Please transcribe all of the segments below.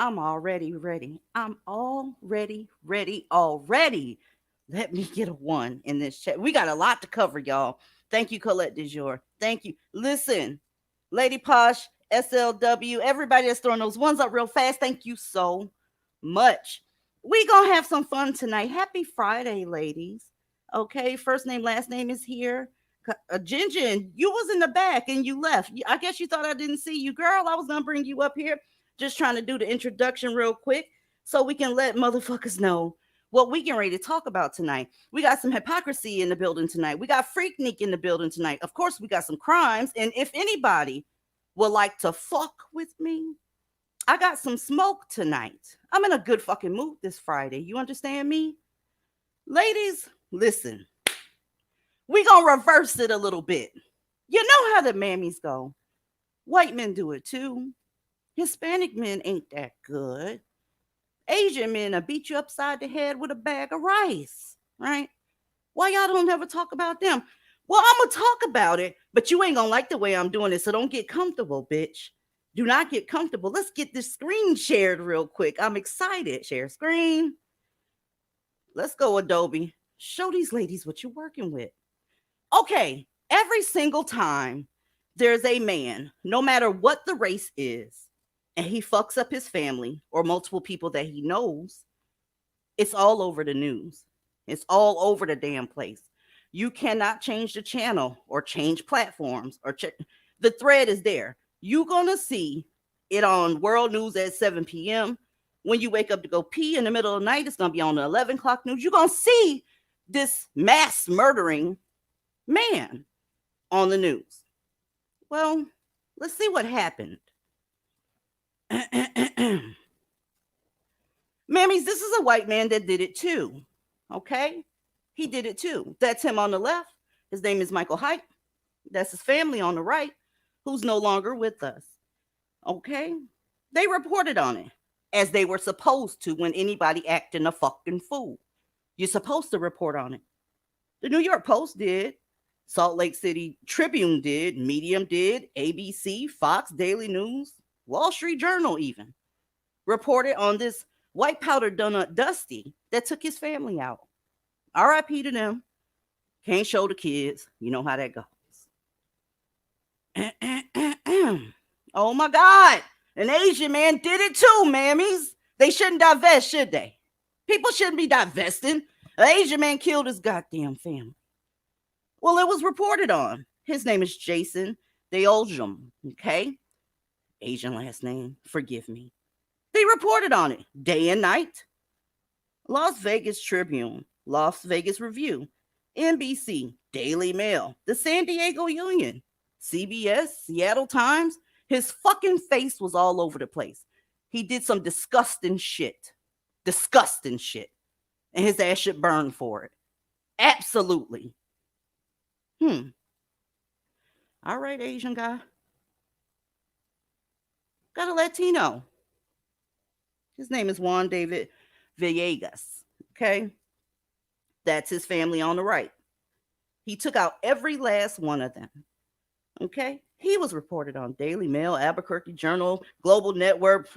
I'm already ready. I'm already ready already. Let me get a one in this chat. We got a lot to cover, y'all. Thank you, Colette du jour. Thank you. Listen, Lady Posh, SLW, everybody that's throwing those ones up real fast. Thank you so much. We gonna have some fun tonight. Happy Friday, ladies. Okay, first name, last name is here. Jinjin, you was in the back and you left. I guess you thought I didn't see you, girl. I was gonna bring you up here. Just trying to do the introduction real quick so we can let motherfuckers know what we getting ready to talk about tonight. We got some hypocrisy in the building tonight. We got Freaknik in the building tonight. Of course, we got some crimes. And if anybody would like to fuck with me, I got some smoke tonight. I'm in a good fucking mood this Friday. You understand me? Ladies, listen. We gonna reverse it a little bit. You know how the mammies go. White men do it too. Hispanic men ain't that good. Asian men will beat you upside the head with a bag of rice, right? Why y'all don't ever talk about them? Well, I'm going to talk about it, but you ain't going to like the way I'm doing it, so don't get comfortable, bitch. Do not get comfortable. Let's get this screen shared real quick. I'm excited. Share screen. Let's go, Adobe. Show these ladies what you're working with. Okay, every single time there's a man, no matter what the race is, and he fucks up his family or multiple people that he knows, it's all over the news. It's all over the damn place. You cannot change the channel or change platforms or the thread is there. You're going to see it on world news at 7 p.m. When you wake up to go pee in the middle of the night, it's going to be on the 11 o'clock news. You're going to see this mass murdering man on the news. Well, let's see what happened. Mammies, this is a white man that did it too. Okay? He did it too. That's him on the left. His name is Michael Hype. That's his family on the right, who's no longer with us. Okay? They reported on it, as they were supposed to when anybody acting a fucking fool. You're supposed to report on it. The New York Post did. Salt Lake City Tribune did. Medium did. ABC, Fox, Daily News, Wall Street Journal even reported on this white powder donut Dusty that took his family out. RIP to them. Can't show the kids. You know how that goes. Oh my God. An Asian man did it too, mammies. They shouldn't divest, should they? People shouldn't be divesting. An Asian man killed his goddamn family. Well, it was reported on. His name is Jason Deoljum, okay? Asian last name, forgive me. They reported on it day and night. Las Vegas Tribune, Las Vegas Review, NBC, Daily Mail, the San Diego Union, CBS, Seattle Times. His fucking face was all over the place. He did some disgusting shit. Disgusting shit. And his ass should burn for it. Absolutely. All right, Asian guy. Got a Latino. His name is Juan David Villegas. Okay? That's his family on the right. He took out every last one of them. Okay? He was reported on Daily Mail, Albuquerque Journal, Global Network.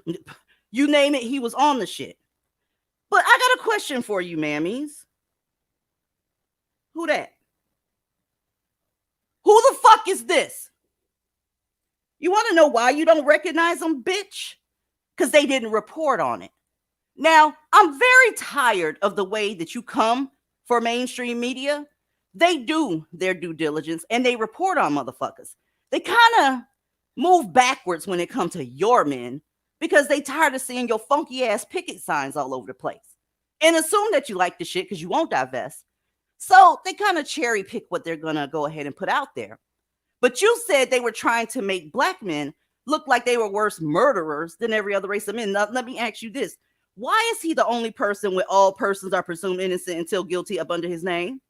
You name it, he was on the shit. But I got a question for you, mammies. Who that? Who the fuck is this? You want to know why you don't recognize them, bitch? Because they didn't report on it. Now, I'm very tired of the way that you come for mainstream media. They do their due diligence and they report on motherfuckers. They kind of move backwards when it comes to your men because they tired of seeing your funky ass picket signs all over the place and assume that you like the shit because you won't divest. So they kind of cherry pick what they're going to go ahead and put out there. But you said they were trying to make black men look like they were worse murderers than every other race of men. Now, let me ask you this. Why is he the only person with all persons are presumed innocent until guilty up under his name?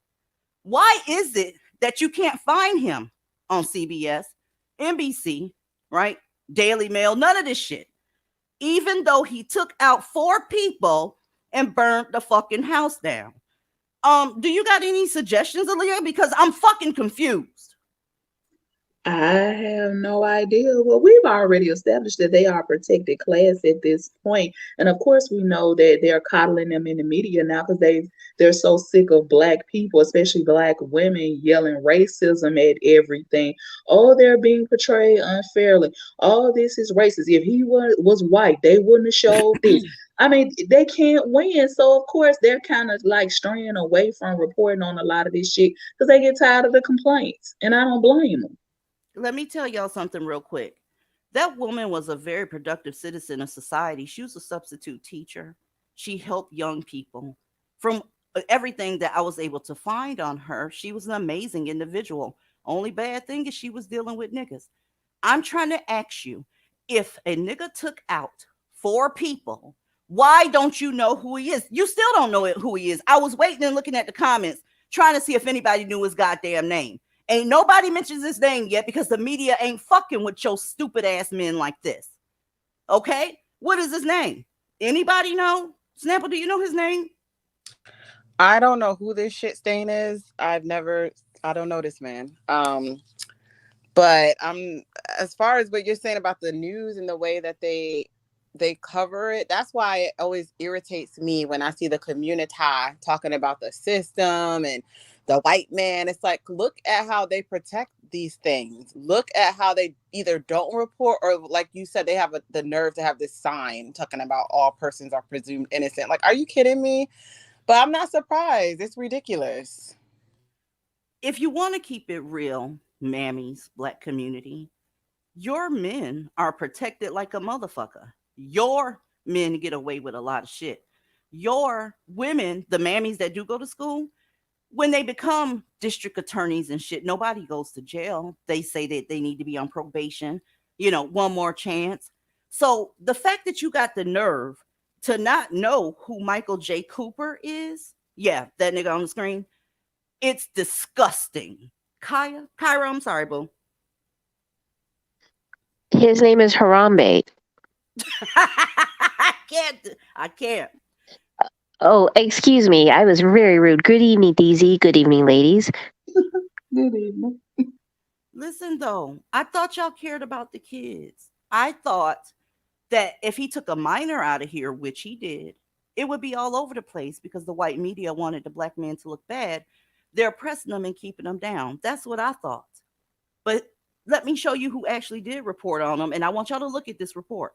Why is it that you can't find him on CBS, NBC, right? Daily Mail, none of this shit. Even though he took out 4 people and burned the fucking house down. Do you got any suggestions, Aaliyah? Because I'm fucking confused. I have no idea. Well, we've already established that they are a protected class at this point, and of course, we know that they're coddling them in the media now because they're so sick of black people, especially black women, yelling racism at everything. Oh, they're being portrayed unfairly. All this is racist. If he was white, they wouldn't have showed this. I mean, they can't win, so of course they're kind of like straying away from reporting on a lot of this shit because they get tired of the complaints, and I don't blame them. Let me tell y'all something real quick. That woman was a very productive citizen of society. She was a substitute teacher. She helped young people. From everything that I was able to find on her, she was an amazing individual. Only bad thing is she was dealing with niggas. I'm trying to ask you, if a nigga took out 4 people, why don't you know who he is? You still don't know who he is. I was waiting and looking at the comments, trying to see if anybody knew his goddamn name. Ain't nobody mentions his name yet because the media ain't fucking with your stupid ass men like this. Okay? What is his name? Anybody know? Snapple, do you know his name? I don't know who this shit stain is. I don't know this man. But as far as what you're saying about the news and the way that they cover it, that's why it always irritates me when I see the community talking about the system and the white man. It's like, look at how they protect these things. Look at how they either don't report or, like you said, they have the nerve to have this sign talking about all persons are presumed innocent. Like, are you kidding me? But I'm not surprised. It's ridiculous. If you want to keep it real, mammies, black community, Your men are protected like a motherfucker. Your men get away with a lot of shit. Your women, the mammies that do go to school, when they become district attorneys and shit, nobody goes to jail. They say that they need to be on probation, one more chance. So the fact that you got the nerve to not know who Michael J. Cooper is, yeah, that nigga on the screen, it's disgusting. Kyra, I'm sorry, boo. His name is Harambe. I can't. Oh, excuse me. I was very rude. Good evening, DZ. Good evening, ladies. Good evening. Listen, though, I thought y'all cared about the kids. I thought that if he took a minor out of here, which he did, it would be all over the place because the white media wanted the black man to look bad. They're oppressing them and keeping them down. That's what I thought. But let me show you who actually did report on them. And I want y'all to look at this report.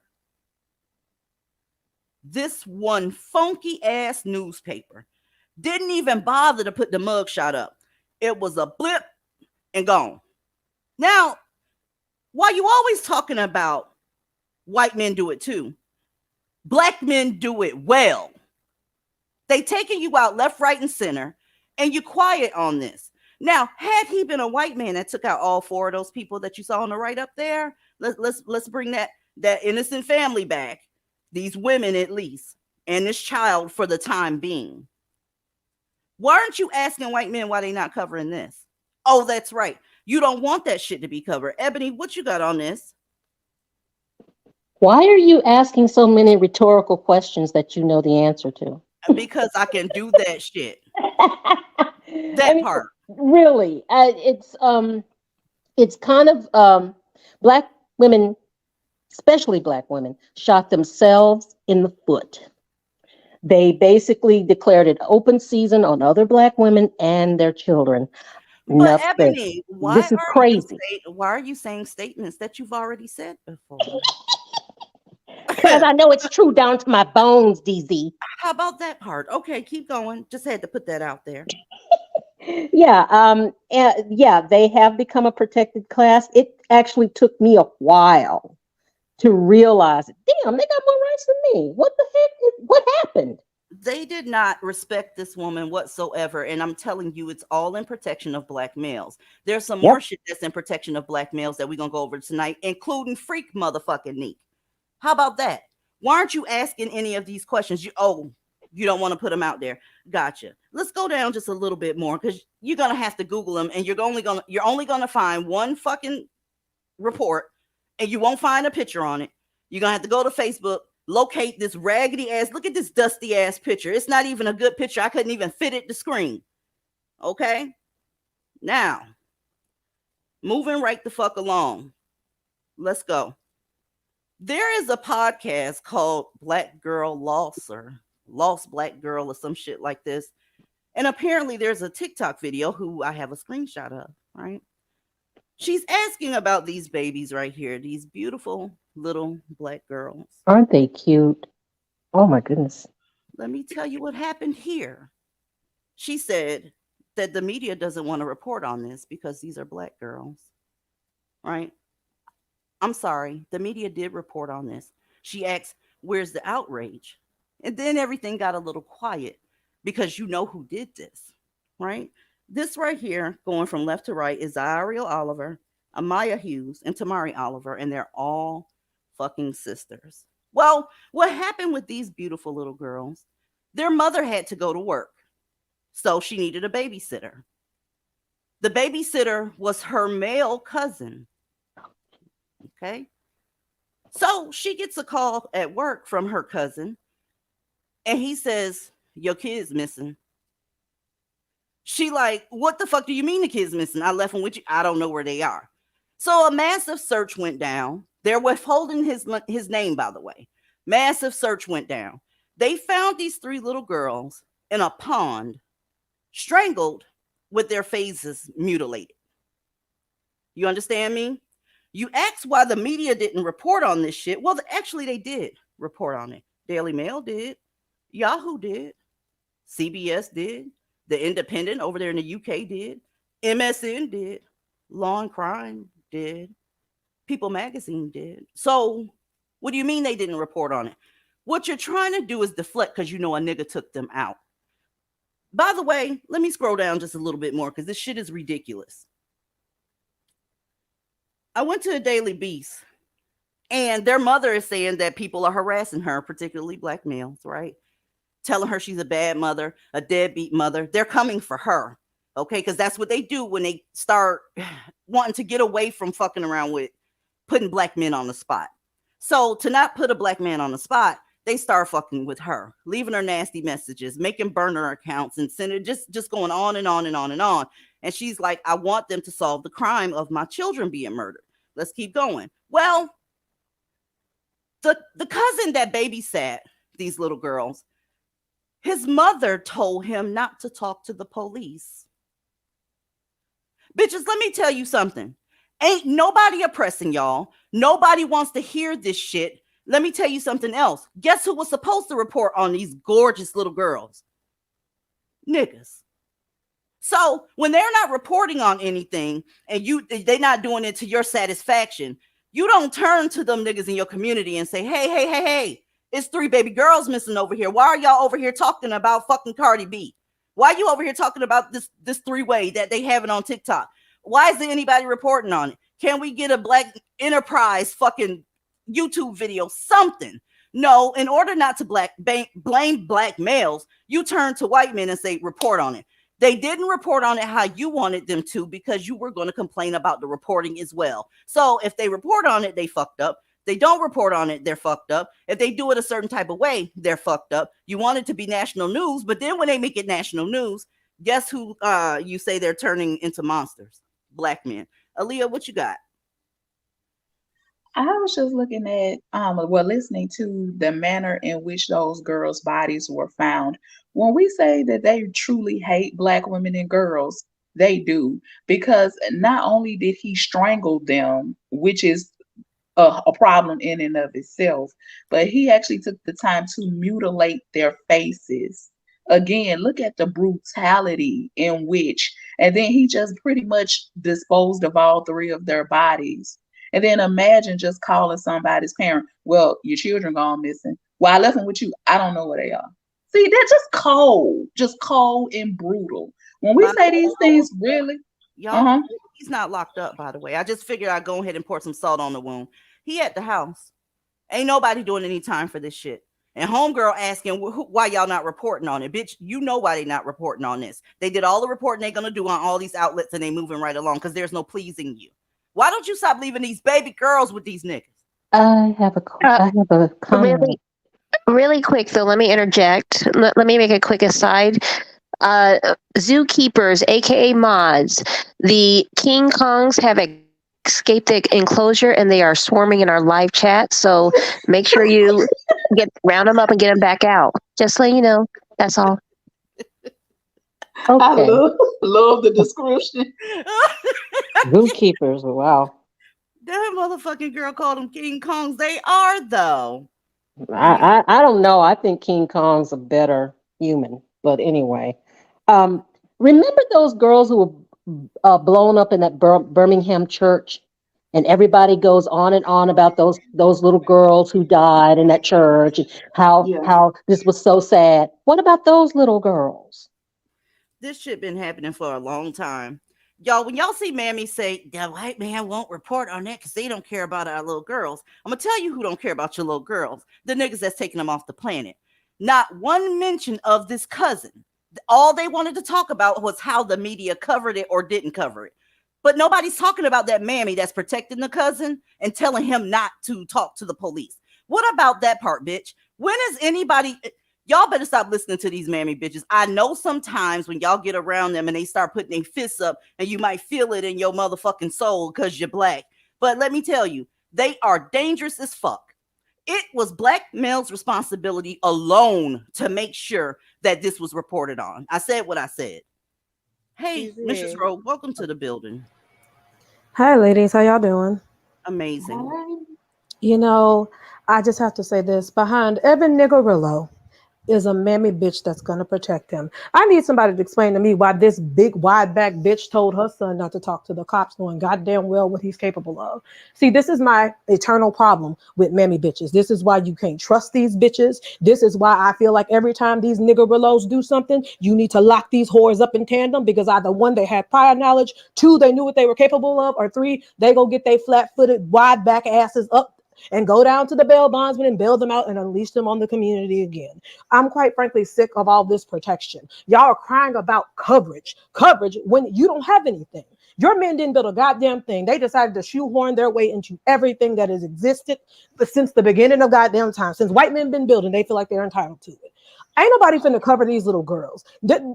This one funky ass newspaper didn't even bother to put the mugshot up. It was a blip and gone. Now, why you always talking about white men do it too? Black men do it well. They taking you out left, right, and center, and you quiet on this. Now, had he been a white man that took out all four of those people that you saw on the right up there, let's bring that innocent family back. These women at least, and this child for the time being. Why aren't you asking white men why they not covering this? Oh, that's right. You don't want that shit to be covered. Ebony, what you got on this? Why are you asking so many rhetorical questions that you know the answer to? Because I can do that shit. That part. Really, it's kind of black women, especially black women, shot themselves in the foot. They basically declared an open season on other black women and their children. But Ebony, this is crazy. Why are you saying statements that you've already said before? Because I know it's true down to my bones, DZ. How about that part? Okay, keep going. Just had to put that out there. Yeah, they have become a protected class. It actually took me a while to realize it. Damn, they got more rights than me. What the heck? What happened? They did not respect this woman whatsoever. And I'm telling you, it's all in protection of black males. There's some more shit that's in protection of black males that we're going to go over tonight, including freak motherfucking Neek. How about that? Why aren't you asking any of these questions? You don't want to put them out there. Gotcha. Let's go down just a little bit more because you're going to have to Google them and you're only going to find one fucking report and you won't find a picture on it. You're going to have to go to Facebook, locate this raggedy ass. Look at this dusty ass picture. It's not even a good picture. I couldn't even fit it to screen. Okay. Now, moving right the fuck along. Let's go. There is a podcast called Black Girl Lost or Lost Black Girl or some shit like this. And apparently there's a TikTok video who I have a screenshot of, right? She's asking about these babies right here, these beautiful little black girls. Aren't they cute? Oh my goodness. Let me tell you what happened here. She said that the media doesn't want to report on this because these are black girls, right? I'm sorry, the media did report on this. She asked, where's the outrage? And then everything got a little quiet because you know who did this, right? This right here, going from left to right, is Ariel Oliver, Amaya Hughes, and Tamari Oliver, and they're all fucking sisters. Well, what happened with these beautiful little girls? Their mother had to go to work, so she needed a babysitter. The babysitter was her male cousin. Okay. So she gets a call at work from her cousin, and he says, your kid's missing. She like, what the fuck do you mean the kid's missing? I left him with you. I don't know where they are. So a massive search went down. They're withholding his name, by the way. Massive search went down. They found these three little girls in a pond, strangled with their faces mutilated. You understand me? You asked why the media didn't report on this shit. Well, actually, they did report on it. Daily Mail did. Yahoo did. CBS did. The Independent over there in the UK did. MSN did. Law and Crime did. People Magazine did. So, what do you mean they didn't report on it? What you're trying to do is deflect because you know a nigga took them out. By the way, let me scroll down just a little bit more because this shit is ridiculous. I went to a Daily Beast, and their mother is saying that people are harassing her, particularly black males, right? Telling her she's a bad mother, a deadbeat mother. They're coming for her, okay? Because that's what they do when they start wanting to get away from fucking around with putting black men on the spot. So to not put a black man on the spot, they start fucking with her, leaving her nasty messages, making burner accounts, and sending just going on and on and on and on. And she's like, I want them to solve the crime of my children being murdered. Let's keep going. Well, the cousin that babysat these little girls, his mother told him not to talk to the police. Bitches, let me tell you something. Ain't nobody oppressing y'all. Nobody wants to hear this shit. Let me tell you something else. Guess who was supposed to report on these gorgeous little girls? Niggas. So when they're not reporting on anything and they're not doing it to your satisfaction, you don't turn to them niggas in your community and say, hey, it's 3 baby girls missing over here. Why are y'all over here talking about fucking Cardi B? Why are you over here talking about this 3-way that they have it on TikTok? Why isn't anybody reporting on it? Can we get a Black Enterprise fucking YouTube video, something? No, in order not to blame black males, you turn to white men and say, report on it. They didn't report on it how you wanted them to because you were going to complain about the reporting as well. So if they report on it, they fucked up. They don't report on it, they're fucked up. If they do it a certain type of way, they're fucked up. You want it to be national news, but then when they make it national news, guess who you say they're turning into monsters? Black men. Aaliyah, what you got? I was just looking at, listening to the manner in which those girls' bodies were found. When we say that they truly hate black women and girls, they do. Because not only did he strangle them, which is a problem in and of itself, but he actually took the time to mutilate their faces. Again, look at the brutality in which, and then he just pretty much disposed of all 3 of their bodies. And then imagine just calling somebody's parent, well, your children gone missing. Well, I left them with you. I don't know where they are. See, that's just cold and brutal. When we say these things, really, y'all, he's not locked up, by the way. I just figured I'd go ahead and pour some salt on the wound. He at the house. Ain't nobody doing any time for this shit. And homegirl asking why y'all not reporting on it. Bitch, you know why they not reporting on this. They did all the reporting they gonna do on all these outlets and they moving right along because there's no pleasing you. Why don't you stop leaving these baby girls with these niggas? I have a comment. Really quick though, let me interject. Let me make a quick aside. Zookeepers, aka mods, the King Kongs have escaped the enclosure and they are swarming in our live chat. So make sure you round them up and get them back out. Just so you know, that's all. Okay. I love the description. Zookeepers, wow. That motherfucking girl called them King Kongs. They are though. I don't know. I think King Kong's a better human. But anyway, remember those girls who were blown up in that Birmingham church, and everybody goes on and on about those little girls who died in that church and how this was so sad. What about those little girls? This shit been happening for a long time. Y'all, when y'all see Mammy say, the white man won't report on that because they don't care about our little girls, I'm going to tell you who don't care about your little girls. The niggas that's taking them off the planet. Not one mention of this cousin. All they wanted to talk about was how the media covered it or didn't cover it. But nobody's talking about that mammy that's protecting the cousin and telling him not to talk to the police. What about that part, bitch? When is anybody... Y'all better stop listening to these mammy bitches. I know sometimes when y'all get around them and they start putting their fists up and you might feel it in your motherfucking soul because you're black. But let me tell you, they are dangerous as fuck. It was black males' responsibility alone to make sure that this was reported on. I said what I said. Hey, Mrs. Rowe, welcome to the building. Hi, ladies. How y'all doing? Amazing. Hi. You know, I just have to say this. Behind every niggerillo, is a mammy bitch that's gonna protect him. I need somebody to explain to me why this big wide back bitch told her son not to talk to the cops, knowing goddamn well what he's capable of. See, this is my eternal problem with mammy bitches. This is why you can't trust these bitches. This is why I feel like every time these nigger reloads do something, you need to lock these whores up in tandem because either one, they had prior knowledge, two, they knew what they were capable of, or three, they go get they flat-footed, wide back asses up and go down to the bail bondsman and bail them out and unleash them on the community again. I'm quite frankly sick of all this protection. Y'all are crying about coverage when you don't have anything. Your men didn't build a goddamn thing. They decided to shoehorn their way into everything that has existed since the beginning of goddamn time. Since white men been building, they feel like they're entitled to it. Ain't nobody finna cover these little girls.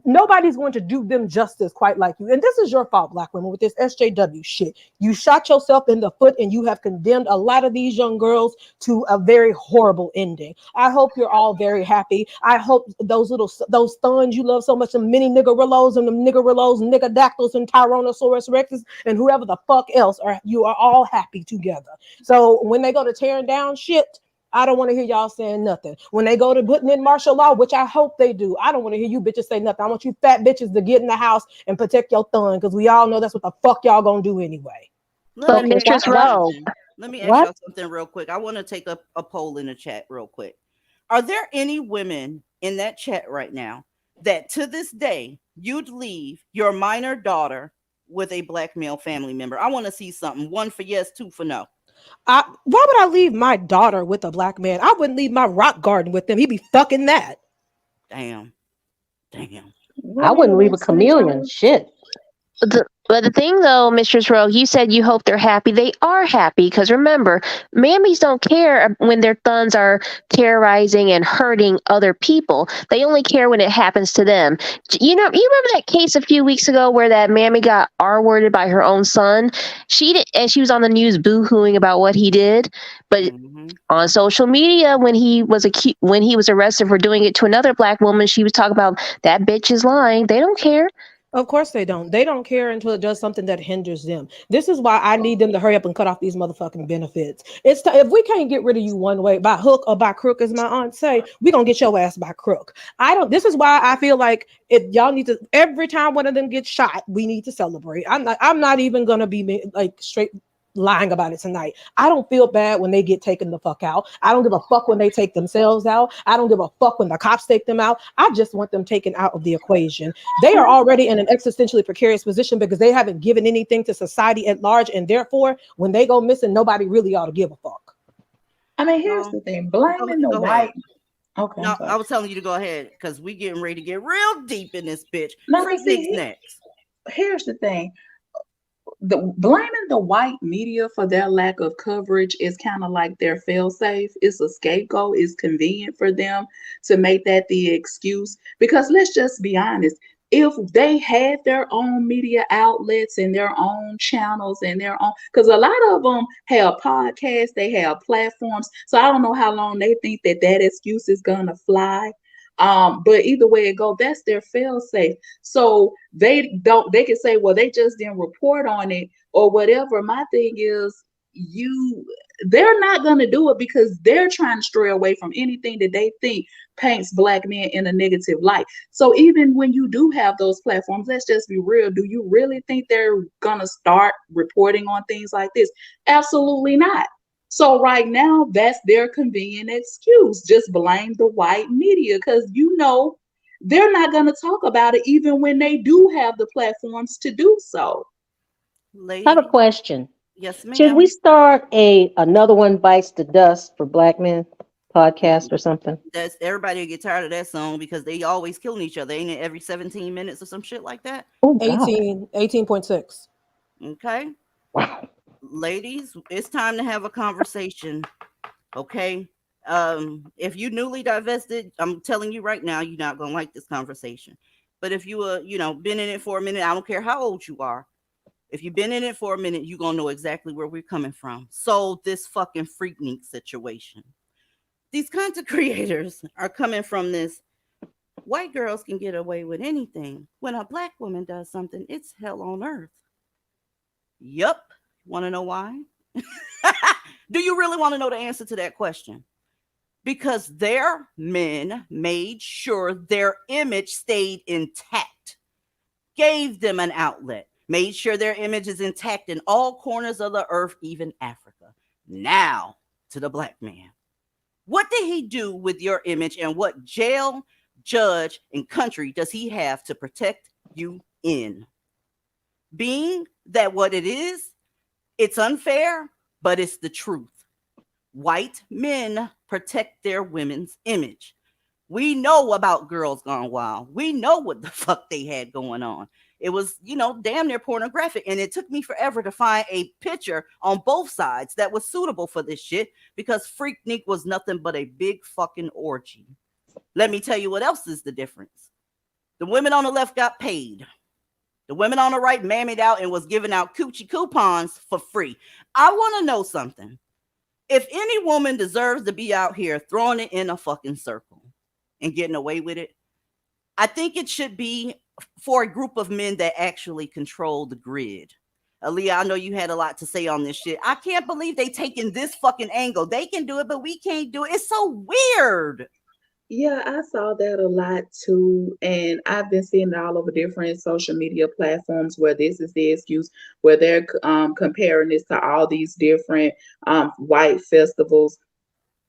Nobody's going to do them justice quite like you. And this is your fault, black women, with this SJW shit. You shot yourself in the foot and you have condemned a lot of these young girls to a very horrible ending. I hope you're all very happy. I hope those thuns you love so much, them mini niggerillos and them niggerillos, niggadactyls and Tyrannosaurus rexes and whoever the fuck else, you are all happy together. So when they go to tearing down shit, I don't want to hear y'all saying nothing. When they go to putting in martial law, which I hope they do, I don't want to hear you bitches say nothing. I want you fat bitches to get in the house and protect your thun because we all know that's what the fuck y'all gonna do anyway. Let But me Okay, ask Mistress y'all what Rowe, something. Let me ask what y'all something real quick. I want to take a poll in the chat real quick. Are there any women in that chat right now that to this day you'd leave your minor daughter with a black male family member? I want to see something. One for yes, two for no. Why would I leave my daughter with a black man? I wouldn't leave my rock garden with him. He'd be fucking that. Damn. Damn. I What do you wouldn't leave want a to say, chameleon. Charlie? Shit. but the thing though, Mistress Rowe, you said you hope they're happy. They are happy because remember, mammies don't care when their thuns are terrorizing and hurting other people. They only care when it happens to them. You remember that case a few weeks ago where that mammy got R-worded by her own son? And she was on the news boo-hooing about what he did. But Hmm. on social media, when he was arrested for doing it to another black woman, she was talking about that bitch is lying. They don't care. Of course they don't. They don't care until it does something that hinders them. This is why I need them to hurry up and cut off these motherfucking benefits. If we can't get rid of you one way by hook or by crook, as my aunt say, we gonna get your ass by crook. I don't. This is why I feel like if y'all need to, every time one of them gets shot, we need to celebrate. I'm not even gonna be like straight lying about it tonight. I don't feel bad when they get taken the fuck out. I don't give a fuck when they take themselves out. I don't give a fuck when the cops take them out. I just want them taken out of the equation. They are already in an existentially precarious position because they haven't given anything to society at large, and therefore, when they go missing, nobody really ought to give a fuck. I mean, here's No, the thing: blaming the go ahead. white. Okay, I'm No, I sorry. was telling you to go ahead because we getting ready to get real deep in this bitch. No, Freak because Nick's see, next. here's the thing: blaming the white media for their lack of coverage is kind of like their failsafe. It's a scapegoat. It's convenient for them to make that the excuse. Because let's just be honest. If they had their own media outlets and their own channels and their own, because a lot of them have podcasts, they have platforms. So I don't know how long they think that that excuse is gonna fly. But either way it go, that's their fail safe. So they can say, well, they just didn't report on it or whatever. My thing is, you they're not gonna do it because they're trying to stray away from anything that they think paints black men in a negative light. So even when you do have those platforms, let's just be real. Do you really think they're gonna start reporting on things like this? Absolutely not. So right now, that's their convenient excuse. Just blame the white media because they're not going to talk about it even when they do have the platforms to do so. I have a Lady. question. Yes, Should we ma'am. start another one bites the dust for black men podcast or something? That's everybody will get tired of that song because they always killing each other. Ain't it every 17 minutes or some shit like that? Oh God. 18.6. Okay. Wow. Ladies, it's time to have a conversation. Okay. If you newly divested, I'm telling you right now, you're not gonna like this conversation. But if you been in it for a minute, I don't care how old you are. If you've been in it for a minute, you're gonna know exactly where we're coming from. So this fucking Freaknik situation. These content creators are coming from this white girls can get away with anything. When a black woman does something, it's hell on earth. Yup. Want to know why? Do you really want to know the answer to that question? because their men made sure their image stayed intact, gave them an outlet, made sure their image is intact in all corners of the earth, even Africa. Now to the black man. What did he do with your image, and what jail, judge, and country does he have to protect you in? Being that what it is, it's unfair, but it's the truth. White men protect their women's image. We know about Girls Gone Wild. We know what the fuck they had going on. It was, damn near pornographic. And it took me forever to find a picture on both sides that was suitable for this shit, because Freaknik was nothing but a big fucking orgy. Let me tell you what else is the difference. The women on the left got paid. The women on the right mammied out and was giving out coochie coupons for free. I want to know something. If any woman deserves to be out here throwing it in a fucking circle and getting away with it, I think it should be for a group of men that actually control the grid. Aaliyah, I know you had a lot to say on this shit. I can't believe they taking this fucking angle. They can do it, but we can't do it. It's so weird. Yeah, I saw that a lot too. And I've been seeing it all over different social media platforms where this is the excuse, where they're comparing this to all these different white festivals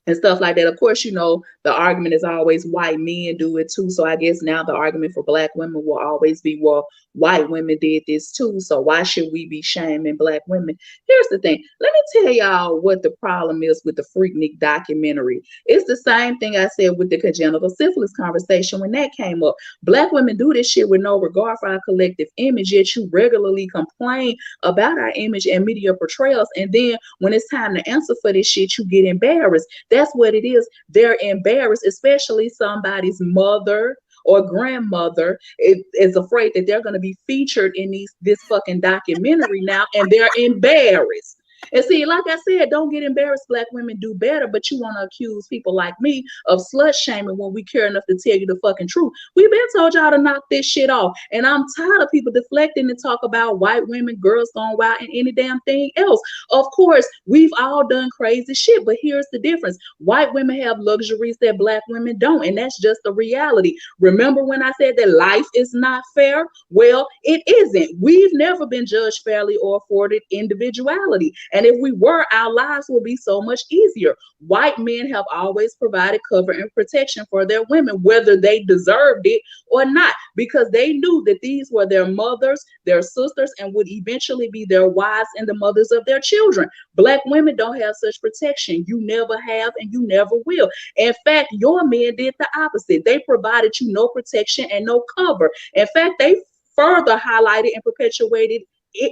and stuff like that. Of course, the argument is always white men do it too. So I guess now the argument for black women will always be, well, white women did this too, so why should we be shaming black women? Here's the thing. Let me tell y'all what the problem is with the Freaknik documentary. It's the same thing I said with the congenital syphilis conversation when that came up. Black women do this shit with no regard for our collective image, yet you regularly complain about our image and media portrayals, and then when it's time to answer for this shit, you get embarrassed. That's what it is. They're embarrassed, especially somebody's mother or grandmother is afraid that they're going to be featured in this fucking documentary now, and they're embarrassed. And see, like I said, don't get embarrassed. Black women do better, but you want to accuse people like me of slut shaming when we care enough to tell you the fucking truth. We've been told y'all to knock this shit off. And I'm tired of people deflecting and talk about white women, Girls Gone Wild, and any damn thing else. Of course, we've all done crazy shit, but here's the difference. White women have luxuries that black women don't, and that's just the reality. Remember when I said that life is not fair? Well, it isn't. We've never been judged fairly or afforded individuality. And if we were, our lives would be so much easier. White men have always provided cover and protection for their women, whether they deserved it or not, because they knew that these were their mothers, their sisters, and would eventually be their wives and the mothers of their children. Black women don't have such protection. You never have, and you never will. In fact, your men did the opposite. They provided you no protection and no cover. In fact, they further highlighted and perpetuated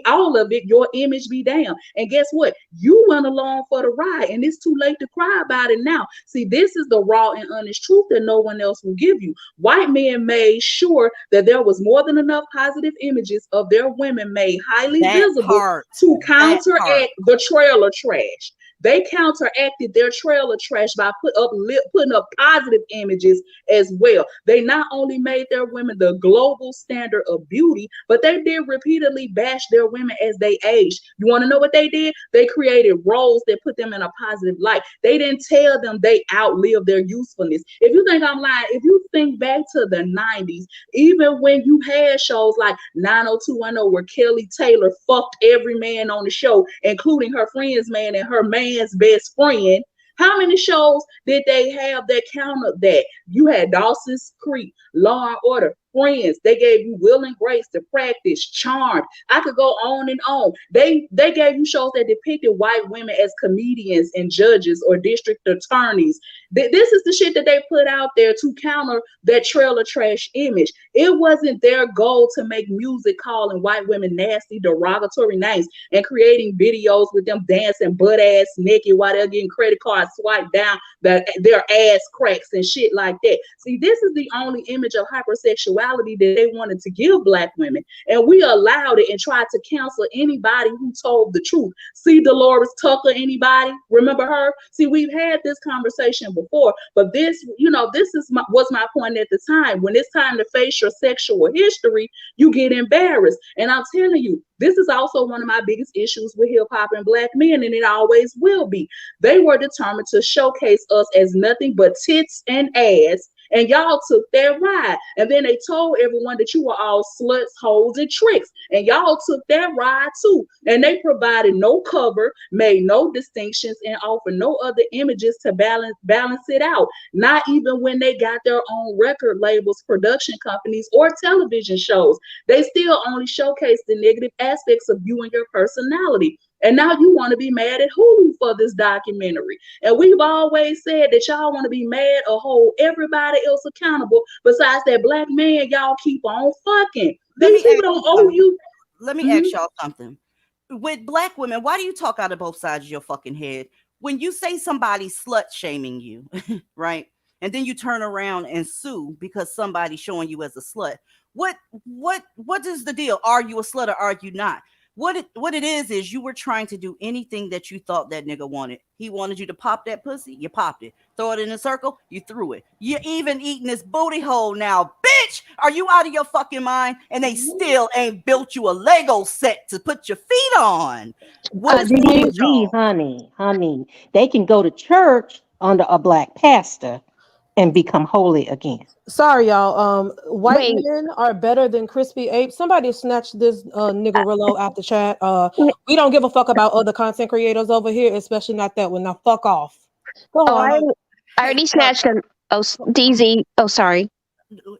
all of it, your image be damned. And guess what? You went along for the ride, and it's too late to cry about it now. See, this is the raw and honest truth that no one else will give you. White men made sure that there was more than enough positive images of their women made highly visible to counteract the trailer trash. They counteracted their trailer trash by putting up positive images as well. They not only made their women the global standard of beauty, but they did repeatedly bash their women as they aged. You want to know what they did? They created roles that put them in a positive light. They didn't tell them they outlived their usefulness. If you think I'm lying, if you think back to the 90s, even when you had shows like 90210 where Kelly Taylor fucked every man on the show, including her friend's man and her man's best friend, how many shows did they have that countered that? You had Dawson's Creek, Law and Order, Friends. They gave you Will and Grace, To Practice, Charmed. I could go on and on. They gave you shows that depicted white women as comedians and judges or district attorneys. This is the shit that they put out there to counter that trailer trash image. It wasn't their goal to make music calling white women nasty, derogatory names and creating videos with them dancing butt ass naked while they're getting credit cards swiped down their ass cracks and shit like that. See, this is the only image of hypersexuality sexuality that they wanted to give Black women. And we allowed it and tried to counsel anybody who told the truth. See Dolores Tucker, anybody? Remember her? See, we've had this conversation before, but this, this was my point at the time. When it's time to face your sexual history, you get embarrassed. And I'm telling you, this is also one of my biggest issues with hip hop and Black men, and it always will be. They were determined to showcase us as nothing but tits and ass, and y'all took that ride. And then they told everyone that you were all sluts, hoes, and tricks, and y'all took that ride too. And they provided no cover, made no distinctions, and offered no other images to balance it out. Not even when they got their own record labels, production companies, or television shows. They still only showcase the negative aspects of you and your personality. And now you want to be mad at Hulu for this documentary. And we've always said that y'all want to be mad or hold everybody else accountable besides that Black man y'all keep on fucking. These people don't owe you. Let me ask y'all something. With Black women, why do you talk out of both sides of your fucking head? When you say somebody's slut shaming you, right? And then you turn around and sue because somebody's showing you as a slut. What is the deal? Are you a slut or are you not? What it is you were trying to do anything that you thought that nigga wanted. He wanted you to pop that pussy, you popped it. Throw it in a circle, you threw it. You're even eating this booty hole now. Bitch, are you out of your fucking mind? And they still ain't built you a Lego set to put your feet on. What is wrong with y'all? honey, they can go to church under a Black pastor and become holy again. Sorry, y'all. White Wait. men are better than crispy apes. Somebody snatched this niggerillo out the chat. We don't give a fuck about other content creators over here, especially not that one. Now, fuck off. Go on. I already snatched them. Oh, DZ. Oh, sorry.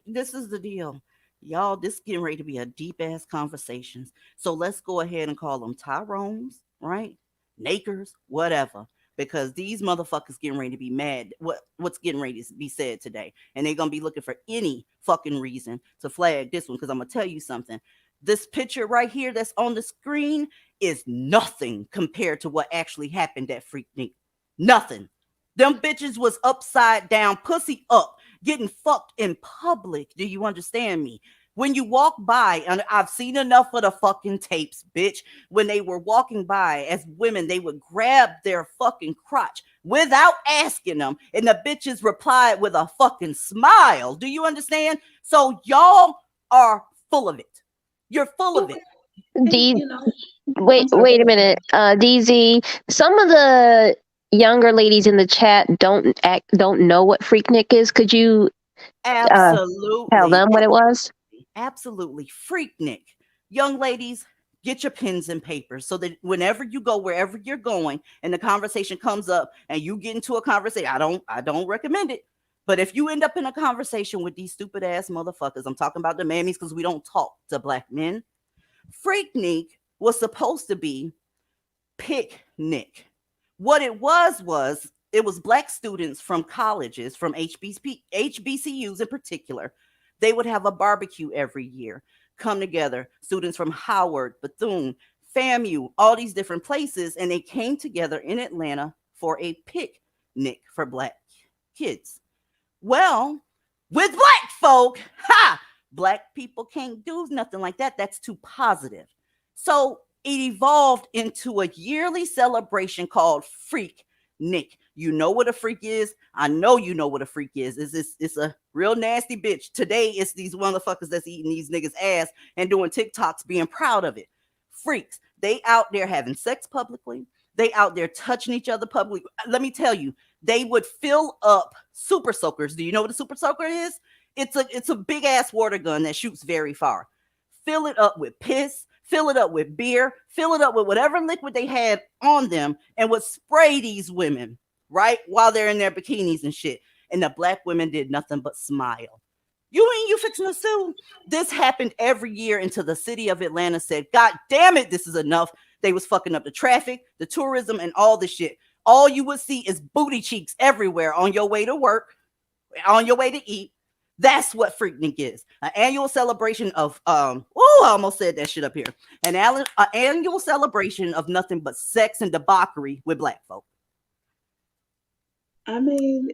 This is the deal. Y'all, this is getting ready to be a deep ass conversations. So let's go ahead and call them Tyrones, right? Nakers, whatever. Because these motherfuckers getting ready to be mad. What's getting ready to be said today. And they're going to be looking for any fucking reason to flag this one. Because I'm going to tell you something. This picture right here that's on the screen is nothing compared to what actually happened at Freaknik. Nothing. Them bitches was upside down, pussy up, getting fucked in public. Do you understand me? When you walk by, and I've seen enough of the fucking tapes, bitch. When they were walking by as women, they would grab their fucking crotch without asking them. And the bitches replied with a fucking smile. Do you understand? So y'all are full of it. You're full of it. Wait a minute. DZ, some of the younger ladies in the chat don't know what Freaknik is. Could you absolutely tell them what it was? Absolutely. Freaknik. Young ladies, get your pens and papers so that whenever you go, wherever you're going, and the conversation comes up and you get into a conversation, I don't recommend it. But if you end up in a conversation with these stupid ass motherfuckers, I'm talking about the mammies because we don't talk to Black men. Freaknik was supposed to be picnic. What it was it was Black students from colleges, from HBCUs in particular. They would have a barbecue every year, come together, students from Howard, Bethune, FAMU, all these different places, and they came together in Atlanta for a picnic for Black kids. Well, with Black folk, Black people can't do nothing like that. That's too positive. So it evolved into a yearly celebration called Freaknik. You know what a freak is? I know you know what a freak is. It's a real nasty bitch. Today, it's these motherfuckers that's eating these niggas' ass and doing TikToks being proud of it. Freaks. They out there having sex publicly. They out there touching each other publicly. Let me tell you, they would fill up super soakers. Do you know what a super soaker is? It's a big ass water gun that shoots very far. Fill it up with piss. Fill it up with beer. Fill it up with whatever liquid they had on them and would spray these women, right? While they're in their bikinis and shit. And the Black women did nothing but smile. You mean you fixing to sue? This happened every year until the city of Atlanta said, God damn it, this is enough. They was fucking up the traffic, the tourism, and all the shit. All you would see is booty cheeks everywhere on your way to work, on your way to eat. That's what Freaknik is. An annual celebration of I almost said that shit up here. An annual celebration of nothing but sex and debauchery with Black folk. I mean,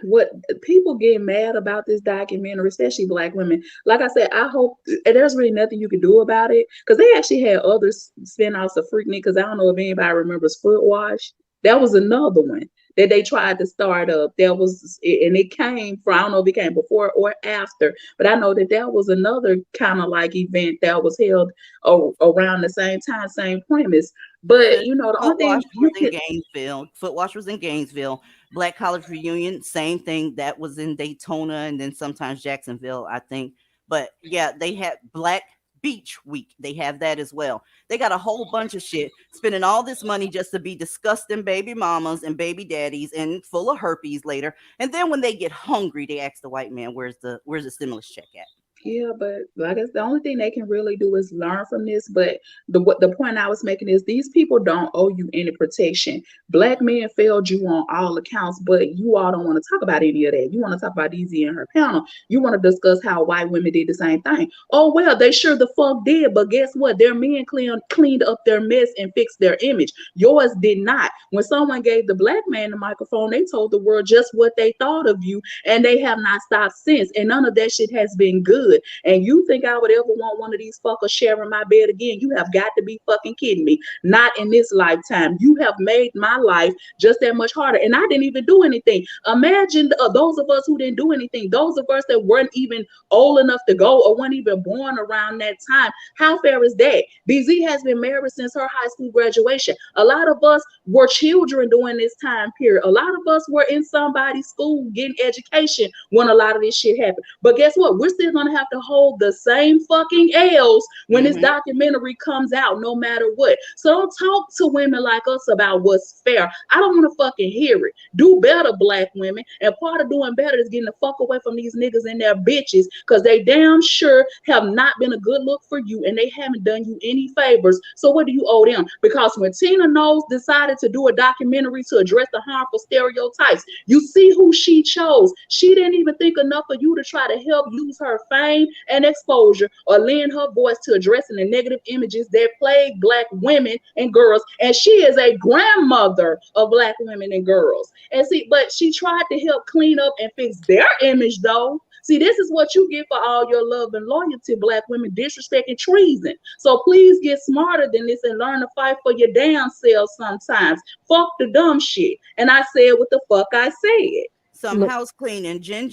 what people get mad about this documentary, especially black women. Like I said, I hope and there's really nothing you can do about it because they actually had other spin-offs of Freaknik. Because I don't know if anybody remembers Foot Wash. That was another one that they tried to start up. That was, and it came from, I don't know if it came before or after, but I know that that was another kind of like event that was held around the same time, same premise. But Sis, you know, the Foot only Wash thing was you in could, Gainesville. Foot Wash was in Gainesville. Black College Reunion, same thing. That was in Daytona and then sometimes Jacksonville, I think. But yeah, they had Black Beach Week. They have that as well. They got a whole bunch of shit, spending all this money just to be disgusting baby mamas and baby daddies and full of herpes later. And then when they get hungry, they ask the white man, "Where's the stimulus check at?" yeah, but I guess the only thing they can really do is learn from this. But the point I was making is these people don't owe you any protection. Black men failed you on all accounts, but you all don't want to talk about any of that. You want to talk about Easy and her panel. You want to discuss how white women did the same thing. Oh well, they sure the fuck did, but guess what? Their men cleaned up their mess and fixed their image. Yours did not. When someone gave the black man the microphone, they told the world just what they thought of you, and they have not stopped since. And none of that shit has been good. And you think I would ever want one of these fuckers sharing my bed again? You have got to be fucking kidding me. Not in this lifetime. You have made my life just that much harder. And I didn't even do anything. Imagine those of us who didn't do anything, those of us that weren't even old enough to go or weren't even born around that time. How fair is that? BZ has been married since her high school graduation. A lot of us were children during this time period. A lot of us were in somebody's school getting education when a lot of this shit happened. But guess what? We're still gonna have to hold the same fucking L's when this Hmm. documentary comes out, no matter what. So don't talk to women like us about what's fair. I don't want to fucking hear it. Do better, black women. And part of doing better is getting the fuck away from these niggas and their bitches, because they damn sure have not been a good look for you and they haven't done you any favors. So what do you owe them? Because when Tina Knowles decided to do a documentary to address the harmful stereotypes, you see who she chose. She didn't even think enough of you to try to help use her fame and exposure or lend her voice to addressing the negative images that plague black women and girls. And she is a grandmother of black women and girls. And see, but she tried to help clean up and fix their image though. See, this is what you get for all your love and loyalty, black women, disrespect and treason. So please get smarter than this and learn to fight for your damn self sometimes. Fuck the dumb shit. And I said what the fuck I said. Some Look, house cleaning. Jen,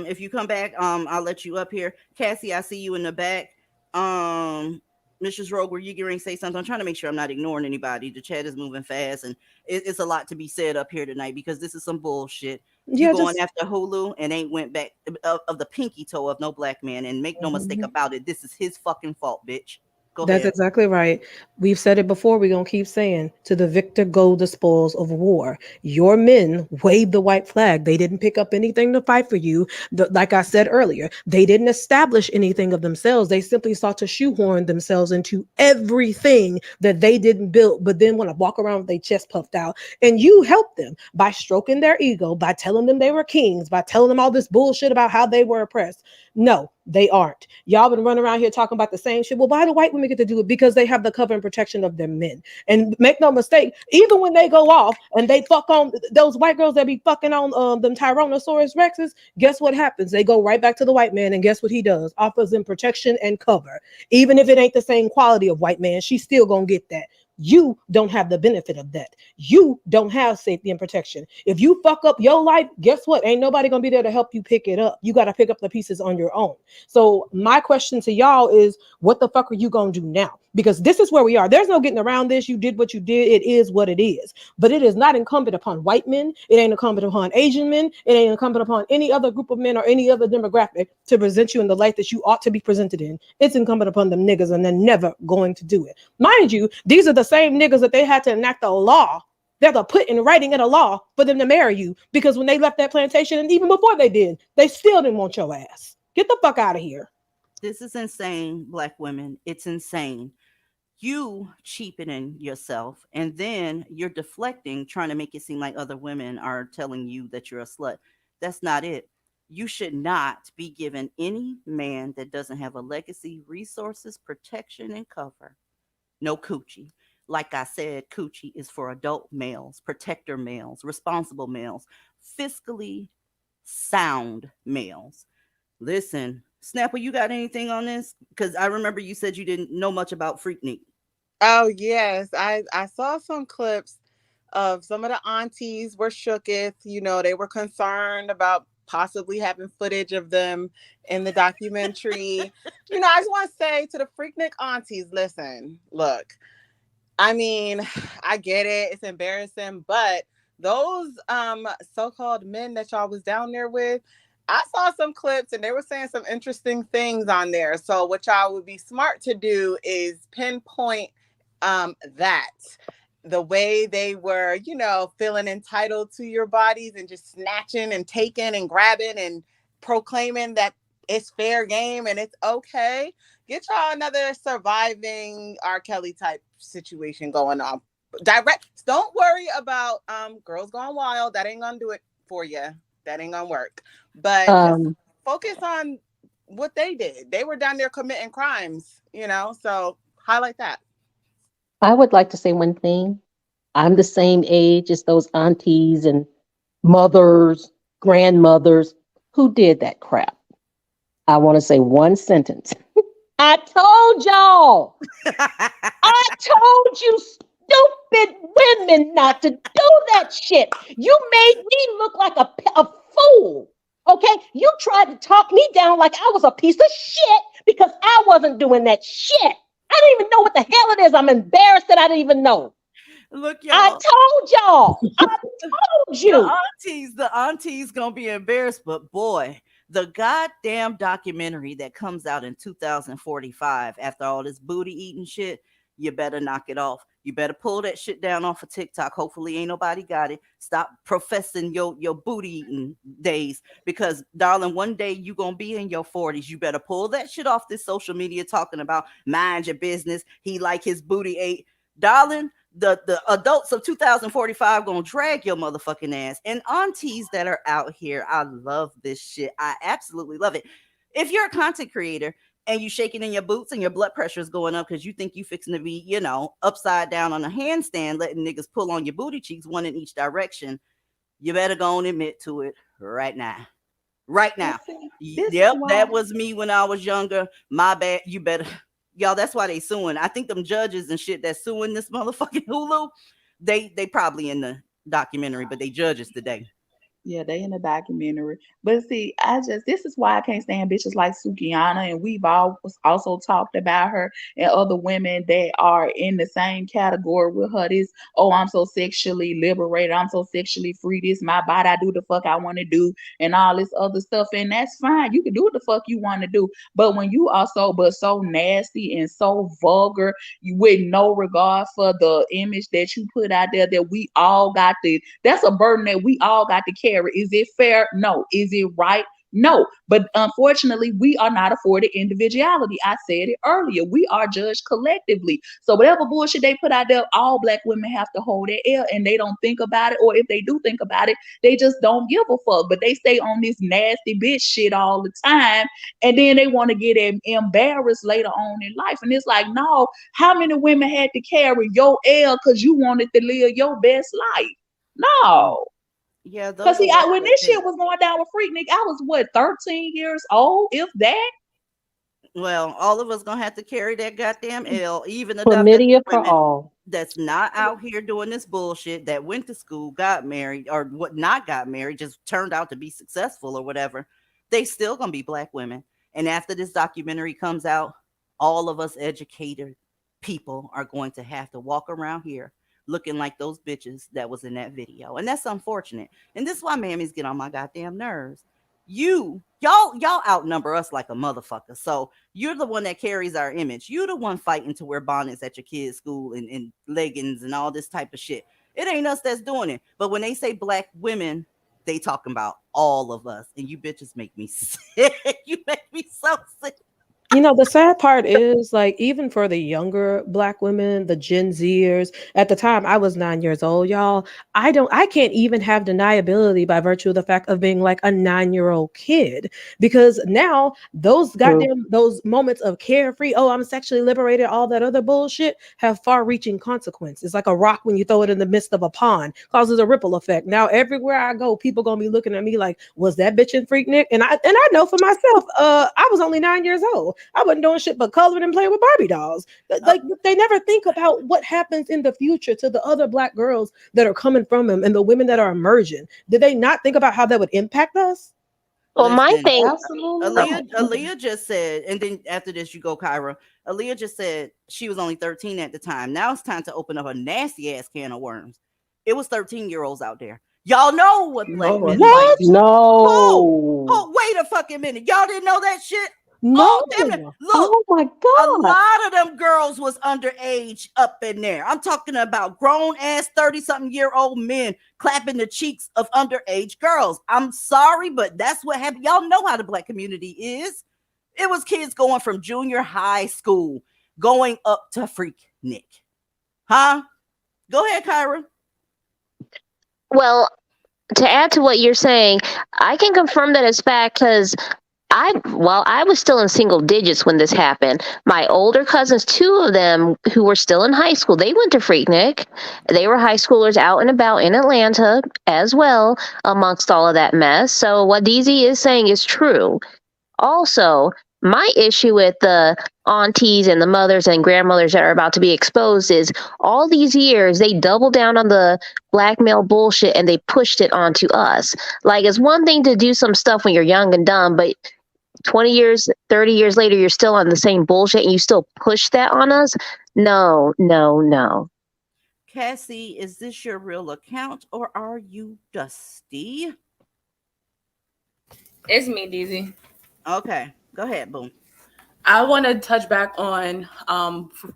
if you come back, I'll let you up here. Cassie, I see you in the back. Mrs. Rogue, were you getting to say something? I'm trying to make sure I'm not ignoring anybody. The chat is moving fast, and it's a lot to be said up here tonight because this is some bullshit. You Yeah, going just after Hulu and ain't went back of the pinky toe of no black man, and make no mistake Mhm. about it, this is his fucking fault, bitch. Go That's ahead. exactly right. We've said it before. We're going to keep saying to the victor go the spoils of war. Your men waved the white flag. They didn't pick up anything to fight for you. Like I said earlier, they didn't establish anything of themselves. They simply sought to shoehorn themselves into everything that they didn't build, but then want to walk around with their chest puffed out. And you helped them by stroking their ego, by telling them they were kings, by telling them all this bullshit about how they were oppressed. No, they aren't. Y'all been running around here talking about the same shit. Well, why do white women get to do it? Because they have the cover and protection of their men. And make no mistake, even when they go off and they fuck on those white girls that be fucking on them Tyrannosaurus Rexes, guess what happens? They go right back to the white man, and guess what he does? Offers them protection and cover. Even if it ain't the same quality of white man, she's still gonna get that. You don't have the benefit of that. You don't have safety and protection. If you fuck up your life, guess what? Ain't nobody gonna be there to help you pick it up. You got to pick up the pieces on your own. So my question to y'all is, what the fuck are you gonna do now? Because this is where we are. There's no getting around this. You did what you did. It is what it is. But it is not incumbent upon white men. It ain't incumbent upon Asian men. It ain't incumbent upon any other group of men or any other demographic to present you in the light that you ought to be presented in. It's incumbent upon them niggas, and they're never going to do it. Mind you, these are the same niggas that they had to enact a law that are put in writing in a law for them to marry you, because when they left that plantation, and even before they did, they still didn't want your ass. Get the fuck out of here. This is insane, black women. It's insane. You cheapening yourself, and then you're deflecting, trying to make it seem like other women are telling you that you're a slut. That's not it. You should not be given any man that doesn't have a legacy, resources, protection, and cover. No coochie. Like I said, coochie is for adult males, protector males, responsible males. fiscally sound males. Listen, Snapper, you got anything on this? Because I remember you said you didn't know much about Freaknik. Oh yes, I saw some clips of some of the aunties were shooketh. You know, they were concerned about possibly having footage of them in the documentary. You know, I just want to say to the Freaknik aunties, listen, look, I mean, I get it. It's embarrassing, but those so-called men that y'all was down there with, I saw some clips and they were saying some interesting things on there. So what y'all would be smart to do is pinpoint that the way they were, you know, feeling entitled to your bodies and just snatching and taking and grabbing and proclaiming that it's fair game and it's okay. Get y'all another surviving R. Kelly type situation going on. Direct. Don't worry about Girls Gone Wild. That ain't gonna do it for you. That ain't gonna work. But just focus on what they did. They were down there committing crimes, you know. So highlight that. I would like to say one thing. I'm the same age as those aunties and mothers, grandmothers who did that crap. I want to say one sentence. I told y'all. I told you, stupid women, not to do that shit. You made me look like a fool. Okay? You tried to talk me down like I was a piece of shit because I wasn't doing that shit. I don't even know what the hell it is. I'm embarrassed that I didn't even know. Look, I y'all. told y'all. I told you. The aunties gonna be embarrassed, but boy, the goddamn documentary that comes out in 2045 after all this booty eating shit, you better knock it off. You better pull that shit down off of TikTok. Hopefully ain't nobody got it. Stop professing your booty eating days because darling, one day you gonna be in your 40s. You better pull that shit off this social media talking about mind your business. He like his booty ate. Darling, the adults of 2045 gonna drag your motherfucking ass. And aunties that are out here, I love this shit. I absolutely love it. If you're a content creator and you shaking in your boots and your blood pressure is going up because you think you fixing to be, you know, upside down on a handstand, letting niggas pull on your booty cheeks, one in each direction, you better go and admit to it right now. Right now. This is Yep, why. that was me when I was younger. My bad. You better, y'all. That's why they suing. I think them judges and shit that suing this motherfucking Hulu, they probably in the documentary, but they judges today. Yeah, they in the documentary. But see, this is why I can't stand bitches like Sukiana, and we've all also talked about her and other women that are in the same category with her. This, oh, I'm so sexually liberated, I'm so sexually free, this my body, I do the fuck I want to do, and all this other stuff. And that's fine. You can do what the fuck you want to do. But when you are so nasty and so vulgar, with no regard for the image that you put out there, that we all got to, that's a burden that we all got to carry. Is it fair? No. Is it right? No. But unfortunately, we are not afforded individuality. I said it earlier. We are judged collectively. So whatever bullshit they put out there, all black women have to hold their L, and they don't think about it. Or if they do think about it, they just don't give a fuck. But they stay on this nasty bitch shit all the time. And then they want to get embarrassed later on in life. And it's like, no, how many women had to carry your L because you wanted to live your best life? No. Yeah, Cause those are see, words when that this think. shit was going down with Freaknik, I was what, 13 years old, if that. Well, all of us gonna have to carry that goddamn L, even the divestment Chlamydia for women all. that's not out here doing this bullshit, that went to school, got married, or what not got married, just turned out to be successful or whatever. They still gonna be black women. And after this documentary comes out, all of us educated people are going to have to walk around here looking like those bitches that was in that video. And that's unfortunate. And this is why mammies get on my goddamn nerves. Y'all outnumber us like a motherfucker. So you're the one that carries our image. You're the one fighting to wear bonnets at your kids' school and leggings and all this type of shit. It ain't us that's doing it. But when they say black women, they talking about all of us. And you bitches make me sick. You make me so sick. You know, the sad part is like even for the younger black women, the Gen Zers, at the time I was 9 years old, y'all. I can't even have deniability by virtue of the fact of being like a 9 year old kid. Because now those True. goddamn those moments of carefree, oh, I'm sexually liberated, all that other bullshit have far reaching consequences. It's like a rock when you throw it in the midst of a pond, causes a ripple effect. Now everywhere I go, people gonna be looking at me like, was that bitch in Freaknik? And I know for myself, I was only 9 years old. I wasn't doing shit but coloring and playing with Barbie dolls. Uh, Like they never think about what happens in the future to the other black girls that are coming from them and the women that are emerging. Did they not think about how that would impact us? Well, my listen, thing. Absolutely Oh, not. Aaliyah just said, and then after this you go, Kyra. Aaliyah just said she was only 13 at the time. Now it's time to open up a nasty ass can of worms. It was 13-year-olds out there. Y'all know what black Lord men have like. What? mercy. Who? No. Oh, wait a fucking minute. Y'all didn't know that shit? No. Oh, damn it. Look, Oh my a God. lot of them girls was underage up in there. I'm talking about grown ass 30-something-year-old men clapping the cheeks of underage girls. I'm sorry, but that's what happened. Y'all know how the black community is. It was kids going from junior high school going up to Freaknik. Huh? Go ahead, Kyra. well, to add to what you're saying, I can confirm that it's fact because I was still in single digits when this happened. My older cousins, two of them who were still in high school, they went to Freaknik. They were high schoolers out and about in Atlanta as well, amongst all of that mess. So what DZ is saying is true. Also, my issue with the aunties and the mothers and grandmothers that are about to be exposed is all these years they doubled down on the blackmail bullshit and they pushed it onto us. Like, it's one thing to do some stuff when you're young and dumb, but 20 years, 30 years later, you're still on the same bullshit and you still push that on us? No, no, no. Cassie, is this your real account or are you dusty? It's me, DZ. Okay, go ahead, boom. I want to touch back on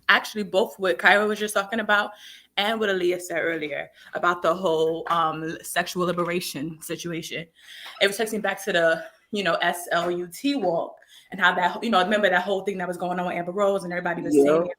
actually both what Kyra was just talking about and what Aaliyah said earlier about the whole sexual liberation situation. It was takes me back to the SLUT walk and how that remember that whole thing that was going on with Amber Rose and everybody was Yeah. saying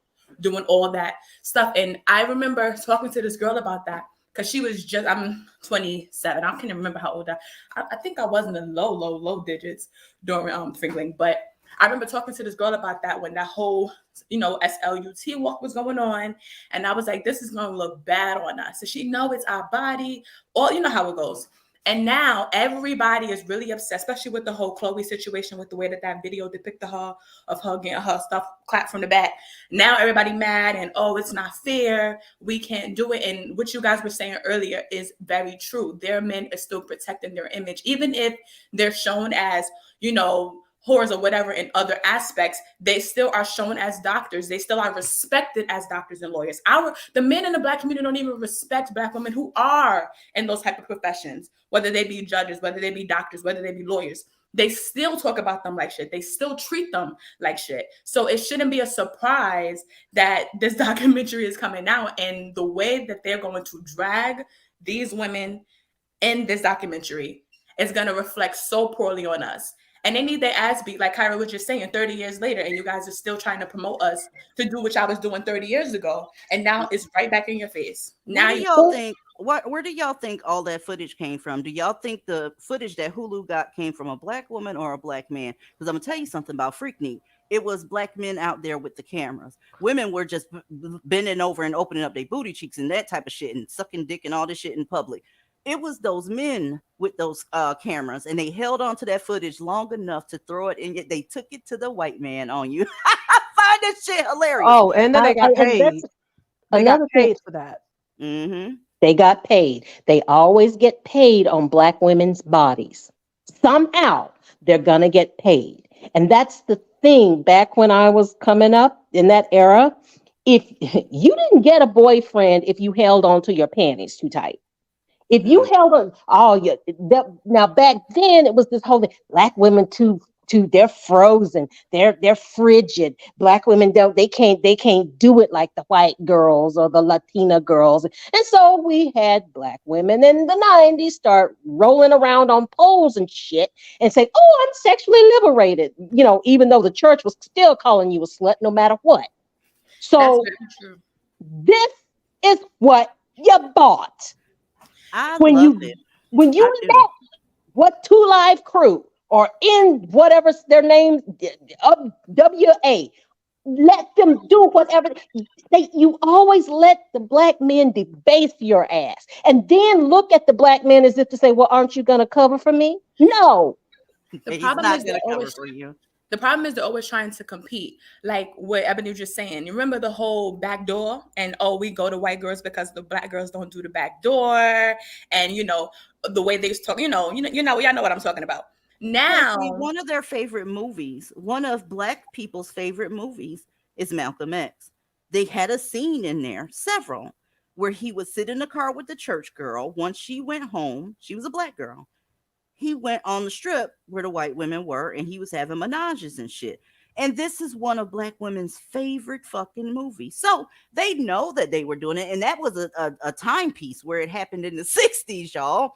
doing all that stuff. And I remember talking to this girl about that because she was I'm 27. I can't even remember how old I think I was in the low digits during Twinkling, but I remember talking to this girl about that when that whole, SLUT walk was going on. And I was like, this is going to look bad on us. So she know it's our body, or you know how it goes. And now everybody is really upset, especially with the whole Chloe situation, with the way that video depicted her, of her getting her stuff clapped from the back. Now everybody mad and, oh, it's not fair. We can't do it. And what you guys were saying earlier is very true. Their men are still protecting their image, even if they're shown as, whores or whatever in other aspects, they still are shown as doctors. They still are respected as doctors and lawyers. The men in the black community don't even respect black women who are in those type of professions, whether they be judges, whether they be doctors, whether they be lawyers. They still talk about them like shit. They still treat them like shit. So it shouldn't be a surprise that this documentary is coming out and the way that they're going to drag these women in this documentary is going to reflect so poorly on us. And they need their ass beat, like Kyra was just saying, 30 years later, and you guys are still trying to promote us to do what I was doing 30 years ago. And now it's right back in your face. Where Now do y'all think where do y'all think all that footage came from? Do y'all think the footage that Hulu got came from a black woman or a black man? Because I'm gonna tell you something about Freaknik. It was black men out there with the cameras. Women were just bending over and opening up their booty cheeks and that type of shit and sucking dick and all this shit in public. It was those men with those cameras, and they held on to that footage long enough to throw it in. They took it to the white man on you. I find this shit hilarious. Oh, and then they got And paid. that's They got another thing. paid for that. Mm-hmm. They got paid. They always get paid on black women's bodies. Somehow they're gonna get paid. And that's the thing. Back when I was coming up in that era, if you didn't get a boyfriend if you held on to your panties too tight. If you held on, now back then it was this whole thing, black women too They're frozen, they're frigid. Black women they can't do it like the white girls or the Latina girls. And so we had black women in the 90s start rolling around on poles and shit and say, oh, I'm sexually liberated, even though the church was still calling you a slut no matter what. That's So very true. this is what you bought I when love you it. when I you do. let what Two Live Crew or in whatever their name, WA, let them do whatever you always let the black men debase your ass and then look at the black man as if to say, well, aren't you going to cover for me? No. The He's problem not is going they're to cover always for you. the problem is they're always trying to compete. Like what Ebony was just saying. You remember the whole back door and oh, we go to white girls because the black girls don't do the back door, and the way they talk. Y'all know what I'm talking about. Well, see, Now, one of their favorite movies, one of black people's favorite movies is Malcolm X. They had a scene in there, several, where he would sit in the car with the church girl. Once she went home, she was a black girl. He went on the strip where the white women were and he was having menages and shit. And this is one of black women's favorite fucking movies. So they know that they were doing it. And that was a timepiece where it happened in the 60s, y'all.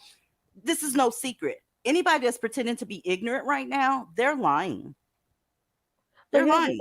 This is no secret. Anybody that's pretending to be ignorant right now, they're lying. But They're lying.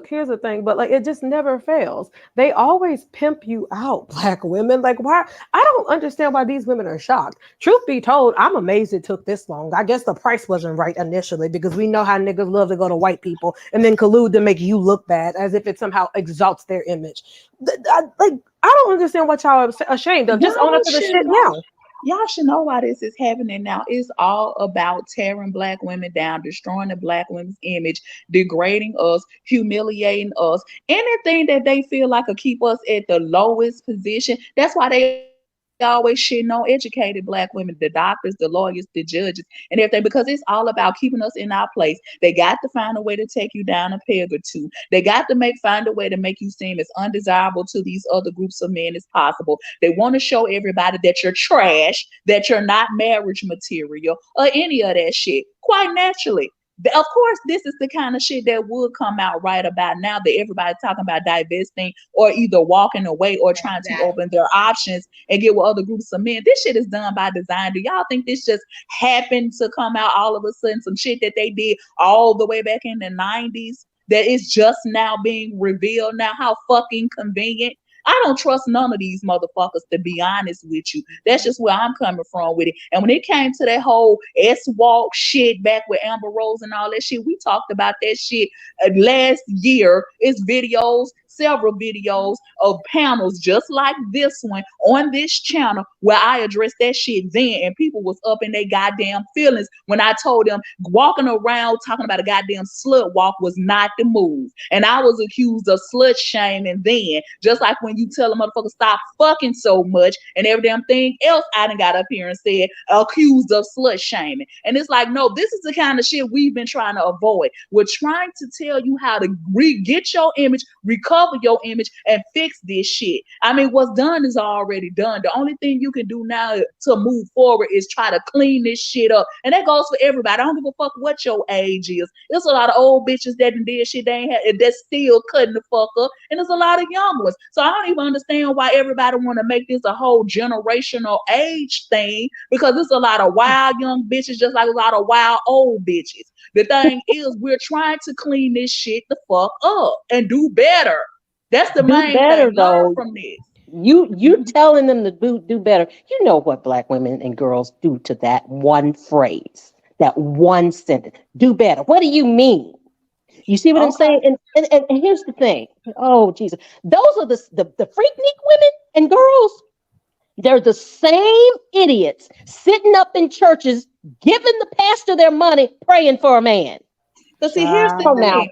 here's the thing, but like it just never fails. They always pimp you out, black women. Like, why? I don't understand why these women are shocked. Truth be told, I'm amazed it took this long. I guess the price wasn't right initially because we know how niggas love to go to white people and then collude to make you look bad as if it somehow exalts their image. I don't understand what y'all are ashamed of. Just own up Y'all to the should shit know. now. Y'all should know why this is happening now. It's all about tearing black women down, destroying the black women's image, degrading us, humiliating us. Anything that they feel like will keep us at the lowest position. That's why they always shitting on educated black women, the doctors, the lawyers, the judges, and everything, because it's all about keeping us in our place. They got to find a way to take you down a peg or two. They got to find a way to make you seem as undesirable to these other groups of men as possible. They want to show everybody that you're trash, that you're not marriage material, or any of that shit. Quite naturally. Of course, this is the kind of shit that would come out right about now that everybody's talking about divesting or either walking away or trying to exactly. open their options and get with other groups of men. This shit is done by design. Do y'all think this just happened to come out all of a sudden? Some shit that they did all the way back in the 90s that is just now being revealed now? How fucking convenient. I don't trust none of these motherfuckers, to be honest with you. That's just where I'm coming from with it. And when it came to that whole S-Walk shit back with Amber Rose and all that shit, we talked about that shit last year. It's videos, several videos of panels just like this one on this channel where I addressed that shit then, and people was up in their goddamn feelings when I told them walking around talking about a goddamn slut walk was not the move. And I was accused of slut shaming then, just like when you tell a motherfucker stop fucking so much and every damn thing else I done got up here and said accused of slut shaming. And it's like, no, this is the kind of shit we've been trying to avoid. We're trying to tell you how to get your image, recover your image, and fix this shit. I mean, what's done is already done. The only thing you can do now to move forward is try to clean this shit up. And that goes for everybody. I don't give a fuck what your age is. There's a lot of old bitches that did shit they ain't had, that's still cutting the fuck up. And there's a lot of young ones. So I don't even understand why everybody want to make this a whole generational age thing, because there's a lot of wild young bitches just like a lot of wild old bitches. The thing is, we're trying to clean this shit the fuck up and do better. That's the Do main better thing. Learn though. from this. You telling them to do better. You know what black women and girls do to that one phrase, that one sentence. Do better. What do you mean? You see what I'm Okay. saying? And here's the thing. Oh Jesus, those are the Freaknik women and girls. They're the same idiots sitting up in churches, giving the pastor their money, praying for a man. But see, here's the So Child. now, thing.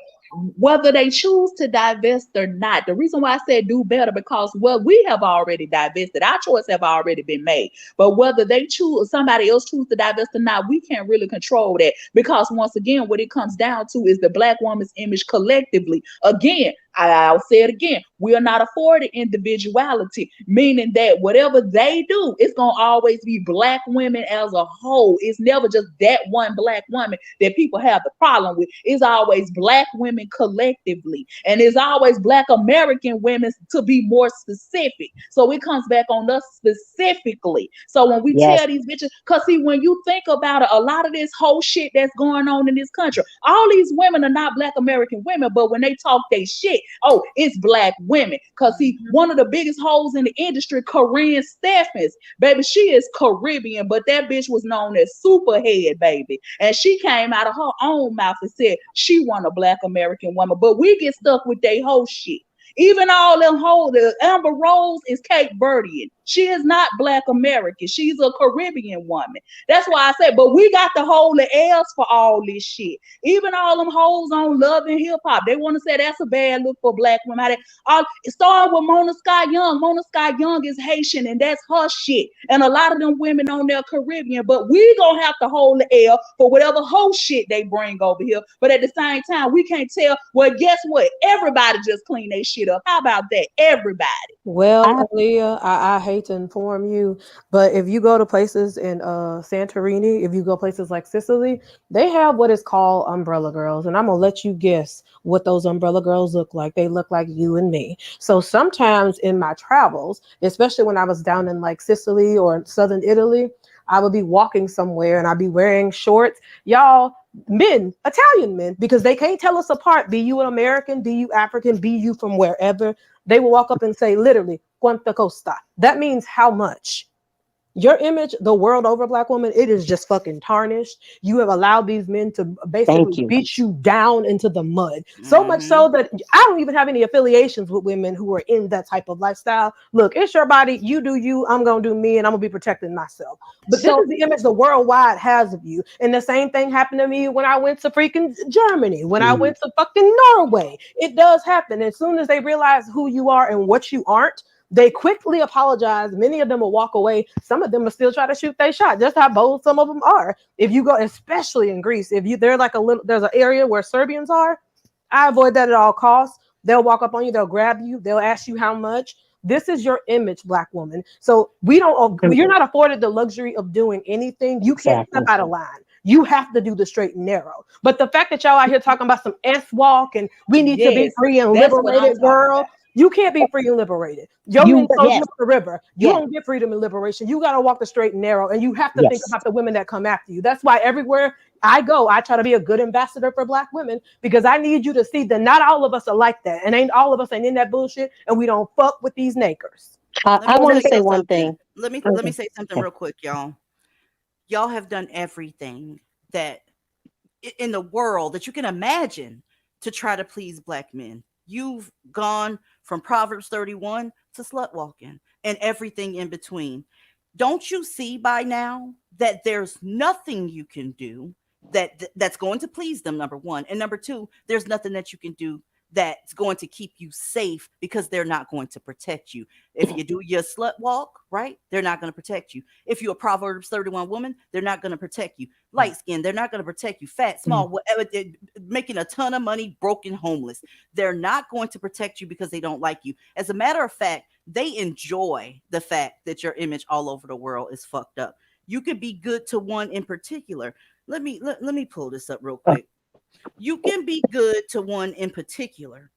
Whether they choose to divest or not, the reason why I said do better, because well, we have already divested. Our choice have already been made. But whether they choose, somebody else choose to divest or not, we can't really control that. Because once again, what it comes down to is the black woman's image collectively. Again, I'll say it again. We are not afforded individuality, meaning that whatever they do, it's going to always be Black women as a whole. It's never just that one Black woman that people have the problem with. It's always Black women collectively. And it's always Black American women, to be more specific. So it comes back on us specifically. So when we Yes. tell these bitches, because see, when you think about it, a lot of this whole shit that's going on in this country, all these women are not Black American women, but when they talk they shit, oh, it's Black women. Because see, one of the biggest holes in the industry, Corinne Steffens, baby, she is Caribbean, but that bitch was known as Superhead, baby. And she came out of her own mouth and said she want a Black American woman. But we get stuck with they whole shit. Even all them whole, the Amber Rose is Cape Verdean. She is not Black American. She's a Caribbean woman. That's why I say, but we got to hold the L's for all this shit. Even all them hoes on Love and Hip Hop, they want to say that's a bad look for Black women. It started with Mona Scott Young. Mona Scott Young is Haitian, and that's her shit. And a lot of them women on there Caribbean, but we gonna have to hold the L for whatever whole shit they bring over here. But at the same time, we can't tell. Well, guess what? Everybody just clean their shit up. How about that? Everybody. Well, Aaliyah, I hate to inform you, but if you go to places in Santorini, if you go places like Sicily, they have what is called umbrella girls. And I'm going to let you guess what those umbrella girls look like. They look like you and me. So sometimes in my travels, especially when I was down in like Sicily or southern Italy, I would be walking somewhere and I'd be wearing shorts. Y'all, men, Italian men, because they can't tell us apart. Be you an American, be you African, be you from wherever. They will walk up and say, literally, quanta costa. That means how much. Your image, the world over, Black woman, it is just fucking tarnished. You have allowed these men to basically beat you down into the mud. So much so that I don't even have any affiliations with women who are in that type of lifestyle. Look, it's your body. You do you. I'm going to do me, and I'm going to be protecting myself. But this is the image the worldwide has of you. And the same thing happened to me when I went to freaking Germany, when I went to fucking Norway. It does happen. As soon as they realize who you are and what you aren't, they quickly apologize. Many of them will walk away. Some of them will still try to shoot their shot. Just how bold some of them are. If you go, especially in Greece, if you they're like there's an area where Serbians are. I avoid that at all costs. They'll walk up on you. They'll grab you. They'll ask you how much. This is your image, Black woman. So you're not afforded the luxury of doing anything. You can't step out of line. You have to do the straight and narrow. But the fact that y'all out here talking about some S-walk and we need to be free and liberated, girl. You can't be free and liberated. Your men throw you up the river. You don't get freedom and liberation. You got to walk the straight and narrow, and you have to think about the women that come after you. That's why everywhere I go, I try to be a good ambassador for Black women, because I need you to see that not all of us are like that, and ain't all of us ain't in that bullshit, and we don't fuck with these nakers. I want to say one thing. Let me say something real quick, y'all. Y'all have done everything that in the world that you can imagine to try to please Black men. You've gone from Proverbs 31 to slut walking and everything in between. Don't you see by now that there's nothing you can do that's going to please them, number one. And number two, there's nothing that you can do that's going to keep you safe, because they're not going to protect you. If you do your slut walk, right, they're not going to protect you. If you're a Proverbs 31 woman, they're not going to protect you. Light skin, they're not going to protect you. Fat, small, whatever, making a ton of money, broken, homeless. They're not going to protect you because they don't like you. As a matter of fact, they enjoy the fact that your image all over the world is fucked up. You could be good to one in particular. Let me pull this up real quick. You can be good to one in particular.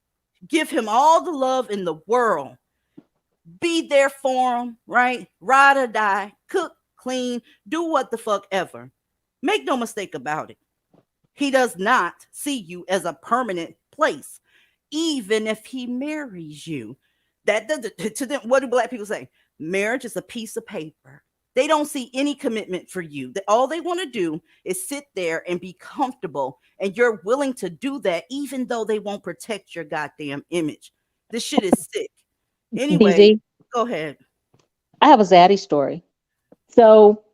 Give him all the love in the world. Be there for him, right? Ride or die, cook, clean, do what the fuck ever. Make no mistake about it. He does not see you as a permanent place, even if he marries you. That to them, what do Black people say? Marriage is a piece of paper. They don't see any commitment for you. All they want to do is sit there and be comfortable. And you're willing to do that, even though they won't protect your goddamn image. This shit is sick. Anyway, DZ, go ahead. I have a zaddy story. So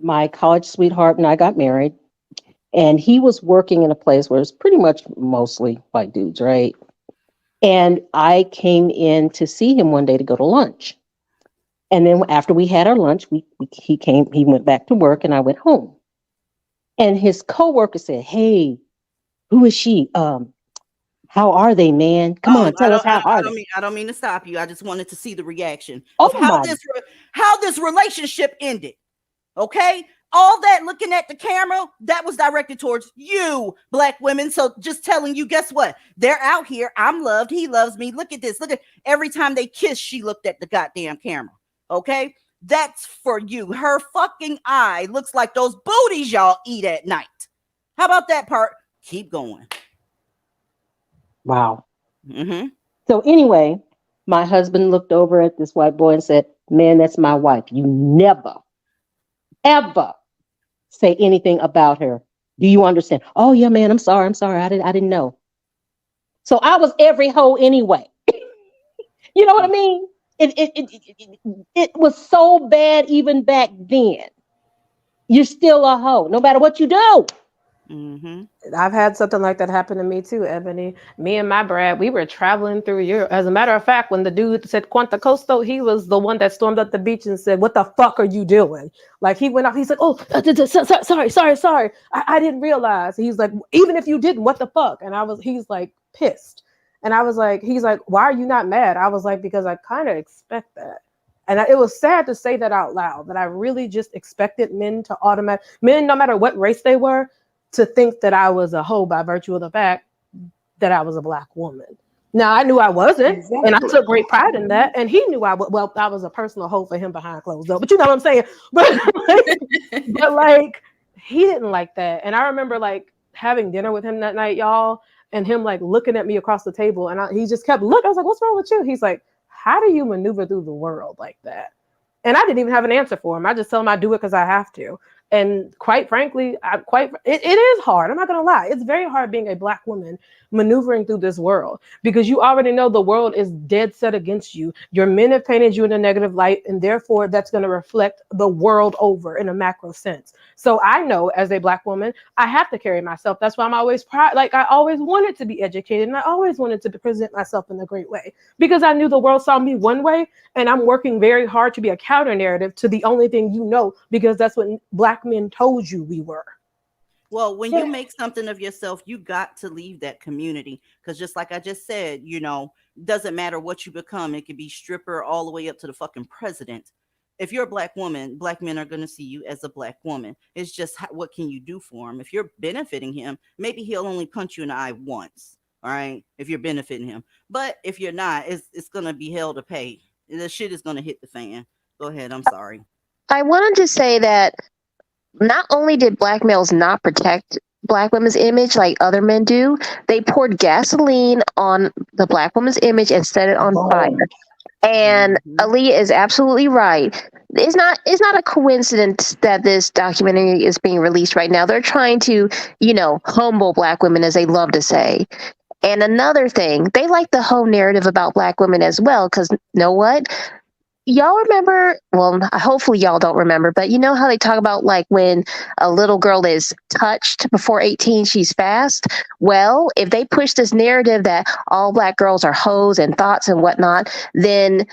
my college sweetheart and I got married, and he was working in a place where it's pretty much mostly white dudes, right? And I came in to see him one day to go to lunch. And then after we had our lunch, he went back to work and I went home. And his coworker said, "Hey, who is she? How are they, man? Come on, tell us how are they? I don't mean to stop you. I just wanted to see the reaction of Oh my, how this relationship ended. Okay? All that looking at the camera, that was directed towards you, black women. So just telling you, guess what? They're out here. I'm loved. He loves me. Look at this. Look at every time they kiss, she looked at the goddamn camera. Okay? That's for you. Her fucking eye looks like those booties y'all eat at night. How about that part? Keep going. wow. Mm-hmm. So anyway, my husband looked over at this white boy and said, "Man, that's my wife. You never, ever say anything about her. Do you understand?" "Oh yeah, man. I'm sorry. I'm sorry. I didn't know." So I was every hoe anyway. You know what I mean? It was so bad even back then. You're still a hoe, no matter what you do. Mm-hmm. I've had something like that happen to me too, Ebony. Me and my Brad, we were traveling through Europe. As a matter of fact, when the dude said Quanta Costo, he was the one that stormed up the beach and said, "What the fuck are you doing?" Like he went off. He's like, "Oh, sorry. I didn't realize." He's like, "Even if you didn't, what the fuck?" And he's like pissed. And I was like, he's like, "Why are you not mad?" I was like, "Because I kind of expect that." And it was sad to say that out loud, that I really just expected men, no matter what race they were, to think that I was a hoe by virtue of the fact that I was a black woman. Now I knew I wasn't, and I took great pride in that. And he knew I would. Well, I was a personal hoe for him behind closed doors, but you know what I'm saying. But he didn't like that. And I remember like having dinner with him that night, y'all, and him like looking at me across the table, and he just kept looking. I was like, "What's wrong with you?" He's like, "How do you maneuver through the world like that?" And I didn't even have an answer for him. I just tell him I do it because I have to. And quite frankly, it is hard. I'm not going to lie. It's very hard being a black woman maneuvering through this world, because you already know the world is dead set against you. Your men have painted you in a negative light, and therefore that's going to reflect the world over in a macro sense. So I know as a black woman, I have to carry myself. That's why I'm always proud. Like I always wanted to be educated, and I always wanted to present myself in a great way, because I knew the world saw me one way, and I'm working very hard to be a counter narrative to the only thing you know, because that's what black men told you we were. Well, when Yeah. you make something of yourself, you got to leave that community. Because just like I just said, doesn't matter what you become. It could be stripper all the way up to the fucking president. If you're a black woman, black men are going to see you as a black woman. It's just what can you do for him? If you're benefiting him, maybe he'll only punch you in the eye once. All right. If you're benefiting him. But if you're not, it's going to be hell to pay. The shit is going to hit the fan. Go ahead. I'm sorry. I wanted to say that not only did black males not protect black women's image like other men do, they poured gasoline on the black woman's image and set it on fire. And Aaliyah is absolutely right. It's not a coincidence that this documentary is being released right now. They're trying to, humble black women, as they love to say. And another thing, they like the whole narrative about black women as well, because you know what? Y'all remember, well, hopefully y'all don't remember, but you know how they talk about like when a little girl is touched before 18, she's fast? Well, if they push this narrative that all black girls are hoes and thoughts and whatnot, then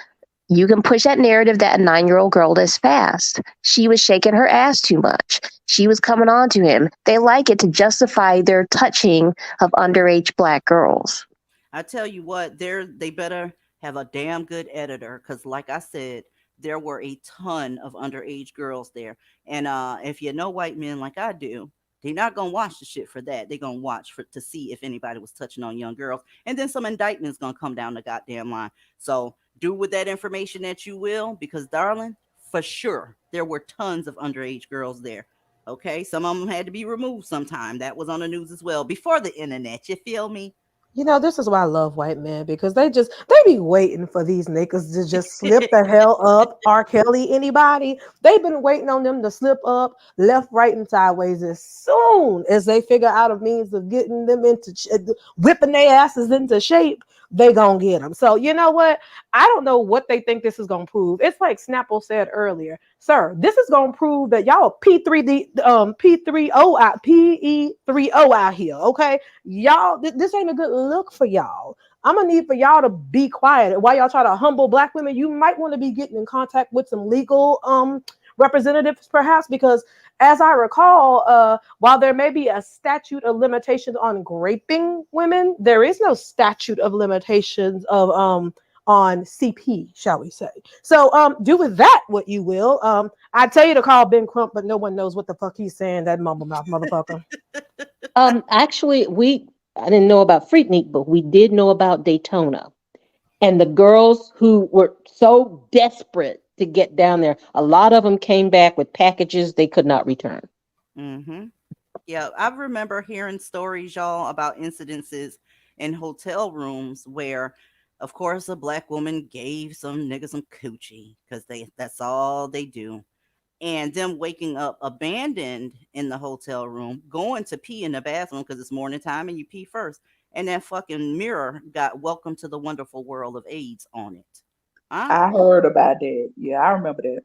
you can push that narrative that a 9-year-old girl is fast. She was shaking her ass too much. She was coming on to him. They like it to justify their touching of underage black girls. I tell you what, they better have a damn good editor, because like I said, there were a ton of underage girls there. And if you know white men like I do, they're not gonna watch the shit for that. They're gonna watch to see if anybody was touching on young girls, and then some indictments gonna come down the goddamn line. So do with that information that you will, because darling, for sure there were tons of underage girls there. Okay, some of them had to be removed sometime. That was on the news as well before the internet. You feel me? This is why I love white men, because they be waiting for these niggas to just slip the hell up. R. Kelly, anybody, they've been waiting on them to slip up left, right, and sideways. As soon as they figure out a means of getting them whipping their asses into shape, they gonna get them. So you know what? I don't know what they think this is gonna prove. It's like Snapple said earlier, sir. This is gonna prove that y'all P30 out here. Okay, y'all, this ain't a good look for y'all. I'm gonna need for y'all to be quiet while y'all try to humble black women. You might want to be getting in contact with some legal representatives, perhaps, because as I recall, while there may be a statute of limitations on raping women, there is no statute of limitations of on CP, shall we say. So do with that what you will. I tell you to call Ben Crump, but no one knows what the fuck he's saying, that mumble mouth motherfucker. Actually, I didn't know about Freaknik, but we did know about Daytona. And the girls who were so desperate to get down there, a lot of them came back with packages they could not return. Mm-hmm. Yeah, I remember hearing stories, y'all, about incidences in hotel rooms where, of course, a black woman gave some nigga some coochie because that's all they do. And them waking up abandoned in the hotel room, going to pee in the bathroom because it's morning time and you pee first. And that fucking mirror got welcome to the wonderful world of AIDS on it. Huh? I heard about that. Yeah, I remember that.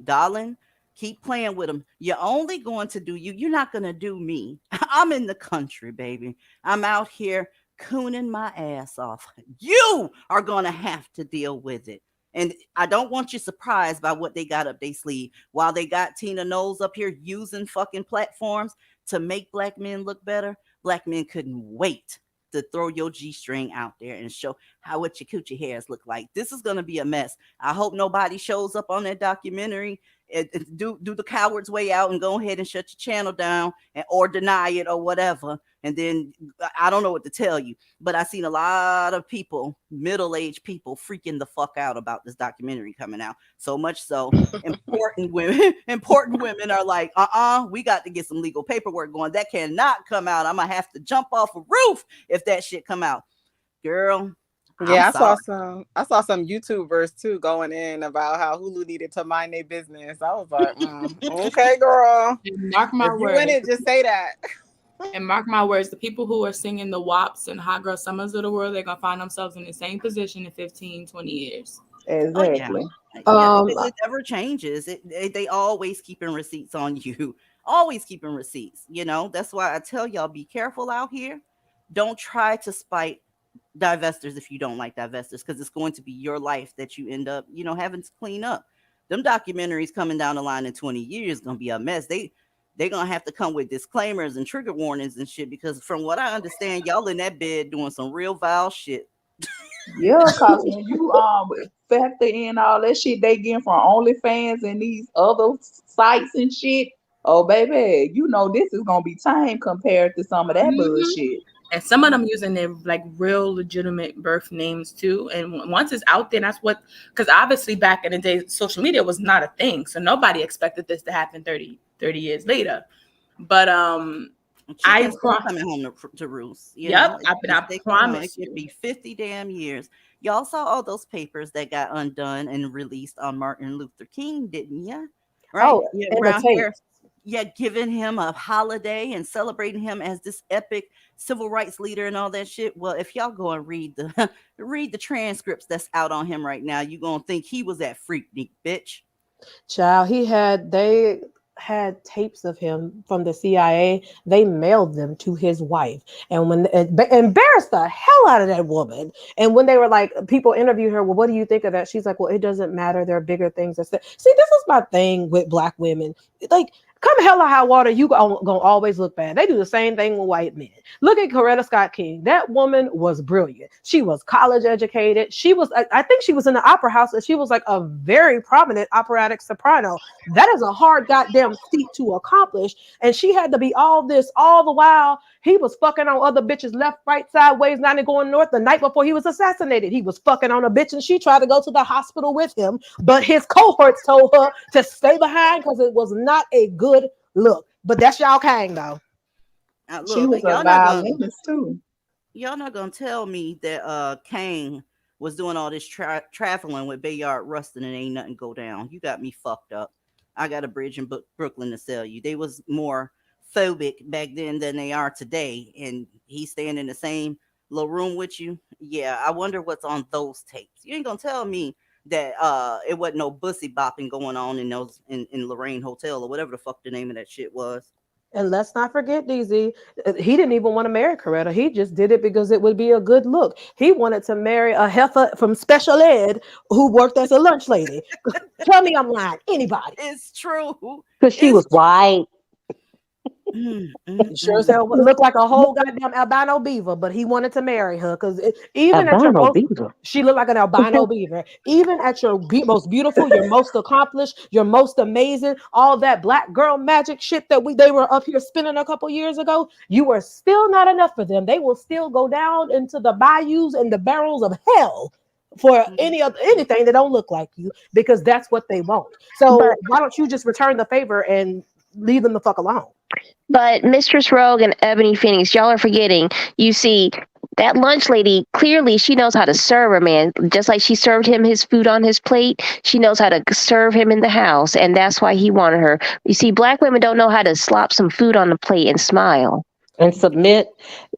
Darling, keep playing with them. You're only going to do you. You're not going to do me. I'm in the country, baby. I'm out here cooning my ass off. You are going to have to deal with it. And I don't want you surprised by what they got up their sleeve. While they got Tina Knowles up here using fucking platforms to make black men look better, black men couldn't wait to throw your G string out there and show what your coochie hairs look like. This is gonna be a mess. I hope nobody shows up on that documentary and do the coward's way out and go ahead and shut your channel down or deny it or whatever. And then I don't know what to tell you, but I seen a lot of people, middle-aged people, freaking the fuck out about this documentary coming out. So much so, important women are like, we got to get some legal paperwork going. That cannot come out. I'm gonna have to jump off a roof if that shit come out, girl. Yeah, I saw some YouTubers too going in about how Hulu needed to mind their business. I was like, okay, girl. And mark my if you words. in it, just say that. And mark my words, the people who are singing the WAPs and Hot Girl Summers of the world, they're going to find themselves in the same position in 15, 20 years. Exactly. Because it never changes. They always keeping receipts on you. Always keeping receipts. You know, that's why I tell y'all, be careful out here. Don't try to spite divestors if you don't like divestors, because it's going to be your life that you end up, having to clean up. Them documentaries coming down the line in 20 years going to be a mess. They're going to have to come with disclaimers and trigger warnings and shit, because from what I understand, y'all in that bed doing some real vile shit. Yeah, cause when you factor in all that shit they getting from OnlyFans and these other sites and shit, oh baby, this is gonna be tame compared to some of that bullshit. And some of them using their like real legitimate birth names too. And once it's out there, that's what, because obviously back in the day, social media was not a thing. So nobody expected this to happen 30 years later. But I coming home to roost. I promise it could be 50 damn years. Y'all saw all those papers that got undone and released on Martin Luther King, didn't you? Right? Oh, around here. Yeah, giving him a holiday and celebrating him as this epic civil rights leader and all that shit. Well, if y'all go and read the transcripts that's out on him right now, you're gonna think he was at Freaknik, bitch. Child, they had tapes of him from the CIA. They mailed them to his wife, and when embarrassed the hell out of that woman. And when they were like, people interviewed her, well, what do you think of that? She's like, well, it doesn't matter. There are bigger things. See, this is my thing with black women. Like, come hell or high water, you gonna always look bad. They do the same thing with white men. Look at Coretta Scott King. That woman was brilliant. She was college educated. She was, I think she was in the opera house, and she was like a very prominent operatic soprano. That is a hard goddamn feat to accomplish. And she had to be all this all the while. He was fucking on other bitches left, right, sideways, not even going north. The night before he was assassinated, he was fucking on a bitch, and she tried to go to the hospital with him, but his cohorts told her to stay behind because it was not a good look. But that's y'all Kang though. Look, she was a violinist too. Y'all not gonna tell me that Kang was doing all this traveling with Bayard Rustin and ain't nothing go down. You got me fucked up. I got a bridge in Brooklyn to sell you. They was more phobic back then than they are today, and he's staying in the same little room with you. Yeah, I wonder what's on those tapes. You ain't gonna tell me that it wasn't no bussy bopping going on in those in Lorraine Hotel or whatever the fuck the name of that shit was. And let's not forget, DZ, he didn't even want to marry Coretta. He just did it because it would be a good look. He wanted to marry a heifer from special ed who worked as a lunch lady. Tell me I'm lying. Anybody. It's true. Because she It's was white. Sure as mm. hell would look like a whole goddamn albino beaver, but he wanted to marry her because even at your Albino most, beaver. she looked like an albino beaver. Even at your most beautiful, your most accomplished, your most amazing, all that black girl magic shit that they were up here spinning a couple years ago, you were still not enough for them. They will still go down into the bayous and the barrels of hell for anything that don't look like you because that's what they want. So But why don't you just return the favor and leave them the fuck alone? but Mistress Rogue and Ebony Phoenix, y'all are forgetting. You see, that lunch lady, clearly she knows how to serve a man. Just like she served him his food on his plate, she knows how to serve him in the house, and that's why he wanted her. You see, black women don't know how to slop some food on the plate and smile. And submit.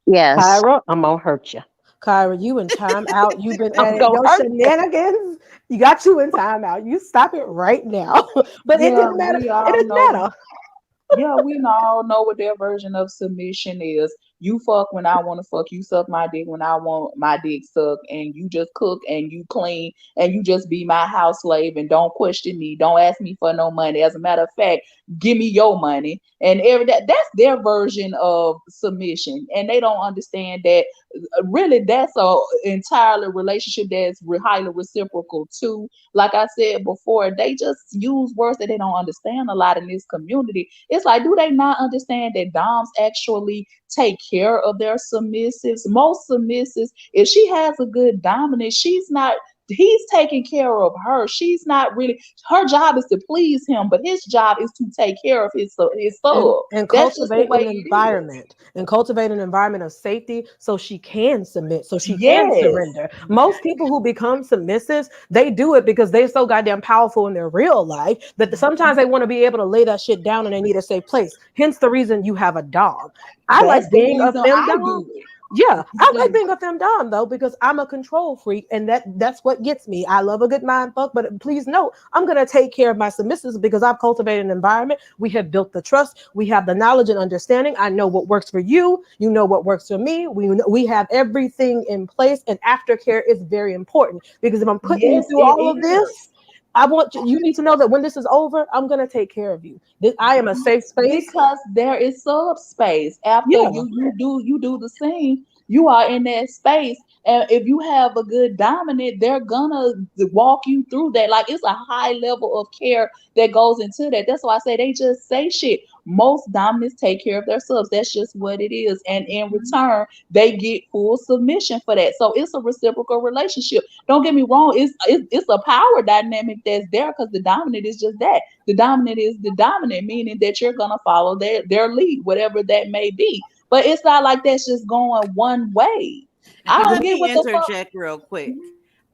Yes. Kyra, I'm going to hurt you. Kyra, you in timeout. You've been I'm at gonna your hurt you. shenanigans. You got you in timeout. You stop it right now. But it Yeah, didn't matter. we It all didn't know. matter. Yeah, we all know what their version of submission is. You fuck when I want to fuck. You suck my dick when I want my dick sucked, and you just cook and you clean and you just be my house slave and don't question me. Don't ask me for no money. As a matter of fact, give me your money and that's their version of submission, and they don't understand that really that's a entirely relationship that's highly reciprocal too. Like I said before, they just use words that they don't understand a lot in this community. It's like, do they not understand that doms actually take care of their submissives? Most submissives, if she has a good dominant, he's taking care of her. She's not really, her job is to please him, but his job is to take care of his and, sub. and That's just the cultivate way an it is. environment and cultivate an environment of safety so she can submit, so she can Yes. surrender. Most people who become submissives, they do it because they're so goddamn powerful in their real life that sometimes they want to be able to lay that shit down and they need a safe place. Hence the reason you have a dog. I That's like the being a reason I femdom. do it. Yeah, I like Because being a femdom though because I'm a control freak and that's what gets me. I love a good mind fuck, but please note, I'm gonna take care of my submissives because I've cultivated an environment. We have built the trust. We have the knowledge and understanding. I know what works for you. You know what works for me. We have everything in place, and aftercare is very important because if I'm putting you yes, through it all of is. this, I want you need to know that when this is over, I'm gonna take care of you. I am a safe space. Because there is subspace after Yeah. you do the scene. You are in that space, and if you have a good dominant, they're gonna walk you through that. Like, it's a high level of care that goes into that. That's why I say they just say shit. Most dominants take care of their subs. That's just what it is, and in return they get full submission for that. So it's a reciprocal relationship. Don't get me wrong, it's a power dynamic that's there because the dominant is just that. The dominant is the dominant, meaning that you're gonna follow their lead, whatever that may be. But it's not like that's just going one way. I don't Let get me what the fuck. interject real quick.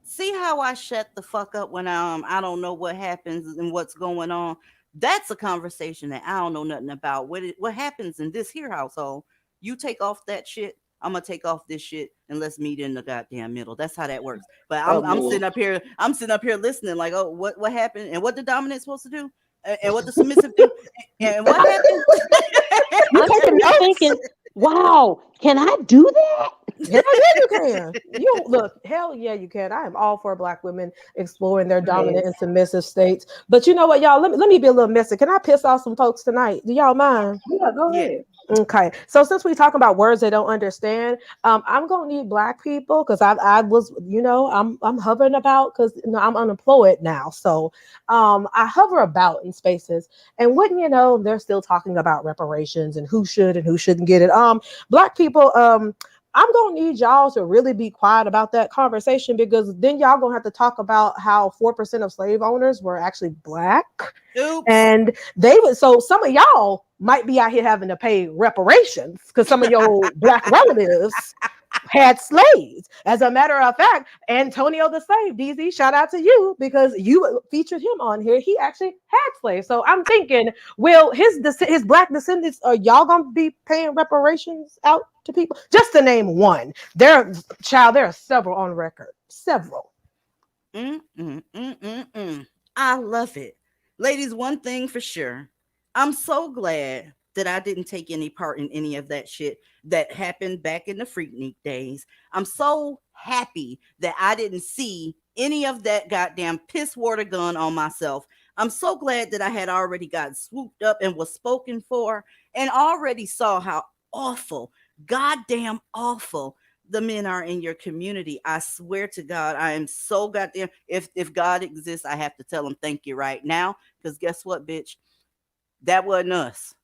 See how I shut the fuck up when I don't know what happens and what's going on. That's a conversation that I don't know nothing about. What happens in this here household? You take off that shit. I'm gonna take off this shit and let's meet in the goddamn middle. That's how that works. But Oh I'm Lord. sitting up here. I'm sitting up here listening. Like, oh, what happened and what the dominant's supposed to do and what the submissive do and what happened. You I'm taking sitting here notes? thinking, wow, can I do that? Hell yeah, you can. You look, hell yeah, you can. I am all for black women exploring their dominant Yes. and submissive states. But you know what, y'all? Let me be a little messy. Can I piss off some folks tonight? Do y'all mind? Yeah, go Yeah. ahead. Okay, so since we talk about words they don't understand, I'm gonna need black people because I was, I'm hovering about because I'm unemployed now, so I hover about in spaces, and wouldn't you know, they're still talking about reparations and who should and who shouldn't get it. Black people, I'm gonna need y'all to really be quiet about that conversation because then y'all gonna have to talk about how 4% of slave owners were actually black. Oops. And they would, so some of y'all might be out here having to pay reparations because some of your black relatives had slaves. As a matter of fact, Antonio the slave, DZ, shout out to you because you featured him on here. He actually had slaves. So I'm thinking, will his black descendants, are y'all gonna be paying reparations out to people? Just to name one. There are several on record. Several. Mm, mm, mm, mm, mm. I love it. Ladies, one thing for sure. I'm so glad that I didn't take any part in any of that shit that happened back in the Freaknik days. I'm so happy that I didn't see any of that goddamn piss water gun on myself. I'm so glad that I had already got swooped up and was spoken for and already saw how awful, goddamn awful the men are in your community. I swear to God, I am so goddamn. If God exists, I have to tell him thank you right now. Because guess what, bitch? That wasn't us.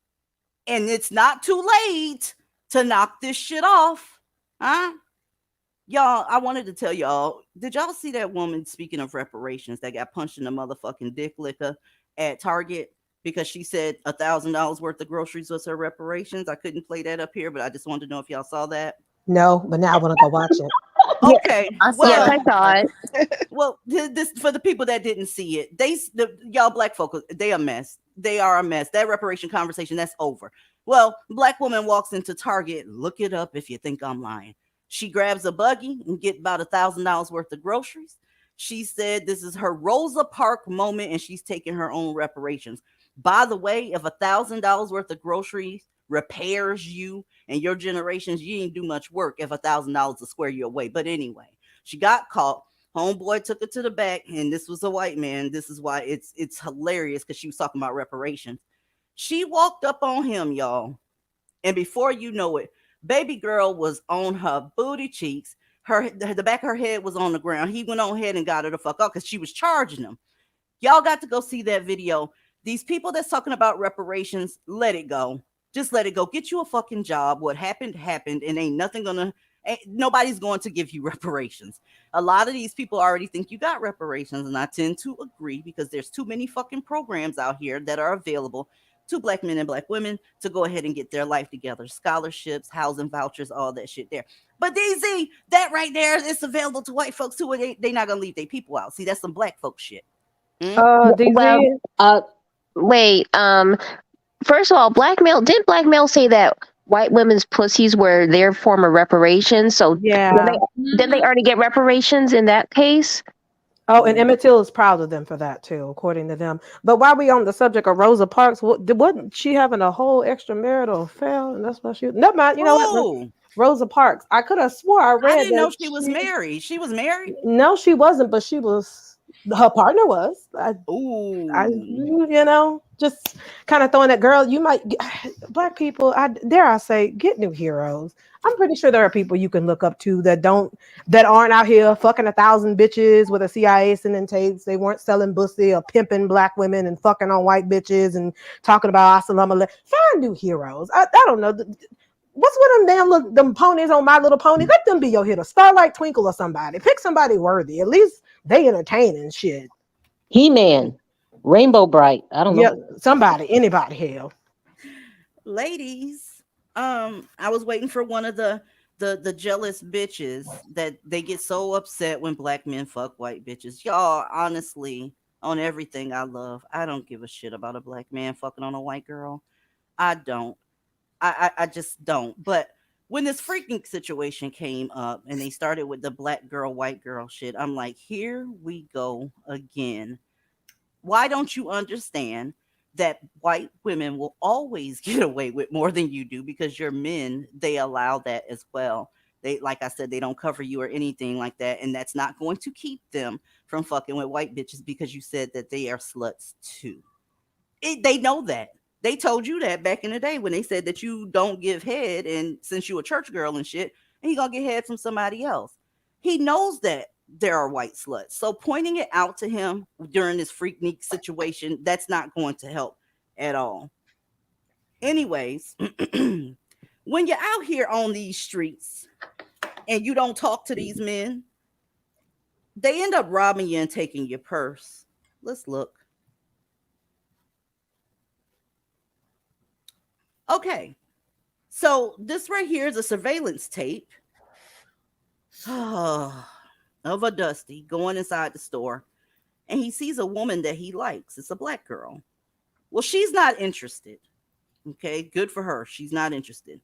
And it's not too late to knock this shit off. Huh? Y'all, I wanted to tell y'all, did y'all see that woman, speaking of reparations, that got punched in the motherfucking dick liquor at Target because she said $1,000 worth of groceries was her reparations? I couldn't play that up here, but I just wanted to know if y'all saw that. No, but now I want to go watch it. Yeah, Okay, I saw yes, well, I saw it. well, this for the people that didn't see it. Y'all black folk, they a mess. They are a mess. That reparation conversation, that's over. Well, black woman walks into Target. Look it up if you think I'm lying. She grabs a buggy and get about $1,000 worth of groceries. She said this is her Rosa Parks moment, and she's taking her own reparations. By the way, if $1,000 worth of groceries repairs you and your generations, you ain't do much work if $1,000 to square you away. But anyway, she got caught. Homeboy took her to the back, and this was a white man. This is why it's hilarious, because she was talking about reparations. She walked up on him, y'all, and before you know it, baby girl was on her booty cheeks. The back of her head was on the ground. He went on ahead and got her the fuck out because she was charging him. Y'all got to go see that video. These people that's talking about reparations, let it go. Just let it go. Get you a fucking job. What happened happened, and nobody's going to give you reparations. A lot of these people already think you got reparations, and I tend to agree, because there's too many fucking programs out here that are available to black men and black women to go ahead and get their life together. Scholarships, housing vouchers, all that shit there. But DZ, that right there, it's available to white folks too, and they not gonna leave their people out. See, that's some black folk shit. Well, DZ, Uh, wait. First of all, blackmail. Didn't blackmail say that white women's pussies were their form of reparations? So yeah. did they already get reparations in that case? Oh, and Emmett Till is proud of them for that too, according to them. But while we on the subject of Rosa Parks, wasn't she having a whole extramarital affair? And that's why she. Never mind. You know what? Oh, Rosa Parks. I could have swore I I read didn't know that she was married. She was married. No, she wasn't, but she was. Her partner was. Ooh. Just kind of throwing that girl. You might black people. I dare I say, get new heroes. I'm pretty sure there are people you can look up to that aren't out here fucking 1,000 bitches with a CIA sending tapes. They weren't selling pussy or pimping black women and fucking on white bitches and talking about assalamu alaikum. Find new heroes. I don't know. What's with them them ponies on My Little Pony? Let them be your hero. Starlight Twinkle or somebody. Pick somebody worthy. At least they entertaining shit. He-Man, Rainbow Bright. I don't Yeah, know. somebody, anybody, hell. Ladies, I was waiting for one of the jealous bitches that they get so upset when black men fuck white bitches. Y'all, honestly, on everything I love, I don't give a shit about a black man fucking on a white girl. I don't. I just don't. But when this freaking situation came up and they started with the black girl, white girl shit, I'm like, here we go again. Why don't you understand that white women will always get away with more than you do, because your men, they allow that as well. They, like I said, they don't cover you or anything like that, and that's not going to keep them from fucking with white bitches, because you said that they are sluts too. They know that. They told you that back in the day when they said that you don't give head, and since you a church girl and shit, and he gonna get head from somebody else. He knows that there are white sluts. So pointing it out to him during this Freaknik situation, that's not going to help at all. Anyways, when you're out here on these streets and you don't talk to these men, they end up robbing you and taking your purse. Let's look. Okay. So this right here is a surveillance tape of a Dusty going inside the store, and he sees a woman that he likes. It's a black girl. Well, she's not interested. Okay, good for her. She's not interested.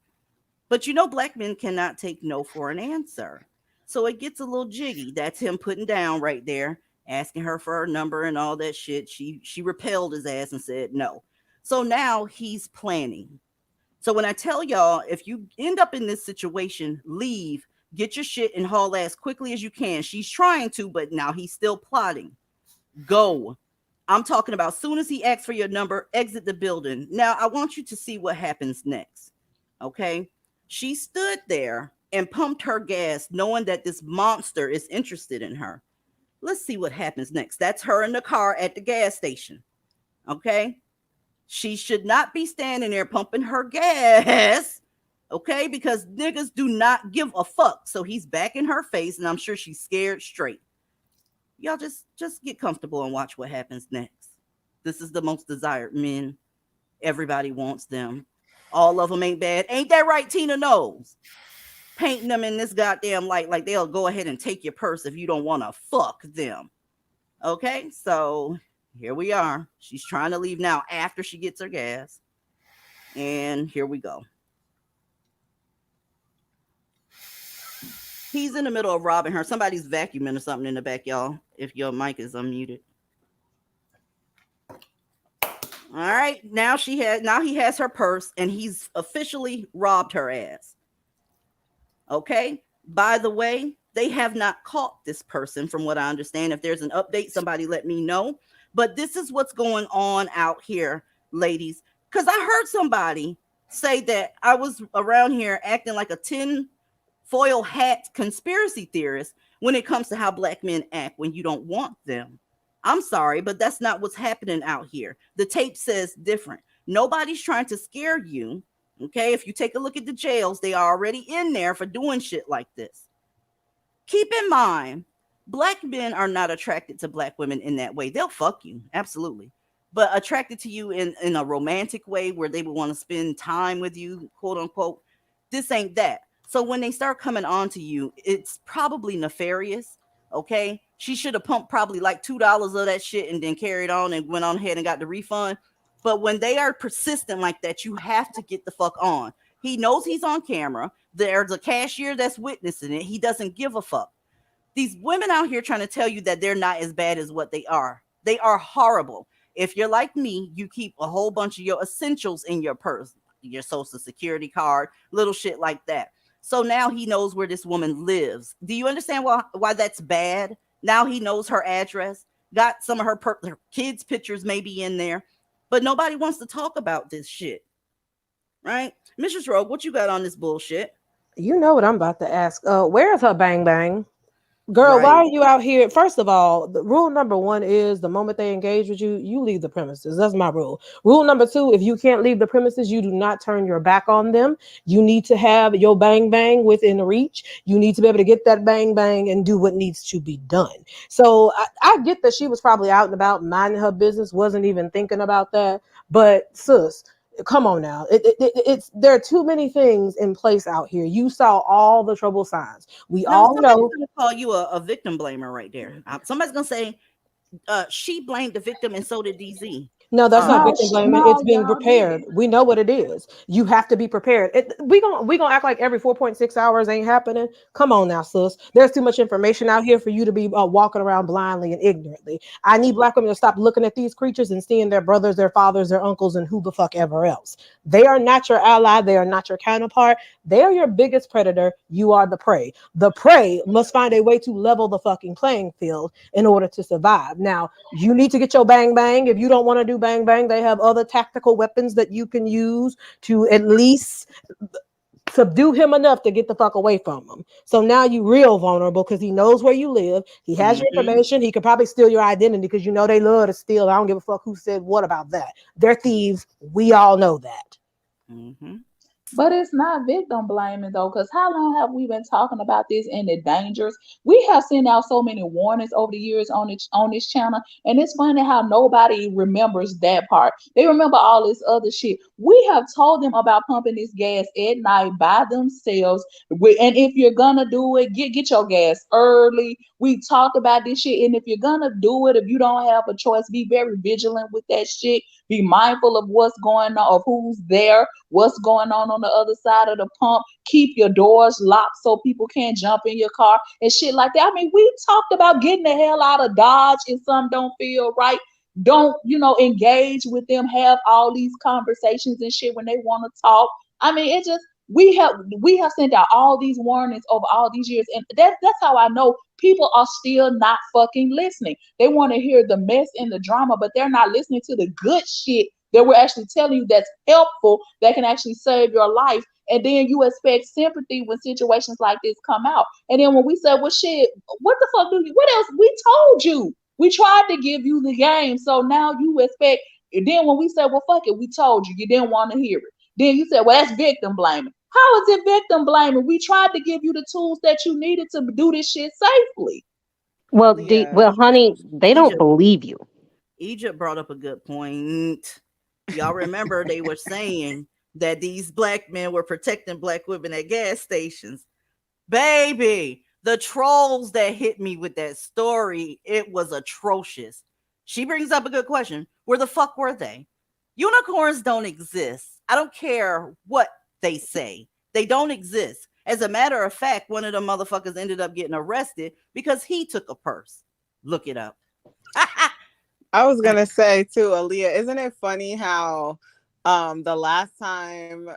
But black men cannot take no for an answer. So it gets a little jiggy. That's him putting down right there, asking her for her number and all that shit. She repelled his ass and said no. So now he's planning. So when I tell y'all, if you end up in this situation, leave, get your shit and haul ass quickly as you can. She's trying to, but now he's still plotting. Go. I'm talking about soon as he asks for your number, exit the building. Now I want you to see what happens next. Okay? She stood there and pumped her gas, knowing that this monster is interested in her. Let's see what happens next. That's her in the car at the gas station. Okay? She should not be standing there pumping her gas. Okay? Because niggas do not give a fuck. So he's back in her face, and I'm sure she's scared straight. Y'all just get comfortable and watch what happens next. This is the most desired men. Everybody wants them. All of them ain't bad. Ain't that right, Tina knows? Painting them in this goddamn light like they'll go ahead and take your purse if you don't want to fuck them. Okay, so here we are. She's trying to leave now after she gets her gas. And here we go. He's in the middle of robbing her. Somebody's vacuuming or something in the back, y'all, if your mic is unmuted. All right, now he has her purse and he's officially robbed her ass. Okay, by the way, they have not caught this person from what I understand. If there's an update, somebody let me know. But this is what's going on out here, ladies, because I heard somebody say that I was around here acting like a tin-foil hat conspiracy theorist when it comes to how black men act when you don't want them. I'm sorry, but that's not what's happening out here. The tape says different. Nobody's trying to scare you. Okay, if you take a look at the jails, they are already in there for doing shit like this. Keep in mind, black men are not attracted to black women in that way. They'll fuck you, absolutely. But attracted to you in a romantic way where they would want to spend time with you, quote unquote, this ain't that. So when they start coming on to you, it's probably nefarious. Okay, she should have pumped probably like $2 of that shit and then carried on and went on ahead and got the refund. But when they are persistent like that, you have to get the fuck on. He knows he's on camera. There's a cashier that's witnessing it. He doesn't give a fuck. These women out here trying to tell you that they're not as bad as what they are. They are horrible. If you're like me, you keep a whole bunch of your essentials in your purse, your social security card, little shit like that. So now he knows where this woman lives. Do you understand why that's bad? Now he knows her address, got some of her kids' pictures maybe in there, but nobody wants to talk about this shit, right? Mrs. Rogue, what you got on this bullshit? You know what I'm about to ask. Where's her bang bang? Girl, why Right. are you out here? First of all, the rule number one is the moment they engage with you, you leave the premises. That's my rule. Rule number two, if you can't leave the premises, you do not turn your back on them. You need to have your bang bang within reach. You need to be able to get that bang bang and do what needs to be done. So I get that she was probably out and about minding her business, wasn't even thinking about that. But sis, come on now. It's there are too many things in place out here. You saw all the trouble signs. We No, all somebody's know. gonna call you a victim blamer right there. Somebody's gonna say she blamed the victim and so did DZ. No, that's not No, victim blaming. no, It's being y'all prepared. did. We know what it is. You have to be prepared. We gonna act like every 4.6 hours ain't happening. Come on now, sis. There's too much information out here for you to be walking around blindly and ignorantly. I need black women to stop looking at these creatures and seeing their brothers, their fathers, their uncles, and who the fuck ever else. They are not your ally. They are not your counterpart. They are your biggest predator. You are the prey. The prey must find a way to level the fucking playing field in order to survive. Now, you need to get your bang bang. If you don't want to do bang bang, they have other tactical weapons that you can use to at least subdue him enough to get the fuck away from him. So now you real vulnerable because he knows where you live. He has your Mm-hmm. information. He could probably steal your identity because you know they love to steal. I don't give a fuck who said what about that. They're thieves. We all know that. Mm-hmm. But it's not victim blaming though, because how long have we been talking about this and the dangers? We have sent out so many warnings over the years on this channel, and it's funny how nobody remembers that part. They remember all this other shit. We have told them about pumping this gas at night by themselves. And if you're gonna do it, get your gas early. We talked about this shit, and if you're gonna do it, if you don't have a choice, be very vigilant with that shit. Be mindful of what's going on, of who's there, what's going on the other side of the pump. Keep your doors locked so people can't jump in your car and shit like that. I mean, we talked about getting the hell out of Dodge if some don't feel right. Don't, engage with them, have all these conversations and shit when they want to talk. I mean, it just we have sent out all these warnings over all these years, and that's how I know people are still not fucking listening. They want to hear the mess and the drama, but they're not listening to the good shit that we're actually telling you that's helpful, that can actually save your life. And then you expect sympathy when situations like this come out. And then when we say, well, shit, what the fuck what else? We told you. We tried to give you the game. So now you expect, and then when we said, well, fuck it, we told you, you didn't want to hear it. Then you said, well, that's victim blaming. How is it victim blaming? We tried to give you the tools that you needed to do this shit safely. Well, Yeah, honey, they don't Egypt, believe you. Egypt brought up a good point. Y'all remember they were saying that these black men were protecting black women at gas stations. Baby, the trolls that hit me with that story, it was atrocious. She brings up a good question. Where the fuck were they? Unicorns don't exist. I don't care what they say. They don't exist. As a matter of fact, one of the motherfuckers ended up getting arrested because he took a purse. Look it up. I was gonna say too, Aaliyah, isn't it funny how the last time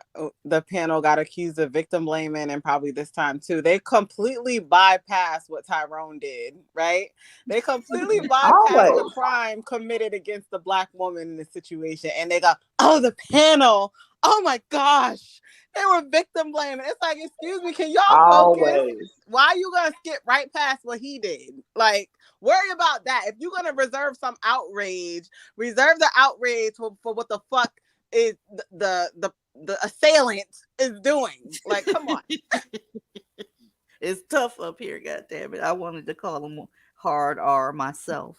the panel got accused of victim blaming, and probably this time too, they completely bypassed what Tyrone did, right? They completely bypassed the crime committed against the black woman in the situation, and they go, oh, the panel, oh my gosh, they were victim blaming. It's like, excuse me, can y'all focus? Why are you gonna skip right past what he did? Like, worry about that. If you're gonna reserve some outrage, reserve the outrage for what the fuck is the assailant is doing. Like, come on. It's tough up here, goddammit. I wanted to call him hard R myself.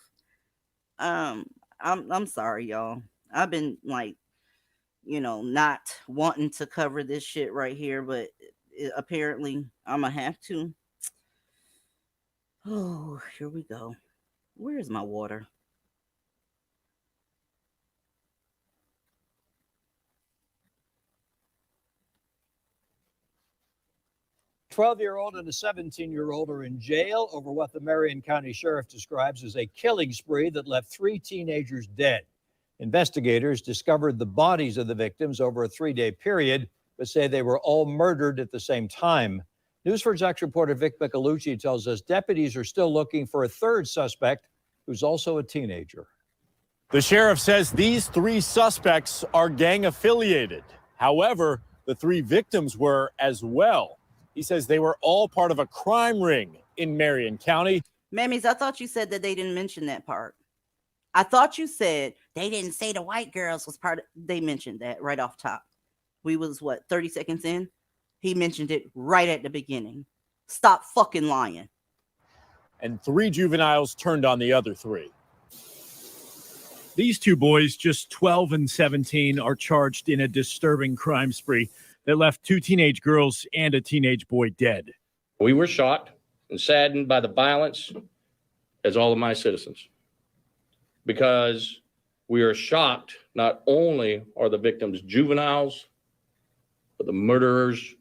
I'm sorry, y'all. I've been like, not wanting to cover this shit right here, but apparently I'm gonna have to. Oh, here we go. Where's my water? A 12-year-old and a 17-year-old are in jail over what the Marion County Sheriff describes as a killing spree that left 3 teenagers dead. Investigators discovered the bodies of the victims over a 3-day period, but say they were all murdered at the same time. News 4 Jax reporter Vic Micolucci tells us deputies are still looking for a third suspect who's also a teenager. The sheriff says these 3 suspects are gang affiliated. However, the 3 victims were as well. He says they were all part of a crime ring in Marion County. Mammies, I thought you said that they didn't mention that part. I thought you said they didn't say the white girls was part of, they mentioned that right off top. We was 30 seconds in? He mentioned it right at the beginning. Stop fucking lying. And 3 juveniles turned on the other 3. These 2 boys, just 12 and 17, are charged in a disturbing crime spree that left 2 teenage girls and a teenage boy dead. We were shocked and saddened by the violence, as all of my citizens, because we are shocked not only are the victims juveniles, but the murderers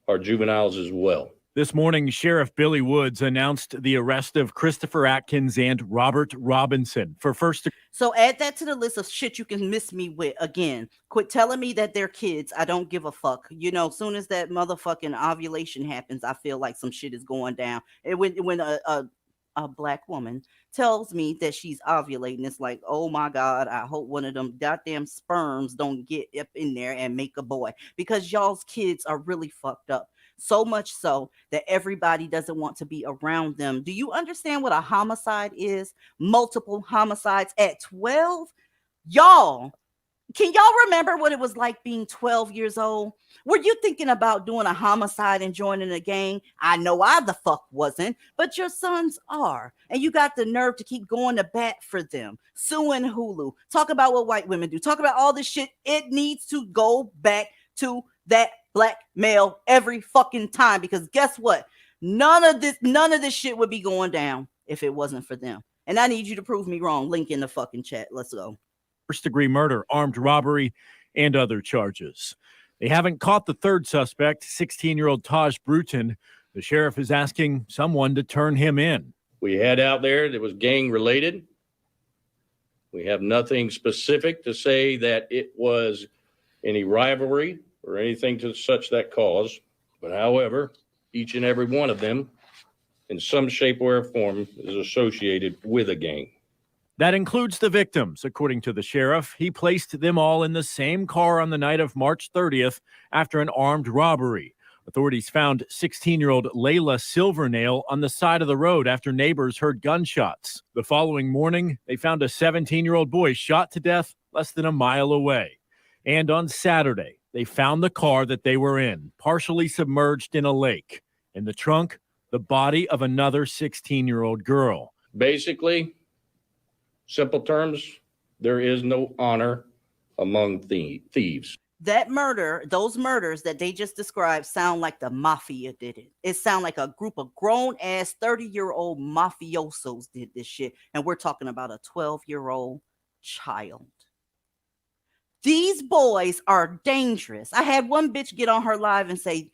are juveniles as well. This morning, Sheriff Billy Woods announced the arrest of Christopher Atkins and Robert Robinson for first. So add that to the list of shit you can miss me with again. Quit telling me that they're kids. I don't give a fuck. Soon as that motherfucking ovulation happens, I feel like some shit is going down. And when a black woman tells me that she's ovulating, it's like, oh my God, I hope one of them goddamn sperms don't get up in there and make a boy, because y'all's kids are really fucked up. So much so that everybody doesn't want to be around them. Do you understand what a homicide is? Multiple homicides at 12? Y'all, can y'all remember what it was like being 12 years old? Were you thinking about doing a homicide and joining a gang? I know I the fuck wasn't, but your sons are. And you got the nerve to keep going to bat for them. Suing Hulu. Talk about what white women do. Talk about all this shit. It needs to go back to that black male every fucking time, because guess what? None of this shit would be going down if it wasn't for them. And I need you to prove me wrong. Link in the fucking chat. Let's go. First-degree murder, armed robbery, and other charges. They haven't caught the third suspect, 16-year-old Taj Bruton. The sheriff is asking someone to turn him in. We had out there that was gang related. We have nothing specific to say that it was any rivalry or anything to such that cause. But however, each and every one of them, in some shape or form, is associated with a gang. That includes the victims, according to the sheriff. He placed them all in the same car on the night of March 30th after an armed robbery. Authorities found 16-year-old Layla Silvernail on the side of the road after neighbors heard gunshots. The following morning, they found a 17-year-old boy shot to death less than a mile away. And on Saturday, they found the car that they were in, partially submerged in a lake. In the trunk, the body of another 16-year-old girl. Basically, simple terms, there is no honor among thieves. That murder, those murders that they just described sound like the mafia did it. It sound like a group of grown-ass 30-year-old mafiosos did this shit. And we're talking about a 12-year-old child. These boys are dangerous. I had one bitch get on her live and say,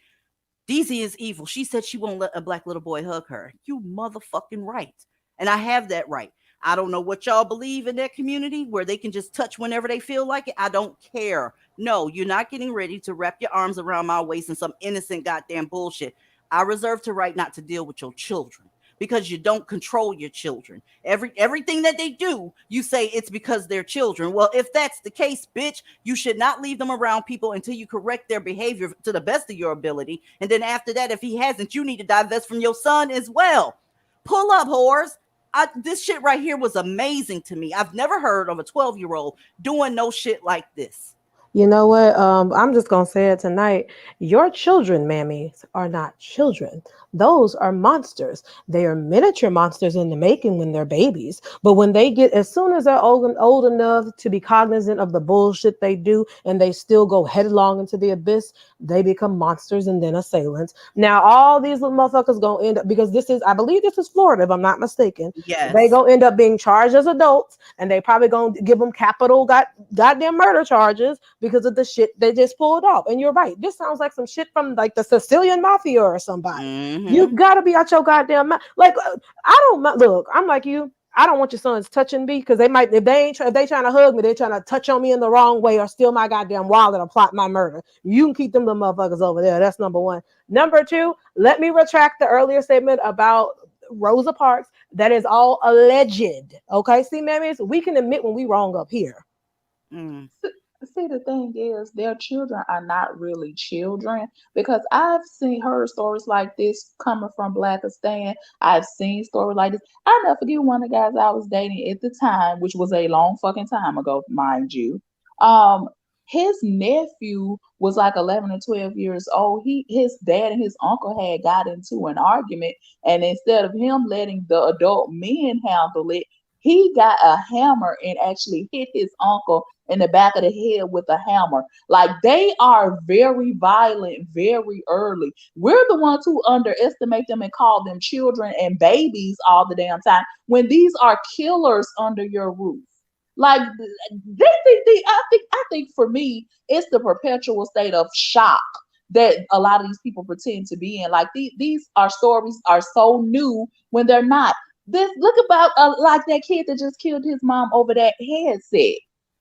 DZ is evil. She said she won't let a black little boy hug her. You motherfucking right. And I have that right. I don't know what y'all believe in that community where they can just touch whenever they feel like it. I don't care. No, you're not getting ready to wrap your arms around my waist in some innocent goddamn bullshit. I reserve the right not to deal with your children because you don't control your children. Everything that they do, you say it's because they're children. Well, if that's the case, bitch, you should not leave them around people until you correct their behavior to the best of your ability. And then after that, if he hasn't, you need to divest from your son as well. Pull up, whores. This shit right here was amazing to me. I've never heard of a 12-year-old doing no shit like this. You know what? I'm just going to say it tonight. Your children, mammies, are not children. Those are monsters. They are miniature monsters in the making when they're babies. But when they get, as soon as they're old enough to be cognizant of the bullshit they do, and they still go headlong into the abyss, they become monsters and then assailants. Now, all these little motherfuckers going to end up, because I believe this is Florida, if I'm not mistaken. Yes. They going to end up being charged as adults, and they probably going to give them capital goddamn murder charges because of the shit they just pulled off. And you're right. This sounds like some shit from like the Sicilian mafia or somebody. Mm-hmm. You gotta be out your goddamn mind. Like, look, I'm like you. I don't want your sons touching me because they might, if they trying to hug me, they're trying to touch on me in the wrong way or steal my goddamn wallet or plot my murder. You can keep them little motherfuckers over there. That's number one. Number two, let me retract the earlier statement about Rosa Parks. That is all alleged. Okay, see, mammies, we can admit when we wrong up here. Mm. See, the thing is, their children are not really children because I've heard stories like this coming from Blackistan. I've seen stories like this. I'll never forget one of the guys I was dating at the time, which was a long fucking time ago, mind you. His nephew was like 11 or 12 years old. His dad and his uncle had got into an argument, and instead of him letting the adult men handle it, he got a hammer and actually hit his uncle in the back of the head with a hammer. Like, they are very violent very early. We're the ones who underestimate them and call them children and babies all the damn time when these are killers under your roof. Like, I think for me, it's the perpetual state of shock that a lot of these people pretend to be in. Like, these stories are so new when they're not. Look about like that kid that just killed his mom over that headset,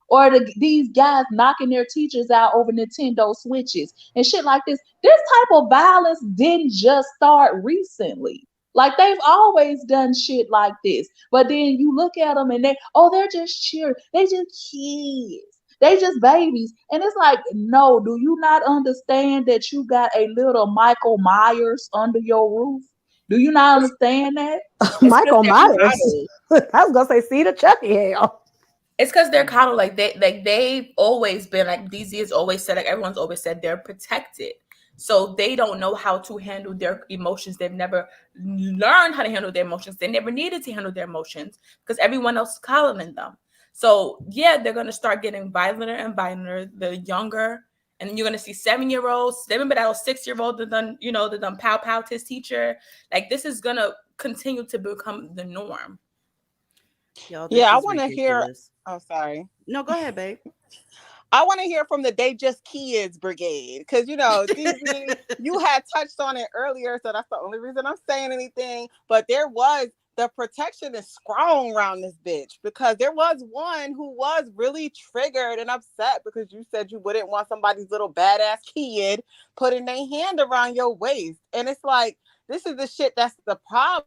or these guys knocking their teachers out over Nintendo Switches and shit like this. This type of violence didn't just start recently. Like, they've always done shit like this. But then you look at them and they're just children. They just kids. They just babies. And it's like, no, do you not understand that you got a little Michael Myers under your roof? Do you not understand that? Michael Myers. I was gonna say, see the Chucky hell. It's because they're coddled. Like they've always been like, DZ has always said, like everyone's always said, they're protected. So they don't know how to handle their emotions. They've never learned how to handle their emotions. They never needed to handle their emotions because everyone else is coddling them. So yeah, they're gonna start getting violenter and violenter the younger. And you're gonna see 7-year-olds. Remember that 6-year-old that done pow to his teacher. Like, this is gonna continue to become the norm. Yo, I want to hear. Oh, sorry. No, go ahead, babe. I want to hear from the They Just Kids Brigade because DZ, you had touched on it earlier, so that's the only reason I'm saying anything. But there was the protection is strong around this bitch, because there was one who was really triggered and upset because you said you wouldn't want somebody's little badass kid putting their hand around your waist. And it's like, this is the shit that's the problem.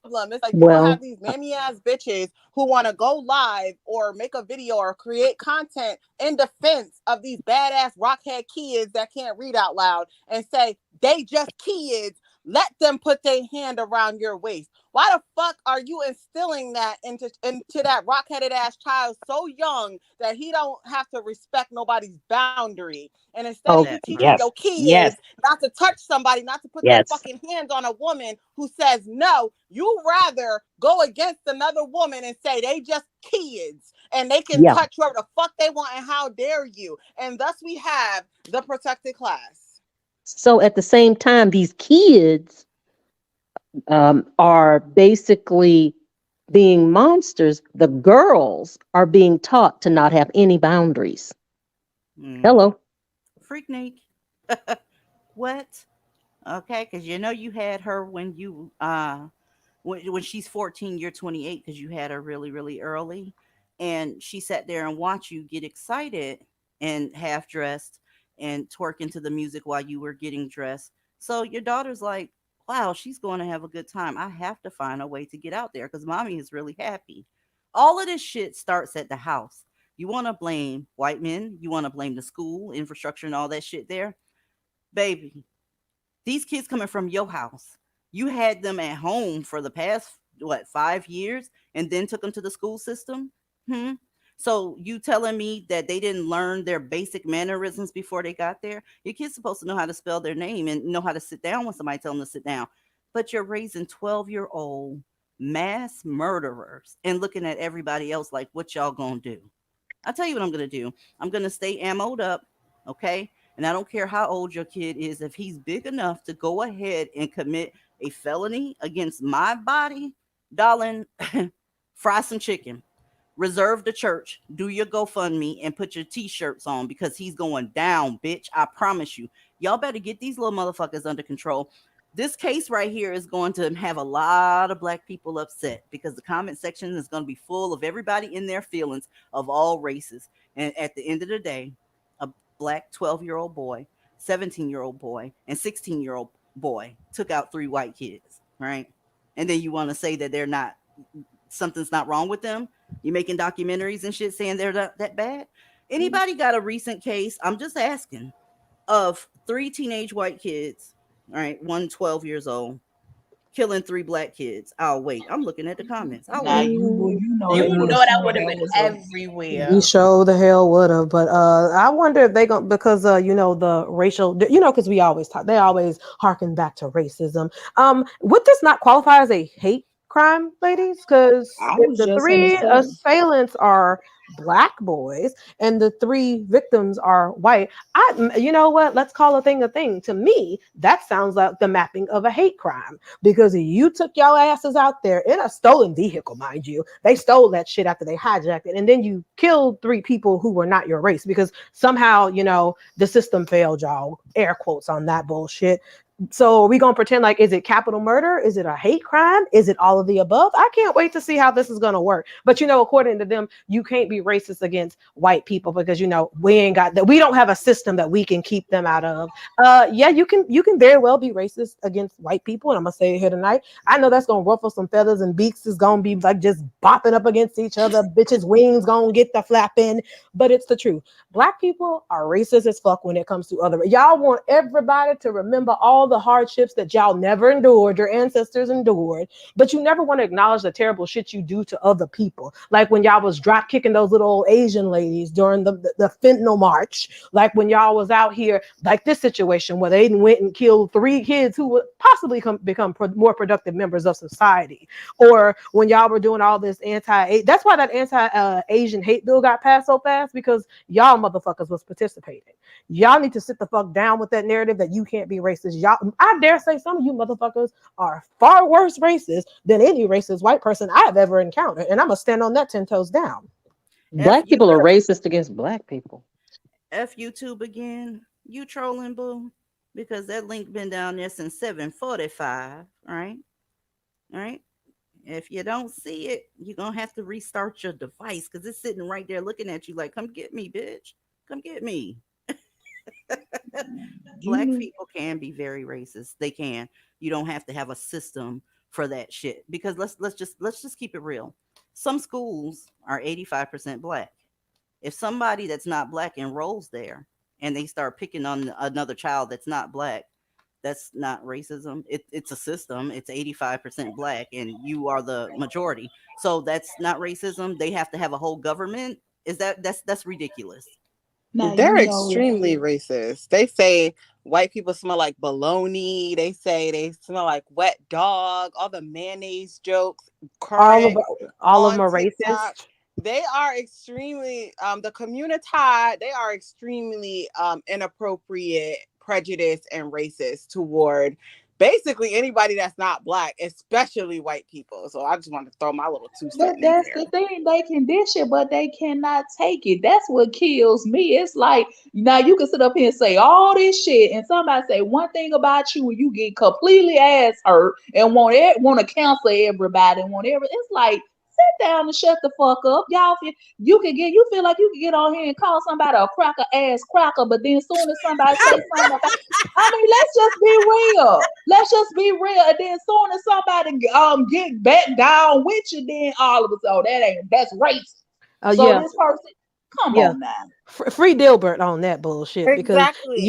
It's like, you gonna Well, have these mammy ass bitches who want to go live or make a video or create content in defense of these badass rockhead kids that can't read out loud and say they just kids. Let them put their hand around your waist. Why the fuck are you instilling that into that rock-headed ass child so young that he don't have to respect nobody's boundary? And instead of oh, you That teaching part. yes, your yes, kids not to touch somebody, not to put their yes, fucking hands on a woman who says no, you rather go against another woman and say they just kids and they can yeah. touch whoever the fuck they want and how dare you. And thus we have the protected class. So at the same time, these kids are basically being monsters. The girls are being taught to not have any boundaries. Mm. Hello. Freaknik. What? Okay, because you know you had her when you when she's 14, you're 28 because you had her really, really early. And she sat there and watched you get excited and half dressed and twerk into the music while you were getting dressed. So your daughter's like, wow, she's going to have a good time. I have to find a way to get out there because mommy is really happy. All of this shit starts at the house. You want to blame white men, you want to blame the school, infrastructure, and all that shit there. Baby, these kids coming from your house. You had them at home for the past what 5 years, and then took them to the school system. Hmm. So you telling me that they didn't learn their basic mannerisms before they got there? Your kid's supposed to know how to spell their name and know how to sit down when somebody tell them to sit down. But you're raising 12-year-old mass murderers and looking at everybody else like, what y'all gonna do? I'll tell you what I'm gonna do. I'm gonna stay ammoed up, okay? And I don't care how old your kid is. If he's big enough to go ahead and commit a felony against my body, darling, fry some chicken. Reserve the church. Do your GoFundMe and put your t-shirts on because he's going down, bitch. I promise you. Y'all better get these little motherfuckers under control. This case right here is going to have a lot of black people upset because the comment section is going to be full of everybody in their feelings of all races. And at the end of the day, a black 12-year-old boy, 17-year-old boy, and 16-year-old boy took out 3 white kids, right? And then you want to say that they're not, something's not wrong with them. You making documentaries and shit saying they're not that bad. Anybody got a recent case? I'm just asking, of 3 teenage white kids, all right, one 12 years old, killing 3 black kids. I'll wait. I'm looking at the comments. I'll Nah, wait. you You would know have that seen would have that been was We everywhere. sure the hell would have, but I wonder if they going because you know the racial, you know, because we always talk, they always harken back to racism. Would this not qualify as a hate crime, ladies? Because I if was the just gonna 3 say. assailants are black boys and the 3 victims are white, you know what? Let's call a thing a thing. To me, that sounds like the mapping of a hate crime because you took your asses out there in a stolen vehicle, mind you. They stole that shit after they hijacked it, and then you killed 3 people who were not your race because somehow, you know, the system failed y'all. Air quotes on that bullshit. So are we gonna pretend like, is it capital murder? Is it a hate crime? Is it all of the above? I can't wait to see how this is gonna work. But you know, according to them, you can't be racist against white people because you know we ain't got that. We don't have a system that we can keep them out of. Yeah, you can very well be racist against white people, and I'm gonna say it here tonight. I know that's gonna ruffle some feathers and beaks is gonna be like just bopping up against each other. Bitches' wings gonna get the flapping, but it's the truth. Black people are racist as fuck when it comes to other. Y'all want everybody to remember all the hardships that y'all never endured, your ancestors endured, but you never want to acknowledge the terrible shit you do to other people. Like when y'all was drop kicking those little old Asian ladies during the fentanyl march. Like when y'all was out here, like this situation where they went and killed 3 kids who would possibly become more productive members of society. Or when y'all were doing all this that's why that anti-Asian hate bill got passed so fast because y'all motherfuckers was participating. Y'all need to sit the fuck down with that narrative that you can't be racist. Y'all, I dare say some of you motherfuckers are far worse racist than any racist white person I've ever encountered. And I'm gonna stand on that 10 toes down. F Black you, people are racist against black people. F YouTube again. You trolling, boo? Because that link been down there since 7:45. All right, all right. If you don't see it, you're going to have to restart your device because it's sitting right there looking at you like, come get me, bitch. Come get me. Black You people can be very racist. They can. You don't have to have a system for that shit because let's just keep it real. Some schools are 85% black. If somebody that's not black enrolls there and they start picking on another child that's not black, that's not racism. It's a system. It's 85% black and you are the majority. So that's not racism. They have to have a whole government. Is that's ridiculous. now They're you know extremely racist. They say white people smell like bologna. They say they smell like wet dog. All the mayonnaise jokes All of current all of them on are TikTok. racist. They are extremely the community. They are extremely inappropriate, prejudiced, and racist toward basically anybody that's not black, especially white people. So I just wanted to throw my little two But cent in that's there. the thing, they can dish it, but they cannot take it. That's what kills me. It's like now you can sit up here and say all this shit, and somebody say one thing about you, and you get completely ass hurt and want to cancel everybody and want every. It's like sit down and shut the fuck up, y'all. You feel like you can get on here and call somebody a cracker ass cracker, but then soon as somebody say something about, I mean, let's just be real. Let's just be real. And then soon as somebody get back down with you, then all of us, oh, that's race. Oh So yeah, this person, come yeah. on now. Free Dilbert on that bullshit because Exactly.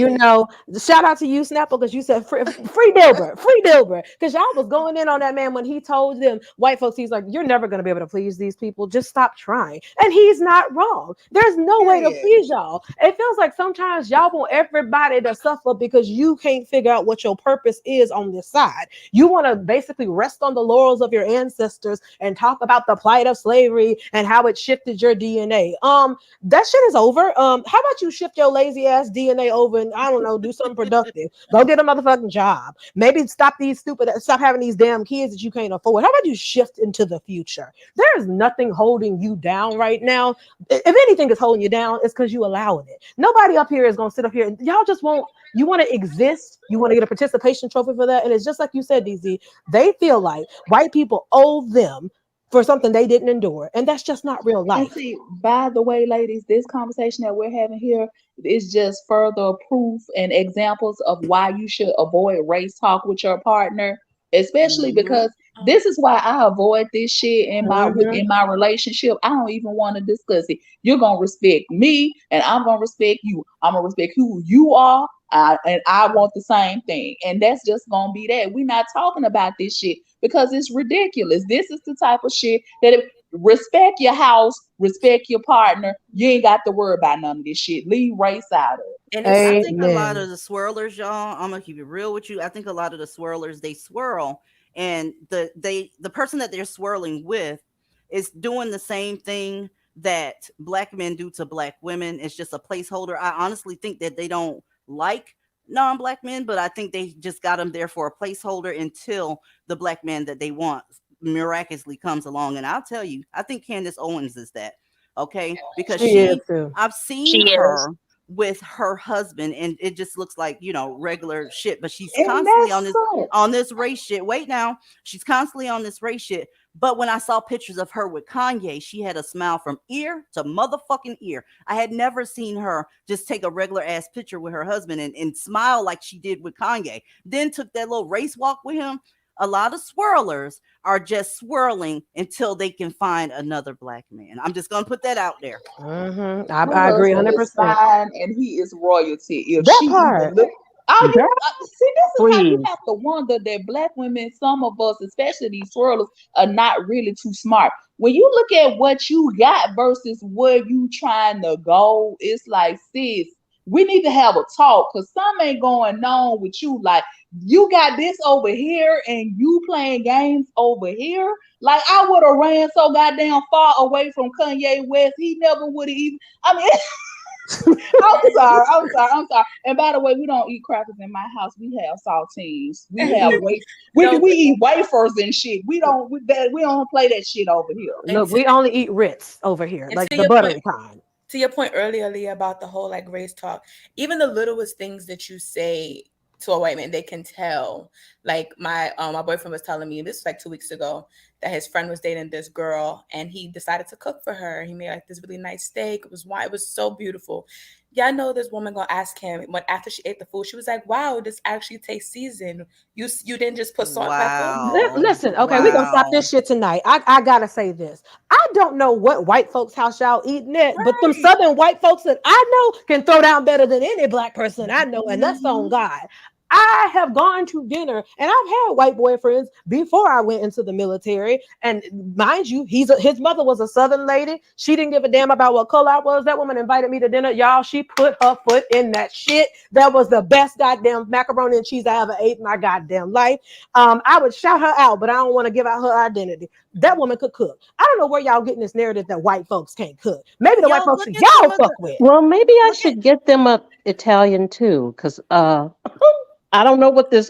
shout out to you Snapple because you said free Dilbert because y'all was going in on that man when he told them white folks he's like you're never going to be able to please these people, just stop trying, and he's not wrong. There's no way to Period. please y'all. It feels like sometimes y'all want everybody to suffer because you can't figure out what your purpose is on this side. You want to basically rest on the laurels of your ancestors and talk about the plight of slavery and how it shifted your DNA. That shit is over. How about you shift your lazy ass DNA over and I don't know, do something productive. Go get a motherfucking job. Maybe stop having these damn kids that you can't afford. How about you shift into the future? There is nothing holding you down right now. If anything is holding you down, it's because you allowing it. Nobody up here is gonna sit up here and y'all just won't. You want to exist. You want to get a participation trophy for that, and it's just like you said, DZ. They feel like white people owe them for something they didn't endure, and that's just not real And life. see, by the way, ladies, this conversation that we're having here is just further proof and examples of why you should avoid race talk with your partner, especially Hmm. because this is why I avoid this shit Mhm. in my relationship. I don't even want to discuss it. You're gonna respect me, and I'm gonna respect you. I'm gonna respect who you are, and I want the same thing. And that's just gonna be that. We're not talking about this shit because it's ridiculous. This is the type of shit that respect your house, respect your partner. You ain't got to worry about none of this shit. Leave race out of it. And it's I something. think a lot of Amen. the swirlers, y'all, I'm gonna keep it real with you. I think a lot of the swirlers they swirl, and the person that they're swirling with is doing the same thing that black men do to black women. It's just a placeholder. I honestly think that they don't like non-black men, but I think they just got them there for a placeholder until the black man that they want miraculously comes along. And I'll tell you, I think Candace Owens is that. Okay, because She is too. I've seen She is. her with her husband and it just looks like regular shit, but she's And constantly that's so. on this race shit. Wait, now she's constantly on this race shit, but when I saw pictures of her with Kanye, she had a smile from ear to motherfucking ear. I had never seen her just take a regular ass picture with her husband and smile like she did with Kanye, then took that little race walk with him. A lot of swirlers are just swirling until they can find another black man. I'm just gonna put that out there. Her I agree husband is 100%. fine and he is royalty. If That she even part. look, oh, Girl, see, this is how you please. have to wonder that black women, some of us, especially these swirlers, are not really too smart. When you look at what you got versus where you trying to go, it's like, sis, we need to have a talk because some ain't going on with you. Like, you got this over here and you playing games over here. Like, I would have ran so goddamn far away from Kanye West. He never would have even. I mean, I'm sorry. And by the way, we don't eat crackers in my house. We have saltines. We have No, we eat wafers and shit. We don't play that shit over here. and Look, we only eat Ritz over here, and like to the your point, buttery kind. earlier, Leah, about the whole like race talk, even the littlest things that you say to a white man, they can tell. Like my boyfriend was telling me this was like 2 weeks ago. that his friend was dating this girl, and he decided to cook for her. He made like this really nice steak. It was why it was so beautiful. Yeah, I know this woman gonna ask him when after she ate the food, she was like, "Wow, this actually tastes seasoned. You didn't just put salt and pepper." Wow. Listen, okay, we're gonna stop Wow. this shit tonight. I gotta say this. I don't know what white folks' house y'all eating at, but them Right. southern white folks that I know can throw down better than any black person I know, and that's on God. I have gone to dinner and I've had white boyfriends before I went into the military. And mind you, his mother was a southern lady. She didn't give a damn about what color I was. That woman invited me to dinner. Y'all, she put her foot in that shit. That was the best goddamn macaroni and cheese I ever ate in my goddamn life. I would shout her out, but I don't want to give out her identity. That woman could cook. I don't know where y'all getting this narrative that white folks can't cook. Maybe the white Y'all folks look at y'all some of fuck the with. Well, maybe I look at should get them a Italian too, because I don't know what they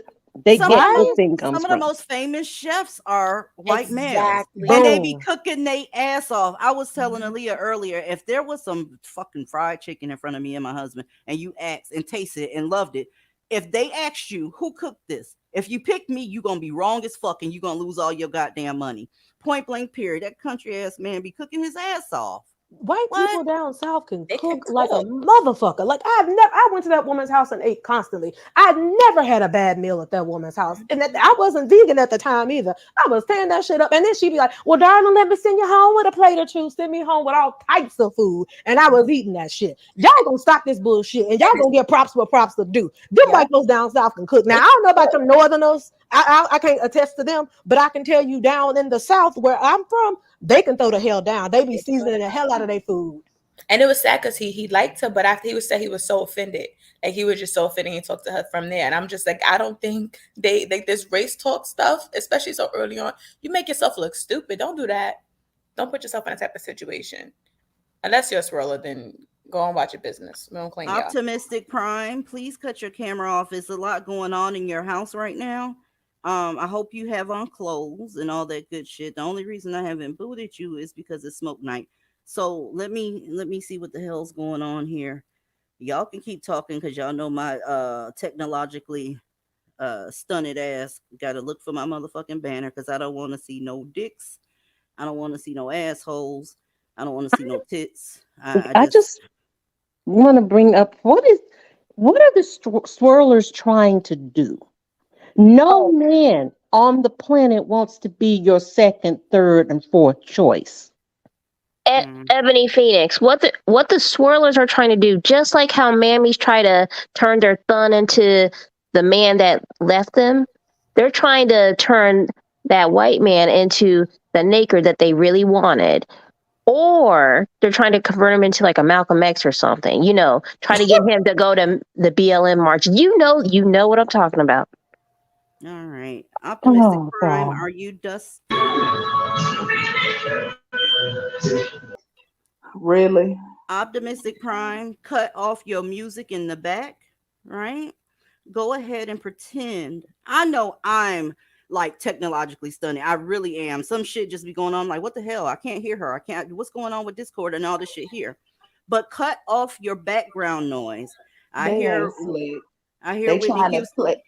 some of get the Right? this most thing some comes of the from. most famous chefs are white males, and Exactly. they be Boom. cooking their ass off. I was telling Aaliyah earlier, if there was some fucking fried chicken in front of me and my husband, and you asked and tasted it and loved it, if they asked you who cooked this, if you pick me, you gonna be wrong as fuck, and you gonna lose all your goddamn money. Point blank. Period. That country ass man be cooking his ass off. White What? people down south can They can cook like a cook. motherfucker. Like I went to that woman's house and ate constantly. I never had a bad meal at that woman's house. And I wasn't vegan at the time either. I was tearing that shit up. And then she'd be like, well, darling, let me send you home with a plate or two. Send me home with all types of food. And I was eating that shit. Y'all gonna stop this bullshit and y'all gonna get props what props to do. Them Yeah. white folks down south can cook. Now, They I don't know about them northerners. I can't attest to them, but I can tell you down in the south where I'm from, they can throw the hell down. They be they can throw seasoning it the hell out of down. their food. And it was sad because he liked her, but after he was said he was so offended. Like he was just so offended. He talked to her from there, and I'm just like, I don't think they like this race talk stuff, especially so early on. You make yourself look stupid. Don't do that. Don't put yourself in that type of situation. Unless you're a swirler, then go and watch your business. We don't claim y'all. Optimistic Prime, please cut your camera off. There's a lot going on in your house right now. I hope you have on clothes and all that good shit. The only reason I haven't booted you is because it's smoke night. So let me see what the hell's going on here. Y'all can keep talking because y'all know my technologically stunted ass gotta look for my motherfucking banner because I don't want to see no dicks. I don't want to see no assholes. I don't want to see no tits. I I just just want to bring up what are the swirlers trying to do? No man on the planet wants to be your second, third, and fourth choice. mm, Ebony Phoenix, what the swirlers are trying to do, just like how mammies try to turn their son into the man that left them, they're trying to turn that white man into the nigger that they really wanted. Or they're trying to convert him into like a Malcolm X or something, try to get him to go to the BLM march. You know what I'm talking about. all right. Optimistic Oh Prime, God. are you dusty? Really? Optimistic Prime, cut off your music in the back, right? Go ahead and pretend. I know I'm like technologically stunning. I really am. Some shit just be going on like, what the hell? I can't hear her. I can't. What's going on with Discord and all this shit here? But cut off your background noise. I They hear ain't slick. I hear They Whitney trying to Houston. play.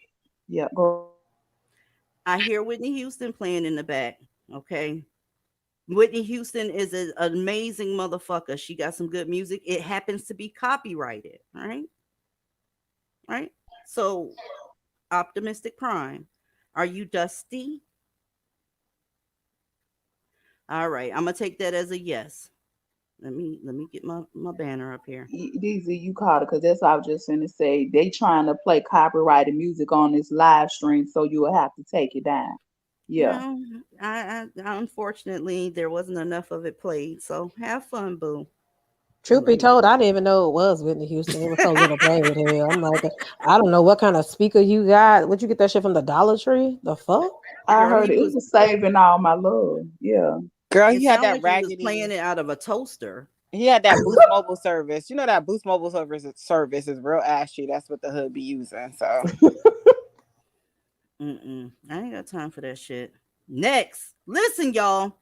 Yeah, go. I hear Whitney Houston playing in the back. Okay. Whitney Houston is an amazing motherfucker. She got some good music. It happens to be copyrighted, right? Right? So, Optimistic Prime, are you dusty? All right, I'm gonna take that as a yes. Let me get my banner up here. These are you caught it because that's what I was just gonna say. They trying to play copyrighted music on this live stream, so you will have to take it down. Yeah. Well, I unfortunately there wasn't enough of it played. So have fun, boo. Truth be told, I didn't even know it was Whitney Houston. It was so little played here. I'm like, I don't know what kind of speaker you got. Would you get that shit from the Dollar Tree? The fuck? I Girl, heard he it was. was saving all my love. Yeah. Girl, It he had sounded that like he was playing raggedy. it out of a toaster. He had that Boost Mobile service. You know that Boost Mobile service is real ashy. That's what the hood be using. So I ain't got time for that shit. Next, listen, y'all.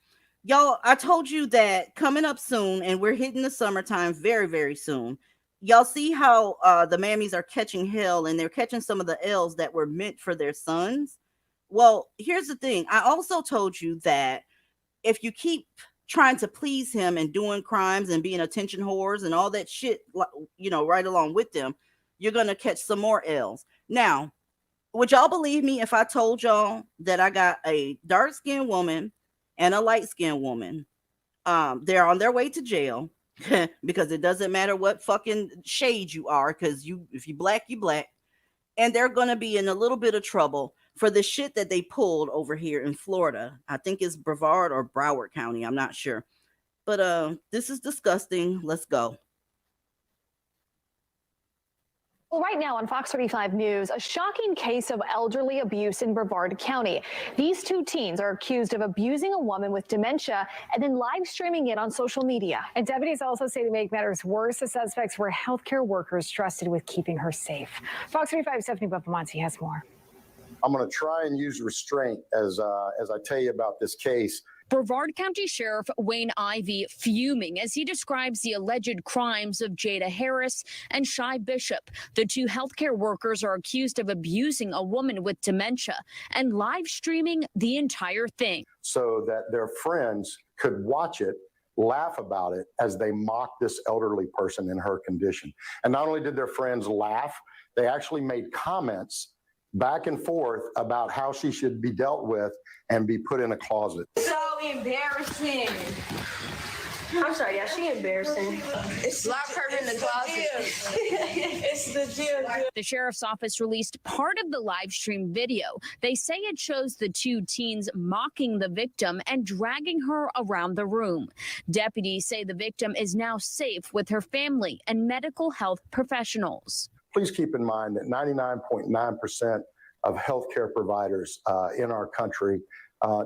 I told you that coming up soon, and we're hitting the summertime very, very soon. Y'all see how the mammies are catching hell, and they're catching some of the L's that were meant for their sons. Well, here's the thing. I also told you that if you keep trying to please him and doing crimes and being attention whores and all that shit, right along with them, you're going to catch some more L's. Now, would y'all believe me if I told y'all that I got a dark-skinned woman and a light-skinned woman? They're on their way to jail because it doesn't matter what fucking shade you are, because if you black, you black. And they're going to be in a little bit of trouble for the shit that they pulled over here in Florida. I think it's Brevard or Broward County. I'm not sure. But this is disgusting. Let's go. Well, right now on Fox 35 News, a shocking case of elderly abuse in Brevard County. These two teens are accused of abusing a woman with dementia and then live streaming it on social media. And deputies also say to make matters worse, the suspects were healthcare workers trusted with keeping her safe. Fox 35's Stephanie Buffamonte has more. I'm going to try and use restraint as I tell you about this case. Brevard County Sheriff Wayne Ivey fuming as he describes the alleged crimes of Jada Harris and Shy Bishop. The two healthcare workers are accused of abusing a woman with dementia and live streaming the entire thing, so that their friends could watch it, laugh about it as they mock this elderly person in her condition. And not only did their friends laugh, they actually made comments back and forth about how she should be dealt with and be put in a closet. So embarrassing. I'm sorry, yeah, she embarrassing. It's lock her in the closet. It's the jail. The sheriff's office released part of the live stream video. They say it shows the two teens mocking the victim and dragging her around the room. Deputies say the victim is now safe with her family and medical health professionals. Please keep in mind that 99.9% of healthcare providers in our country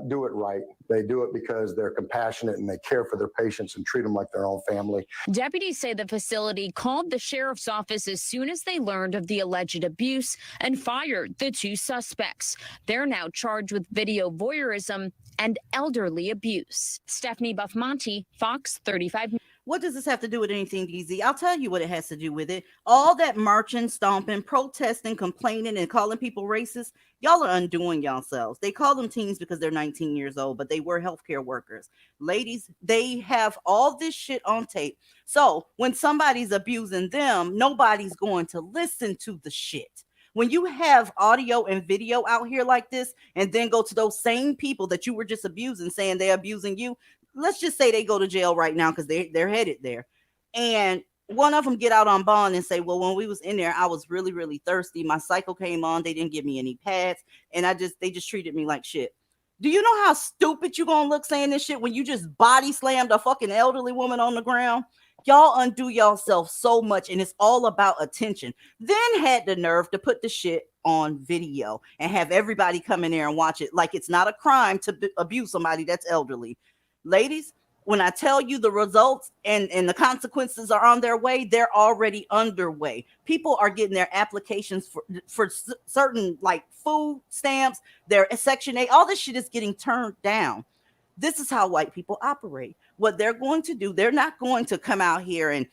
do it right. They do it because they're compassionate and they care for their patients and treat them like their own family. Deputies say the facility called the sheriff's office as soon as they learned of the alleged abuse and fired the two suspects. They're now charged with video voyeurism and elderly abuse. Stephanie Buffamonte, Fox 35. What does this have to do with anything, DZ? I'll tell you what it has to do with it. All that marching, stomping, protesting, complaining, and calling people racist, y'all are undoing yourselves. They call them teens because they're 19 years old, but they were healthcare workers. Ladies, they have all this shit on tape. So when somebody's abusing them, nobody's going to listen to the shit. When you have audio and video out here like this, and then go to those same people that you were just abusing, saying they're abusing you, let's just say they go to jail right now because they're headed there. And one of them get out on bond and say, well, when we was in there, I was really, really thirsty. My cycle came on. They didn't give me any pads. And they just treated me like shit. Do you know how stupid you going to look saying this shit when you just body slammed a fucking elderly woman on the ground? Y'all undo yourself so much, and it's all about attention. Then had the nerve to put the shit on video and have everybody come in there and watch it like it's not a crime to abuse somebody that's elderly. Ladies, when I tell you the results and the consequences are on their way, they're already underway. People are getting their applications for certain like food stamps, their Section 8, all this shit is getting turned down. This is how white people operate. What they're going to do, they're not going to come out here and,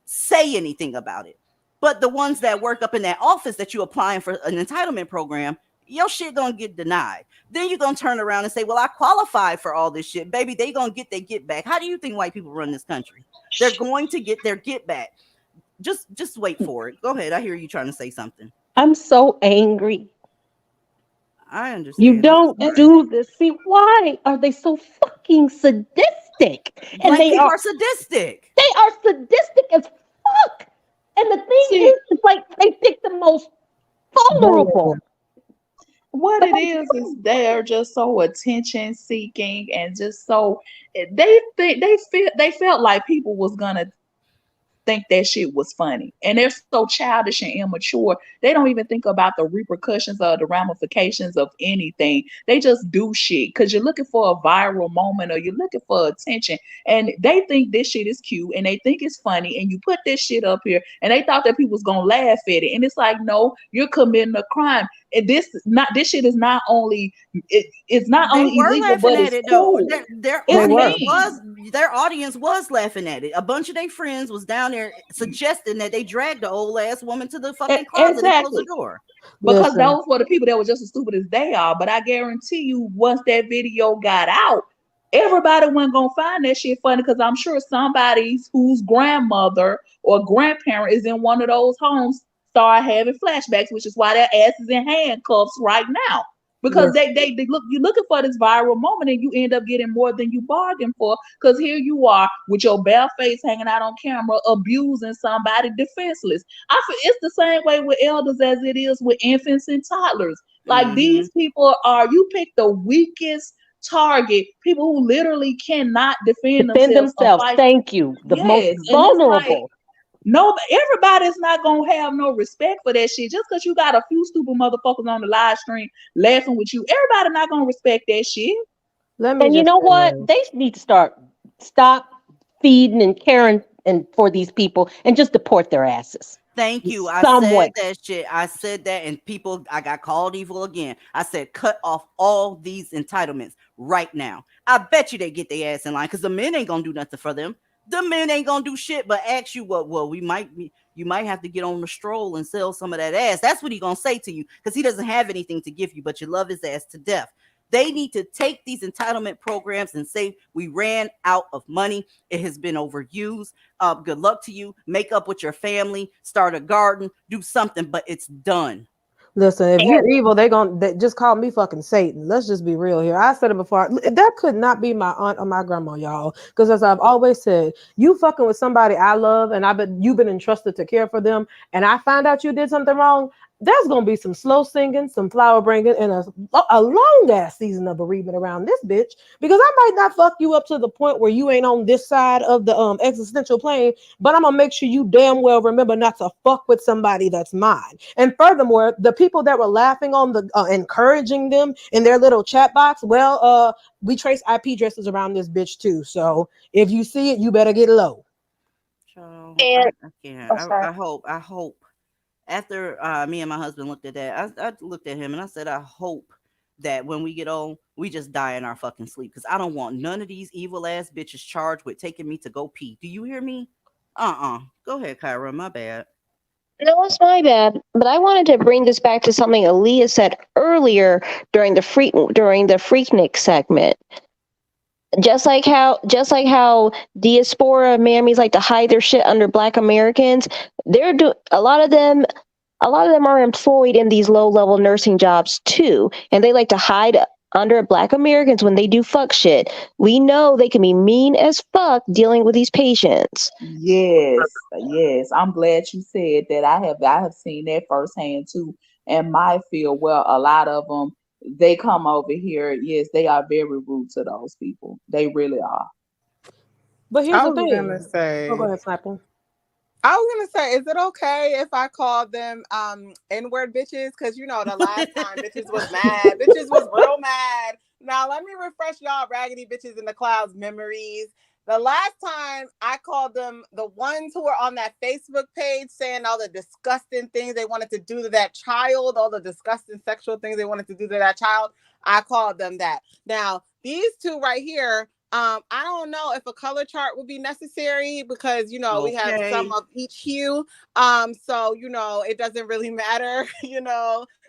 say anything about it. But the ones that work up in that office that you're applying for an entitlement program, your shit gonna get denied. Then you're gonna turn around and say, well, I qualified for all this shit. Baby, they gonna get their get back. How do you think white people run this country? They're going to get their get back. Just wait for it. Go ahead. I hear you trying to say something. I'm so angry. I understand. You don't do this. See, why are they so fucking sadistic? And Black people are sadistic. They are sadistic as fuck. And the thing is, it's like they pick the most vulnerable. What it is they're just so attention seeking and just so they felt like people was gonna think that shit was funny, and they're so childish and immature. They don't even think about the repercussions or the ramifications of anything. They just do shit because you're looking for a viral moment or you're looking for attention, and they think this shit is cute and they think it's funny, and you put this shit up here and they thought that people was gonna laugh at it, and it's like, no, you're committing a crime. And this shit is not only it's not only illegal, but it's cool. Their audience was laughing at it. A bunch of their friends was down there suggesting that they dragged the old ass woman to the fucking closet and closed the door. Because those were the people that were just as stupid as they are. But I guarantee you, once that video got out, everybody wasn't gonna find that shit funny because I'm sure somebody whose grandmother or grandparent is in one of those homes start having flashbacks, which is why their ass is in handcuffs right now. Because they look, you're looking for this viral moment and you end up getting more than you bargained for. Because here you are with your bare face hanging out on camera, abusing somebody defenseless. I feel it's the same way with elders as it is with infants and toddlers. Like these people are, you pick the weakest target, people who literally cannot defend themselves. Thank you. The most Yes, and it's like, vulnerable. no, everybody's not gonna have no respect for that shit. Just because you got a few stupid motherfuckers on the live stream laughing with you, everybody not gonna respect that shit. And you know what? They need to stop feeding and caring and for these people and just deport their asses. Thank you. I Somewhat. said that shit. I said that, and people, I got called evil again. I said, cut off all these entitlements right now. I bet you they get their ass in line because the men ain't gonna do nothing for them. The men ain't gonna do shit but ask you what. Well, you might have to get on the stroll and sell some of that ass. That's what he gonna say to you because he doesn't have anything to give you, but you love his ass to death. They need to take these entitlement programs and say, we ran out of money. It has been overused. Good luck to you. Make up with your family, start a garden, do something, but it's done. Listen, if you're evil, they just call me fucking Satan. Let's just be real here. I said it before. That could not be my aunt or my grandma, y'all. Because as I've always said, you fucking with somebody I love, and you've been entrusted to care for them, and I find out you did something wrong. There's gonna be some slow singing, some flower bringing, and a long ass season of bereavement around this bitch. Because I might not fuck you up to the point where you ain't on this side of the existential plane, but I'm gonna make sure you damn well remember not to fuck with somebody that's mine. And furthermore, the people that were laughing on the encouraging them in their little chat box, well, we trace IP addresses around this bitch too. So if you see it, you better get low. So And I hope after me and my husband looked at that, I looked at him and I said, I hope that when we get old, we just die in our fucking sleep because I don't want none of these evil ass bitches charged with taking me to go pee. Do you hear me? Go ahead, Kyra. My bad. No, it's my bad. But I wanted to bring this back to something Aaliyah said earlier during the Freaknik segment. Just like how diaspora mammies like to hide their shit under Black Americans, a lot of them are employed in these low-level nursing jobs too, and they like to hide under Black Americans when they do fuck shit. We know they can be mean as fuck dealing with these patients. Yes, yes. I'm glad you said that. I have seen that firsthand too in my field. Well, a lot of them, they come over here. Yes, they are very rude to those people. They really are. But here's I the was thing. gonna say. Oh, go ahead, Snapple. I was gonna say, is it okay if I call them N-word bitches? Because the last time bitches was mad. Bitches was real mad. Now let me refresh y'all raggedy bitches in the clouds memories. The last time I called them the ones who were on that Facebook page saying all the disgusting things they wanted to do to that child, all the disgusting sexual things they wanted to do to that child, I called them that. Now, these two right here, I don't know if a color chart would be necessary because, we have some of each hue. So, it doesn't really matter,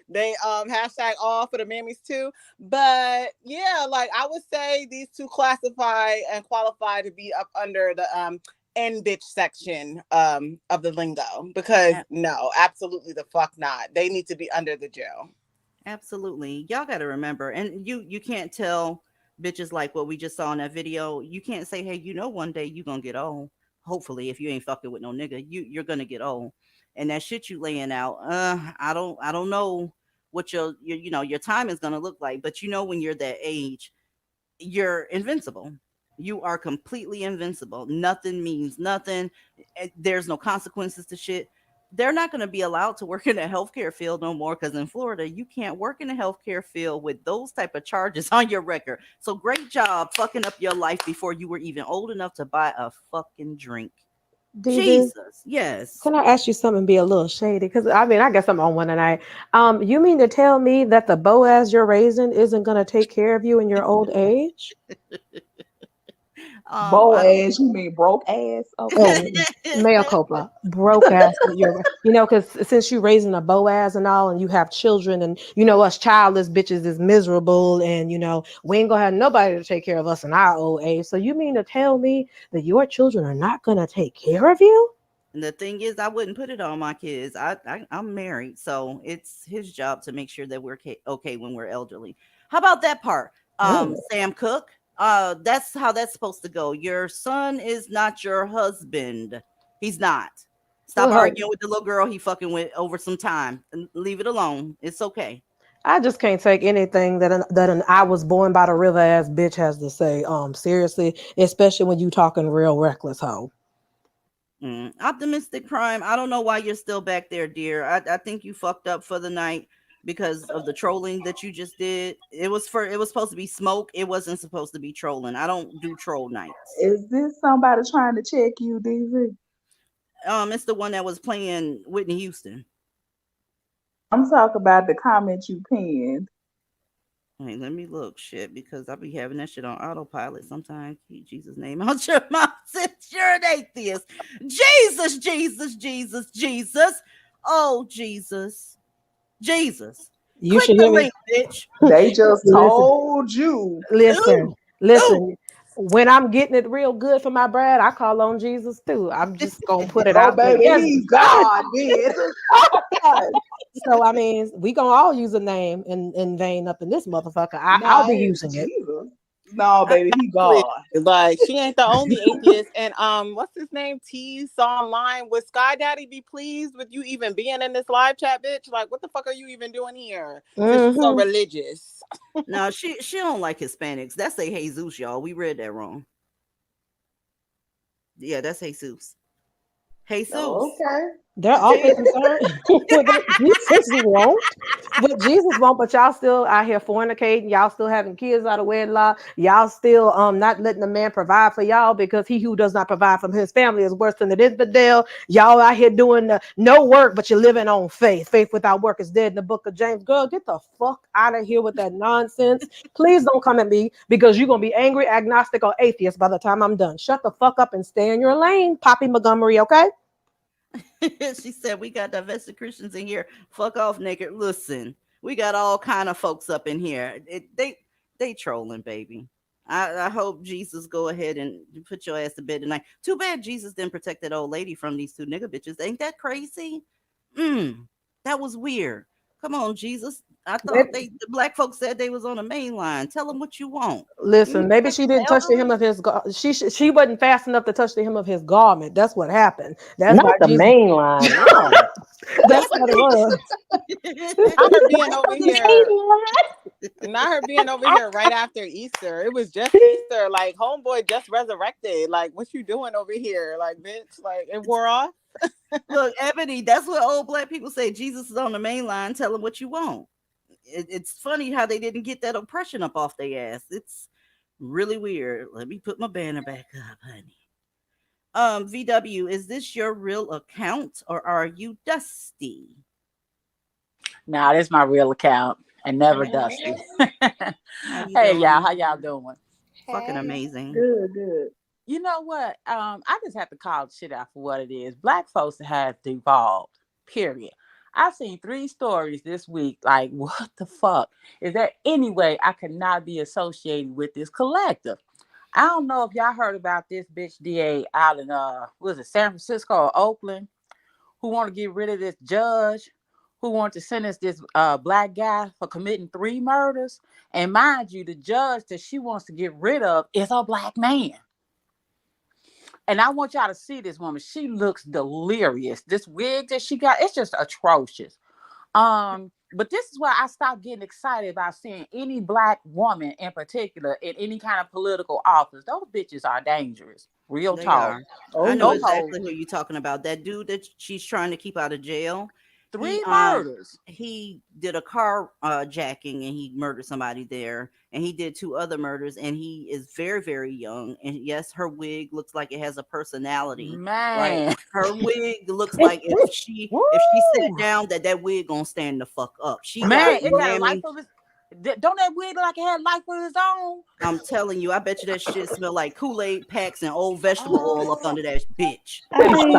They hashtag all for the mammies too. But yeah, like I would say these two classify and qualify to be up under the N bitch section of the lingo because no, absolutely the fuck not. They need to be under the jail. Absolutely. Y'all got to remember, and you can't tell bitches like what we just saw in that video. You can't say, hey, one day you gonna get old. Hopefully, if you ain't fucking with no nigga, you're gonna get old. And that shit you laying out, I don't know what your time is gonna look like. But when you're that age, you're invincible. You are completely invincible. Nothing means nothing. There's no consequences to shit. They're not going to be allowed to work in the healthcare field no more because in Florida, you can't work in the healthcare field with those type of charges on your record. So great job fucking up your life before you were even old enough to buy a fucking drink. Jesus, yes. Can I ask you something and be a little shady? Because I guess I'm on one tonight. You mean to tell me that the Boaz you're raising isn't going to take care of you in your old age? Boaz, you mean broke ass? Okay. Oh, mea culpa, broke ass. You're, because since you're raising a Boaz and all, and you have children, and us childless bitches is miserable, and we ain't gonna have nobody to take care of us in our old age. So you mean to tell me that your children are not gonna take care of you? And the thing is, I wouldn't put it on my kids. I'm married, so it's his job to make sure that we're okay when we're elderly. How about that part, Mm. Sam Cooke? That's how that's supposed to go. Your son is not your husband. He's not. Stop Well, arguing with the little girl he fucking with over some time. And leave it alone. It's okay. I just can't take anything that an I was born by the river ass bitch has to say. Seriously, especially when you talking real reckless hoe. Optimistic Prime. I don't know why you're still back there, dear. I think you fucked up for the night because of the trolling that you just did. It was supposed to be smoke. It wasn't supposed to be trolling. I don't do troll nights. Is this somebody trying to check you, DZ? It's the one that was playing Whitney Houston. I'm talking about the comment you pinned. Wait, let me look, shit, because I'll be having that shit on autopilot sometimes. Keep Jesus' name out your mouth since you're an atheist. Jesus, Jesus, Jesus, Jesus. Oh, Jesus. Jesus. You Click should the hear me. link, bitch. They just told you. Listen. When I'm getting it real good for my Brad, I call on Jesus too. I'm just gonna put it Oh, out there. baby, Yes, he's God, bitch. So I mean, we gonna all use a name in vain up in this motherfucker. I'll be using it. Jesus. No, baby, he God. Like she ain't the only atheist. And what's his name? Tease online. Would Sky Daddy be pleased with you even being in this live chat, bitch? Like, what the fuck are you even doing here? Since you're so religious. No, she don't like Hispanics. That's a Jesus, y'all. We read that wrong. Yeah, that's Jesus. Jesus. Okay. They're awfully concerned. Jesus won't. But Jesus won't, but y'all still out here fornicating, y'all still having kids out of wedlock, y'all still not letting the man provide for y'all because he who does not provide for his family is worse than an infidel. Y'all out here doing no work, but you're living on faith. Faith without work is dead in the book of James. Girl, get the fuck out of here with that nonsense. Please don't come at me because you're gonna be angry, agnostic, or atheist by the time I'm done. Shut the fuck up and stay in your lane, Poppy Montgomery, okay? She said we got divested Christians in here. Fuck off, naked. Listen, we got all kind of folks up in here. They trolling, baby. I hope Jesus go ahead and put your ass to bed tonight. Too bad Jesus didn't protect that old lady from these two nigga bitches. Ain't that crazy? That was weird. Come on, Jesus. I thought the black folks said they was on the main line. Tell them what you want. Listen, maybe she didn't touch the hem of his she wasn't fast enough to touch the hem of his garment. That's what happened. That's not why the Jesus, main line. No. That's what it was. Not her being over here. Not her being over here right after Easter. It was just Easter. Like, homeboy just resurrected. Like, what you doing over here? Like, bitch, like, it wore off. Look, Ebony, that's what old black people say. Jesus is on the main line. Tell them what you want. It's funny how they didn't get that oppression up off their ass. It's really weird. Let me put my banner back up, honey. VW, is this your real account or are you Dusty? Nah, this is my real account and never Dusty. Hey, y'all, how y'all doing? Fucking amazing. Good. You know what? I just have to call shit out for what it is. Black folks have devolved, period. I've seen 3 stories this week. Like, what the fuck? Is there any way I could not be associated with this collective? I don't know if y'all heard about this bitch DA out in was it San Francisco or Oakland, who want to get rid of this judge, who want to sentence this black guy for committing 3 murders. And mind you, the judge that she wants to get rid of is a black man. And I want y'all to see this woman. She looks delirious. This wig that she got, it's just atrocious. But this is why I stopped getting excited about seeing any black woman in particular in any kind of political office. Those bitches are dangerous. Real talk. I know exactly who you're talking about. That dude that she's trying to keep out of jail. 3 murders. He did a car jacking and he murdered somebody there. And he did 2 other murders. And he is very, very young. And yes, her wig looks like it has a personality. Man, like, her wig looks like if she sat down, that wig gonna stand the fuck up. She man, it got a life of its. Don't that wig look like it had life of its own? I'm telling you, I bet you that shit smell like Kool-Aid packs and old vegetable oil up under that bitch. I mean,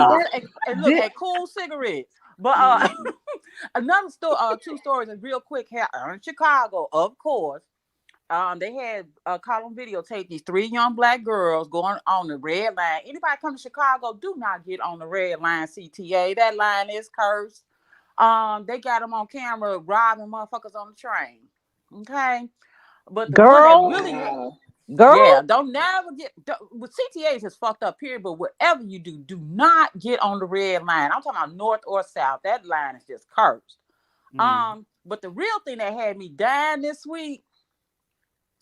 And look at cool cigarettes. But another story, two stories, and real quick here in Chicago, of course. They had caught on videotape these 3 young black girls going on the red line. Anybody come to Chicago, do not get on the red line, CTA. That line is cursed. They got them on camera robbing motherfuckers on the train. Okay, but the one that really, yeah, don't never get. With CTAs is fucked up here. But whatever you do, do not get on the red line. I'm talking about north or south. That line is just cursed. But the real thing that had me dying this week.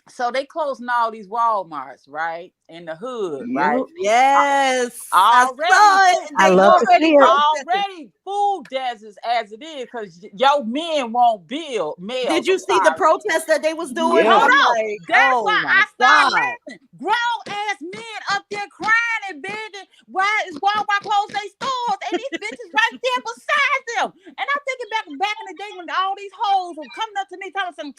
So they closing all these Walmarts, right? In the hood, right? Yes. Already food deserts as it is, because your men won't build meals. Did you see the protest that they was doing? Hold I'm on. like, That's oh why my I started God. laughing. Grown ass men up there crying and begging. Why is Walmart closed their stores? And these bitches right there beside them. And I'm thinking back in the day when all these hoes were coming up to me telling some,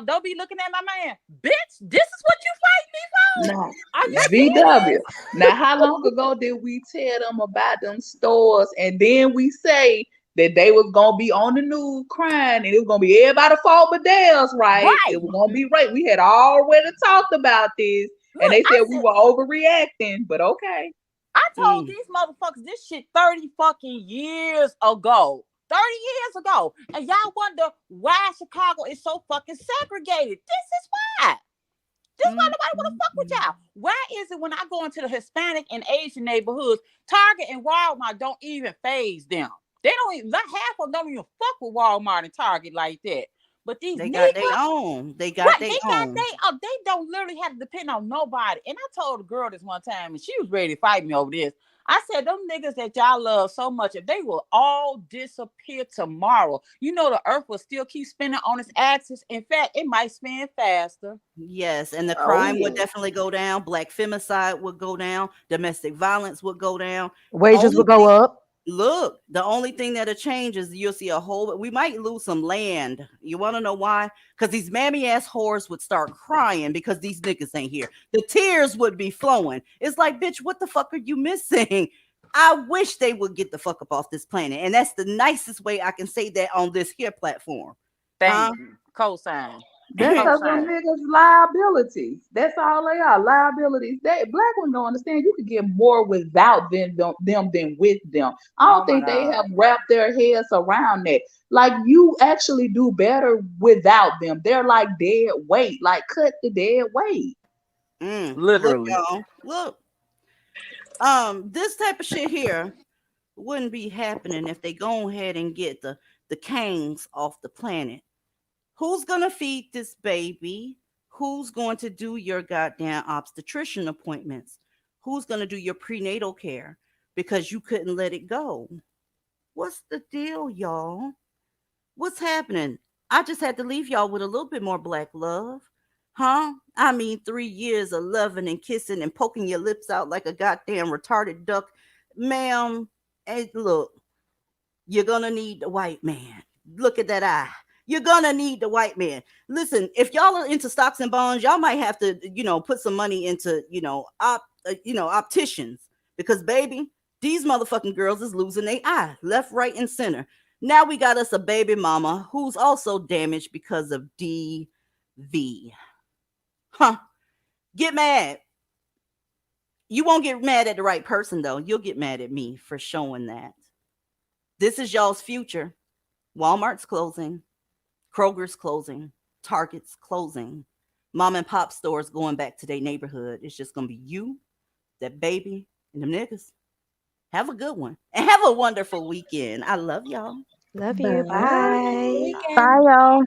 don't be looking at my man. Bitch, this is what you fighting me for? Nah, Are you VW. Now, how long ago did we tell them about them stores, and then we say that they was gonna be on the news crying, and it was gonna be everybody's fault but theirs, right? It was gonna be right. We had already talked about this, and they said we were overreacting, but okay. I told these motherfuckers this shit 30 fucking years ago. 30 years ago. And y'all wonder why Chicago is so fucking segregated. This is why. This is why nobody want to fuck with y'all. Why is it when I go into the Hispanic and Asian neighborhoods, Target and Walmart don't even phase them? They don't even, not half of them don't even fuck with Walmart and Target like that. But these They niggas, got their own. They got their own. they don't literally have to depend on nobody. And I told a girl this one time, and she was ready to fight me over this. I said, them niggas that y'all love so much, if they will all disappear tomorrow, you know the earth will still keep spinning on its axis. In fact, it might spin faster. Yes, and the crime would definitely go down. Black femicide would go down. Domestic violence would go down. Wages would go up. Look, the only thing that'll change is you'll see a whole, we might lose some land. You want to know why? Because these mammy ass whores would start crying because these niggas ain't here. The tears would be flowing. It's like, bitch, what the fuck are you missing? I wish they would get the fuck up off this planet. And that's the nicest way I can say that on this here platform. Thank you. Cosign. That's because them niggas liabilities. That's all they are, liabilities. Black women don't understand you could get more without them than with them. I don't think they have wrapped their heads around that. Like, you actually do better without them. They're like dead weight. Like, cut the dead weight. Literally. Look. This type of shit here wouldn't be happening if they go ahead and get the Kangs off the planet. Who's going to feed this baby? Who's going to do your goddamn obstetrician appointments? Who's going to do your prenatal care? Because you couldn't let it go. What's the deal, y'all? What's happening? I just had to leave y'all with a little bit more black love. Huh? I mean, 3 years of loving and kissing and poking your lips out like a goddamn retarded duck. Ma'am, hey, look, you're going to need the white man. Look at that eye. You're gonna need the white man. Listen, if y'all are into stocks and bonds, y'all might have to, put some money into, opticians, because baby, these motherfucking girls is losing their eye left, right, and center. Now we got us a baby mama who's also damaged because of DV. Huh? Get mad. You won't get mad at the right person though. You'll get mad at me for showing that. This is y'all's future. Walmart's closing. Kroger's closing, Target's closing, mom and pop stores going back to their neighborhood. It's just going to be you, that baby, and them niggas. Have a good one and have a wonderful weekend. I love y'all. Love you. Bye. Bye, y'all.